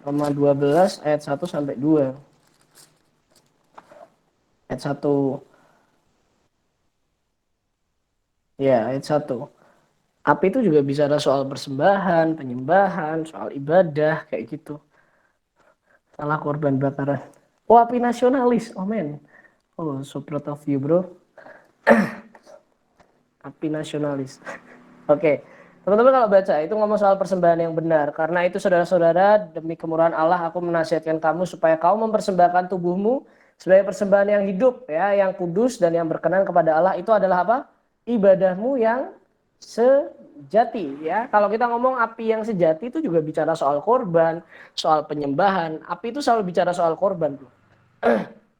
Roma 12 ayat 1 sampai 2. Ayat 1. Ya, ayat 1. Api itu juga bicara soal persembahan, penyembahan, soal ibadah, kayak gitu. Salah korban bakaran. Oh, api nasionalis. Oh, man. Oh, so proud of you, bro. Api nasionalis. Oke. Teman-teman kalau baca, itu ngomong soal persembahan yang benar. Karena itu saudara-saudara, demi kemurahan Allah, aku menasihatkan kamu supaya kau mempersembahkan tubuhmu sebagai persembahan yang hidup, ya, yang kudus dan yang berkenan kepada Allah. Itu adalah apa? Ibadahmu yang sejati, ya. Kalau kita ngomong api yang sejati itu juga bicara soal korban, soal penyembahan. Api itu selalu bicara soal korban, bro.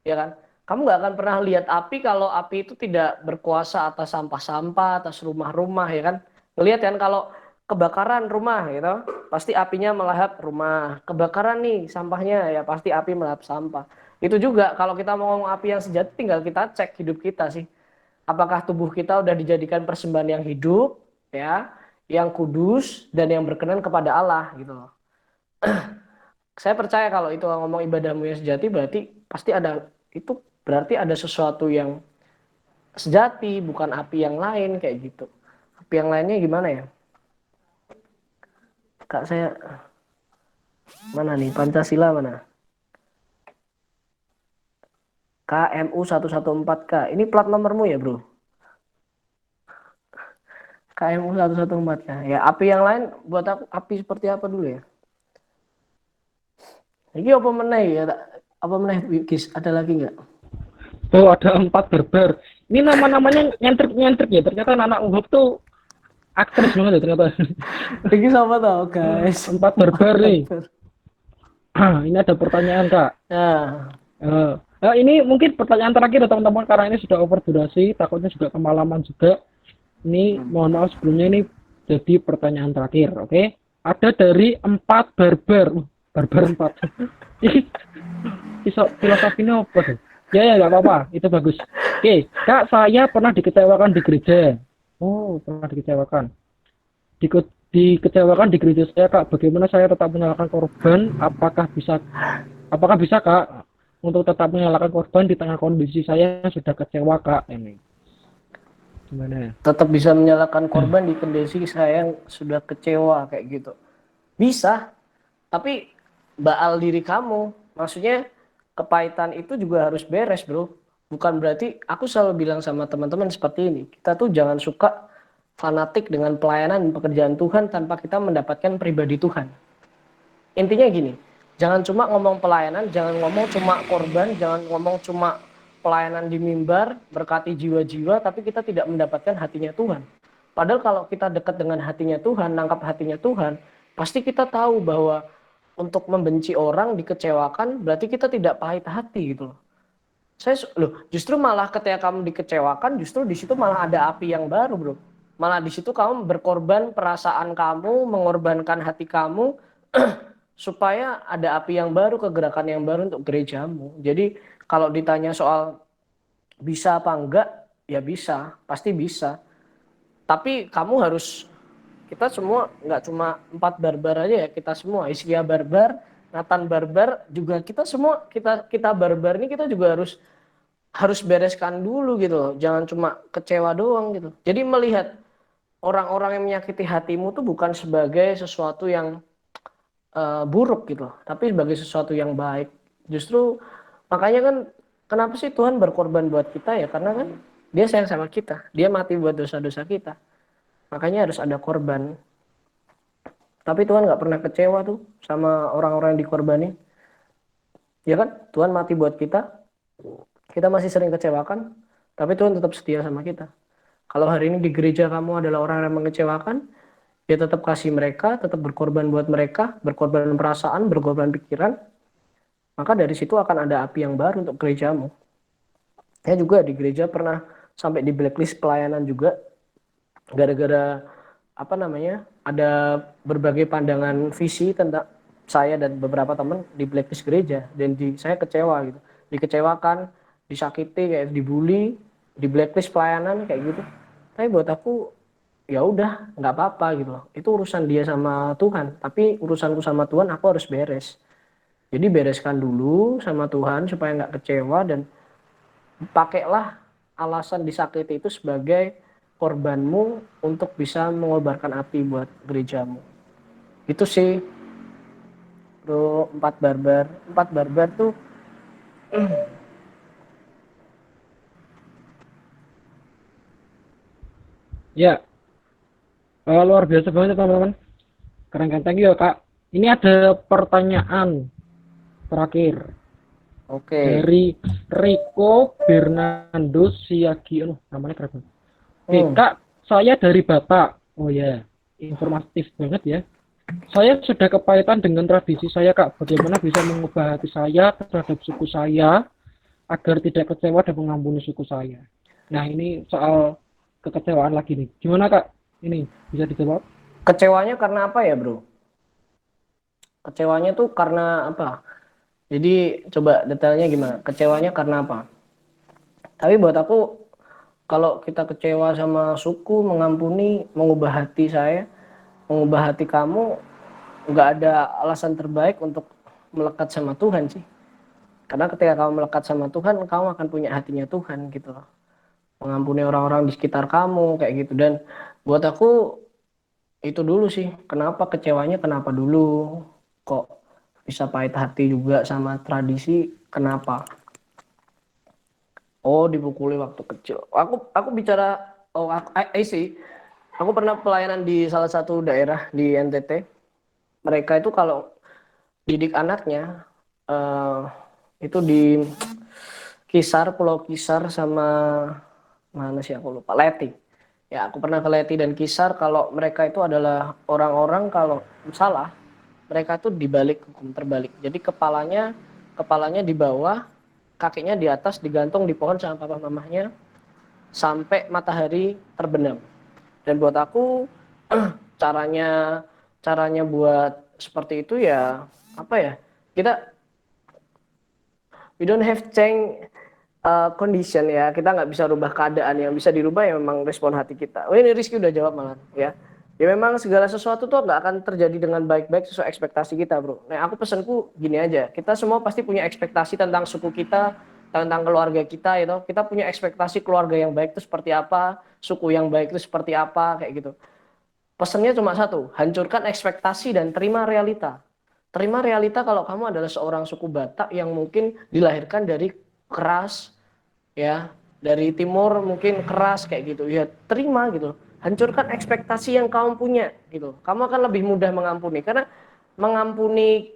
Ya kan? Kamu nggak akan pernah lihat api kalau api itu tidak berkuasa atas sampah-sampah, atas rumah-rumah, ya kan? Ngelihat kan kalau kebakaran rumah gitu, pasti apinya melahap rumah. Kebakaran nih sampahnya, ya pasti api melahap sampah. Itu juga kalau kita mau ngomong api yang sejati, tinggal kita cek hidup kita sih. Apakah tubuh kita udah dijadikan persembahan yang hidup, ya, yang kudus dan yang berkenan kepada Allah gitu loh. Saya percaya kalau itu ngomong ibadahmu yang sejati berarti pasti ada, itu berarti ada sesuatu yang sejati, bukan api yang lain kayak gitu. Api yang lainnya gimana ya? Kak saya mana nih Pancasila mana? KMU 114K. Ini plat nomormu ya, Bro? KMU 114K. Ya, api yang lain buat aku api seperti apa dulu ya? Ini apa meneh ya? Apa meneh Gis? Ada lagi nggak? Oh, ada 4 barbar. Ini nama-namanya nyentrik-nyentrik ya. Ternyata anak UHUP tuh aktris banget ya ternyata. Ini sama tau, guys. 4 barbar nih. Ini ada pertanyaan, Kak. Nah, Ini mungkin pertanyaan terakhir ya teman-teman, karena ini sudah over durasi, takutnya juga kemalaman juga. Ini mohon maaf sebelumnya, ini jadi pertanyaan terakhir, oke? Ada dari 4 barbar. Barbar 4. Filosofinya apa tuh? Ya nggak apa-apa, itu bagus. Oke, Kak, saya pernah dikecewakan di gereja. Oh, pernah dikecewakan. Dikecewakan di gereja saya, Kak. Bagaimana saya tetap menyalahkan korban? Apakah bisa, Kak, untuk tetap menyalahkan korban di tengah kondisi saya yang sudah kecewa, Kak? Ini gimana? tetap bisa menyalahkan korban di kondisi saya yang sudah kecewa kayak gitu. Bisa, tapi baal diri kamu. Maksudnya kepahitan itu juga harus beres, Bro. Bukan berarti, aku selalu bilang sama teman-teman seperti ini, kita tuh jangan suka fanatik dengan pelayanan dan pekerjaan Tuhan tanpa kita mendapatkan pribadi Tuhan. Intinya gini, jangan cuma ngomong pelayanan, jangan ngomong cuma korban, jangan ngomong cuma pelayanan di mimbar, berkati jiwa-jiwa, tapi kita tidak mendapatkan hatinya Tuhan. Padahal kalau kita dekat dengan hatinya Tuhan, nangkap hatinya Tuhan, pasti kita tahu bahwa untuk membenci orang, dikecewakan, berarti kita tidak pahit hati gitu loh. Justru malah ketika kamu dikecewakan, justru di situ malah ada api yang baru, Bro. Malah di situ kamu berkorban perasaan kamu, mengorbankan hati kamu, supaya ada api yang baru, kegerakan yang baru untuk gerejamu. Jadi kalau ditanya soal bisa apa enggak, ya bisa, pasti bisa. Tapi kamu harus, kita semua nggak cuma 4 barbar aja ya, kita semua, Iskia barbar, Nathan barbar, juga kita semua, kita barbar ini kita juga harus bereskan dulu gitu loh. Jangan cuma kecewa doang gitu. Jadi melihat orang-orang yang menyakiti hatimu tuh bukan sebagai sesuatu yang buruk gitu loh, tapi sebagai sesuatu yang baik. Justru makanya kan kenapa sih Tuhan berkorban buat kita ya, karena kan dia sayang sama kita, dia mati buat dosa-dosa kita, makanya harus ada korban. Tapi Tuhan nggak pernah kecewa tuh sama orang-orang yang dikorbanin, ya kan? Tuhan mati buat kita masih sering kecewakan, tapi Tuhan tetap setia sama kita. Kalau hari ini di gereja kamu adalah orang yang mengecewakan, dia tetap kasih mereka, tetap berkorban buat mereka, berkorban perasaan, berkorban pikiran, maka dari situ akan ada api yang baru untuk gerejamu. Saya juga di gereja pernah sampai di blacklist pelayanan juga, gara-gara ada berbagai pandangan visi tentang saya dan beberapa teman di blacklist gereja, dan saya kecewa gitu, dikecewakan, disakiti, kayak dibully, di blacklist pelayanan kayak gitu. Tapi buat aku ya udah, nggak apa-apa gitu loh, itu urusan dia sama Tuhan, tapi urusanku sama Tuhan aku harus beres. Jadi bereskan dulu sama Tuhan supaya nggak kecewa, dan pakailah alasan disakiti itu sebagai korbanmu untuk bisa mengobarkan api buat gerejamu. Itu sih Bro, 4 barbar tuh Ya, luar biasa banget teman-teman. Keren, thank you ya, Kak. Ini ada pertanyaan terakhir oke. dari Rico Bernardo Siagi. Namanya keren. Oke, Kak, saya dari Batak. Oh ya, informatif banget ya. Saya sudah kepahitan dengan tradisi saya, Kak. Bagaimana bisa mengubah hati saya terhadap suku saya agar tidak kecewa dan mengampuni suku saya? Nah, ini soal kekecewaan lagi nih. Gimana, Kak? Ini bisa dijawab? Kecewanya karena apa ya, Bro? Kecewanya tuh karena apa? Jadi coba detailnya gimana? Kecewanya karena apa? Tapi buat aku, kalau kita kecewa sama suku, mengampuni, mengubah hati saya, mengubah hati kamu, nggak ada alasan terbaik untuk melekat sama Tuhan sih. Karena ketika kamu melekat sama Tuhan, kamu akan punya hatinya Tuhan gitu loh. Mengampuni orang-orang di sekitar kamu kayak gitu. Dan buat aku itu dulu sih. Kenapa kecewanya kenapa dulu? Kok bisa pahit hati juga sama tradisi? Kenapa? Oh, dipukuli waktu kecil. Aku bicara I see. Aku pernah pelayanan di salah satu daerah di NTT. Mereka itu kalau didik anaknya itu di Pulau Kisar sama mana sih aku lupa, Leti. Ya, aku pernah ke Leti dan Kisar. Kalau mereka itu adalah orang-orang kalau salah, mereka tuh dibalik hukum terbalik. Jadi kepalanya di bawah, kakinya di atas, digantung di pohon sama papa mamahnya sampai matahari terbenam. Dan buat aku caranya buat seperti itu ya apa ya? We don't have change condition ya, kita nggak bisa rubah keadaan, yang bisa dirubah ya memang respon hati kita. Oh, ini Rizky udah jawab malah ya. Ya memang segala sesuatu tuh nggak akan terjadi dengan baik-baik sesuai ekspektasi kita, bro. Nah, aku pesanku gini aja, kita semua pasti punya ekspektasi tentang suku kita, tentang keluarga kita, gitu. Kita punya ekspektasi keluarga yang baik itu seperti apa, suku yang baik itu seperti apa, kayak gitu. Pesannya cuma satu, hancurkan ekspektasi dan terima realita. Terima realita kalau kamu adalah seorang suku Batak yang mungkin dilahirkan dari keras, ya dari timur mungkin keras kayak gitu ya, terima gitu, hancurkan ekspektasi yang kamu punya gitu, kamu akan lebih mudah mengampuni. Karena mengampuni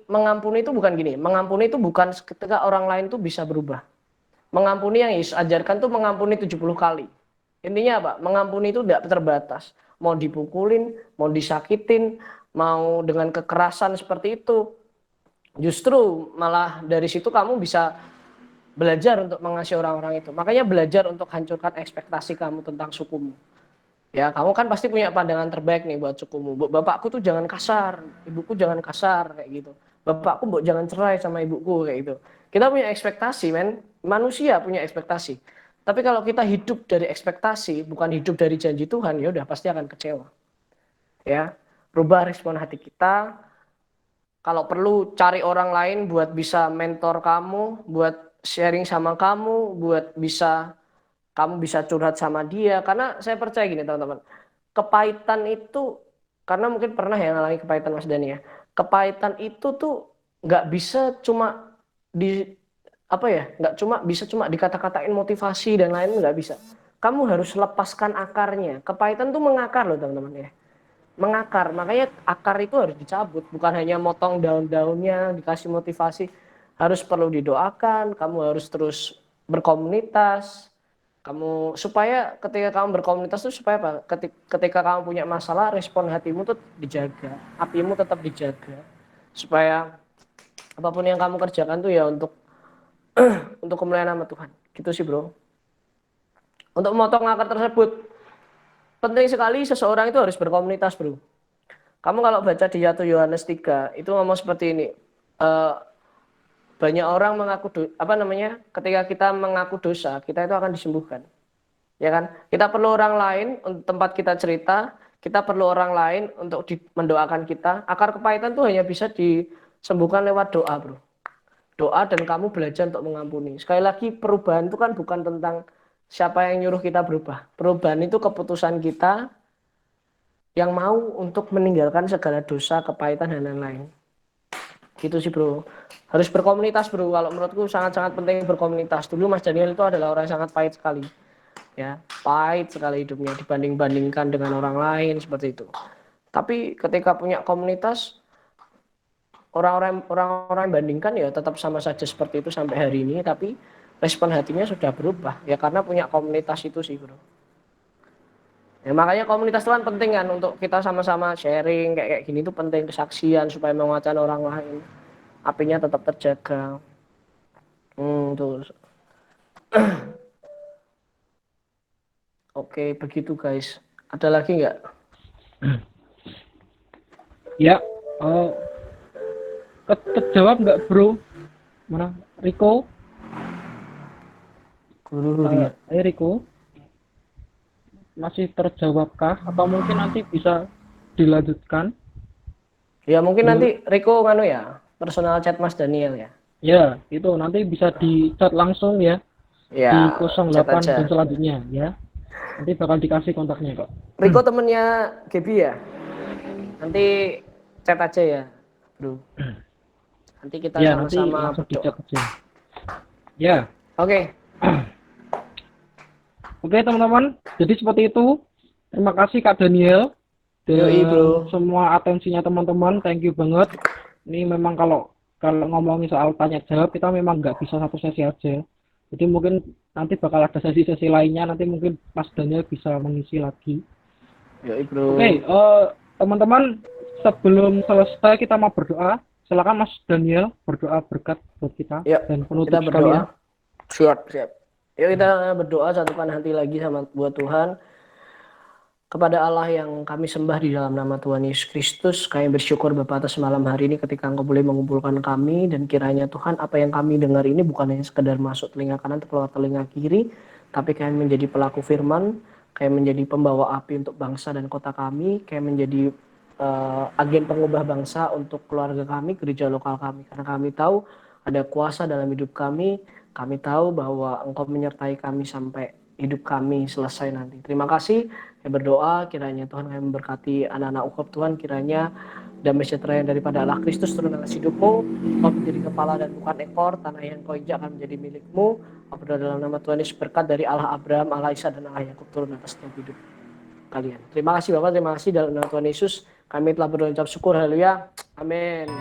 itu bukan gini, mengampuni itu bukan ketika orang lain tuh bisa berubah. Mengampuni yang Yesus ajarkan tuh mengampuni 70 kali. Intinya apa? Mengampuni itu tidak terbatas, mau dipukulin, mau disakitin, mau dengan kekerasan seperti itu, justru malah dari situ kamu bisa belajar untuk mengasihi orang-orang itu. Makanya belajar untuk hancurkan ekspektasi kamu tentang sukumu. Ya, kamu kan pasti punya pandangan terbaik nih buat sukumu. Bapakku tuh jangan kasar, ibuku jangan kasar kayak gitu. Bapakku jangan cerai sama ibuku kayak gitu. Kita punya ekspektasi, men. Manusia punya ekspektasi. Tapi kalau kita hidup dari ekspektasi, bukan hidup dari janji Tuhan, ya udah pasti akan kecewa. Ya, rubah respon hati kita. Kalau perlu cari orang lain buat bisa mentor kamu, buat sharing sama kamu, buat kamu bisa curhat sama dia. Karena saya percaya gini teman-teman, kepahitan itu, karena mungkin pernah ya ngalami kepahitan Mas Dani ya, kepahitan itu tuh nggak bisa cuma nggak bisa cuma dikata-katain motivasi dan lain, nggak bisa. Kamu harus lepaskan akarnya. Kepahitan tuh mengakar loh teman-teman ya, mengakar. Makanya akar itu harus dicabut, bukan hanya motong daun-daunnya dikasih motivasi. Harus perlu didoakan, kamu harus terus berkomunitas. Kamu supaya ketika kamu berkomunitas itu supaya apa? Ketika kamu punya masalah, respon hatimu tuh dijaga, apimu tetap dijaga. Supaya apapun yang kamu kerjakan tuh ya untuk kemuliaan nama Tuhan. Gitu sih, Bro. Untuk memotong akar tersebut, penting sekali seseorang itu harus berkomunitas, bro. Kamu kalau baca di 1 Yohanes 3 itu ngomong seperti ini. Banyak orang mengaku ketika kita mengaku dosa, kita itu akan disembuhkan. Ya kan? Kita perlu orang lain untuk tempat kita cerita, kita perlu orang lain untuk mendoakan kita. Akar kepahitan itu hanya bisa disembuhkan lewat doa, bro. Doa dan kamu belajar untuk mengampuni. Sekali lagi, perubahan itu kan bukan tentang siapa yang nyuruh kita berubah. Perubahan itu keputusan kita yang mau untuk meninggalkan segala dosa, kepahitan, dan lain-lain. Gitu sih, bro. Harus berkomunitas, bro. Kalau menurutku sangat-sangat penting berkomunitas. Dulu Mas Daniel itu adalah orang yang sangat pahit sekali. Ya, pahit sekali hidupnya dibanding-bandingkan dengan orang lain seperti itu. Tapi ketika punya komunitas, orang-orang yang bandingkan ya tetap sama saja seperti itu sampai hari ini, tapi respon hatinya sudah berubah ya karena punya komunitas itu sih, bro. Ya makanya komunitas itu kan penting kan, untuk kita sama-sama sharing kayak gini tuh penting, kesaksian supaya menguatkan orang lain, apinya tetap terjaga. Terus oke, begitu guys. Ada lagi nggak? Ya, terjawab nggak, bro? Mana Riko? Ayo Riko, masih terjawabkah atau mungkin nanti bisa dilanjutkan? Ya mungkin nanti Riko ya personal chat Mas Daniel ya. Ya, itu nanti bisa di chat langsung ya di Ya, 08 chat aja. dan selanjutnya ya. Nanti bakal dikasih kontaknya kok. Riko temennya Gaby ya. Nanti chat aja ya, Bro. Nanti kita Ya, nanti sama-sama langsung di berdoa. chat aja. Ya, Oke. oke teman-teman. Jadi seperti itu. Terima kasih Kak Daniel dan Yoi, Bro. semua atensinya teman-teman. Thank you banget. Ini memang kalau ngomongin soal tanya jawab kita memang nggak bisa satu sesi aja. Jadi mungkin nanti bakal ada sesi-sesi lainnya. Nanti mungkin Mas Daniel bisa mengisi lagi. Yoi, Bro. Oke, teman-teman, sebelum selesai kita mau berdoa. Silakan Mas Daniel berdoa berkat buat kita Yuk, dan penutup kita sekalian. berdoa. Siap. Yuk kita berdoa, satukan hati lagi sama buat Tuhan. Kepada Allah yang kami sembah di dalam nama Tuhan Yesus Kristus, kami bersyukur Bapa atas malam hari ini ketika Engkau boleh mengumpulkan kami, dan kiranya Tuhan apa yang kami dengar ini bukan hanya sekedar masuk telinga kanan atau keluar telinga kiri, tapi kami menjadi pelaku firman, kami menjadi pembawa api untuk bangsa dan kota kami, kami menjadi agen pengubah bangsa untuk keluarga kami, gereja lokal kami, karena kami tahu ada kuasa dalam hidup kami tahu bahwa Engkau menyertai kami sampai hidup kami selesai nanti. Terima kasih. Saya berdoa kiranya Tuhan kami memberkati anak-anak UKOP Tuhan, kiranya damai sejahtera yang daripada Allah Kristus turun atas hidupmu, Engkau menjadi kepala dan bukan ekor, tanah yang Kau injak akan menjadi milikmu. Aku berdoa dalam nama Tuhan Yesus, berkat dari Allah Abraham, Allah Ishak dan Allah Yakub turun atas setiap hidup kalian. Terima kasih Bapak, terima kasih dalam nama Tuhan Yesus. Kami telah berdoa ucap syukur, haleluya. Amin.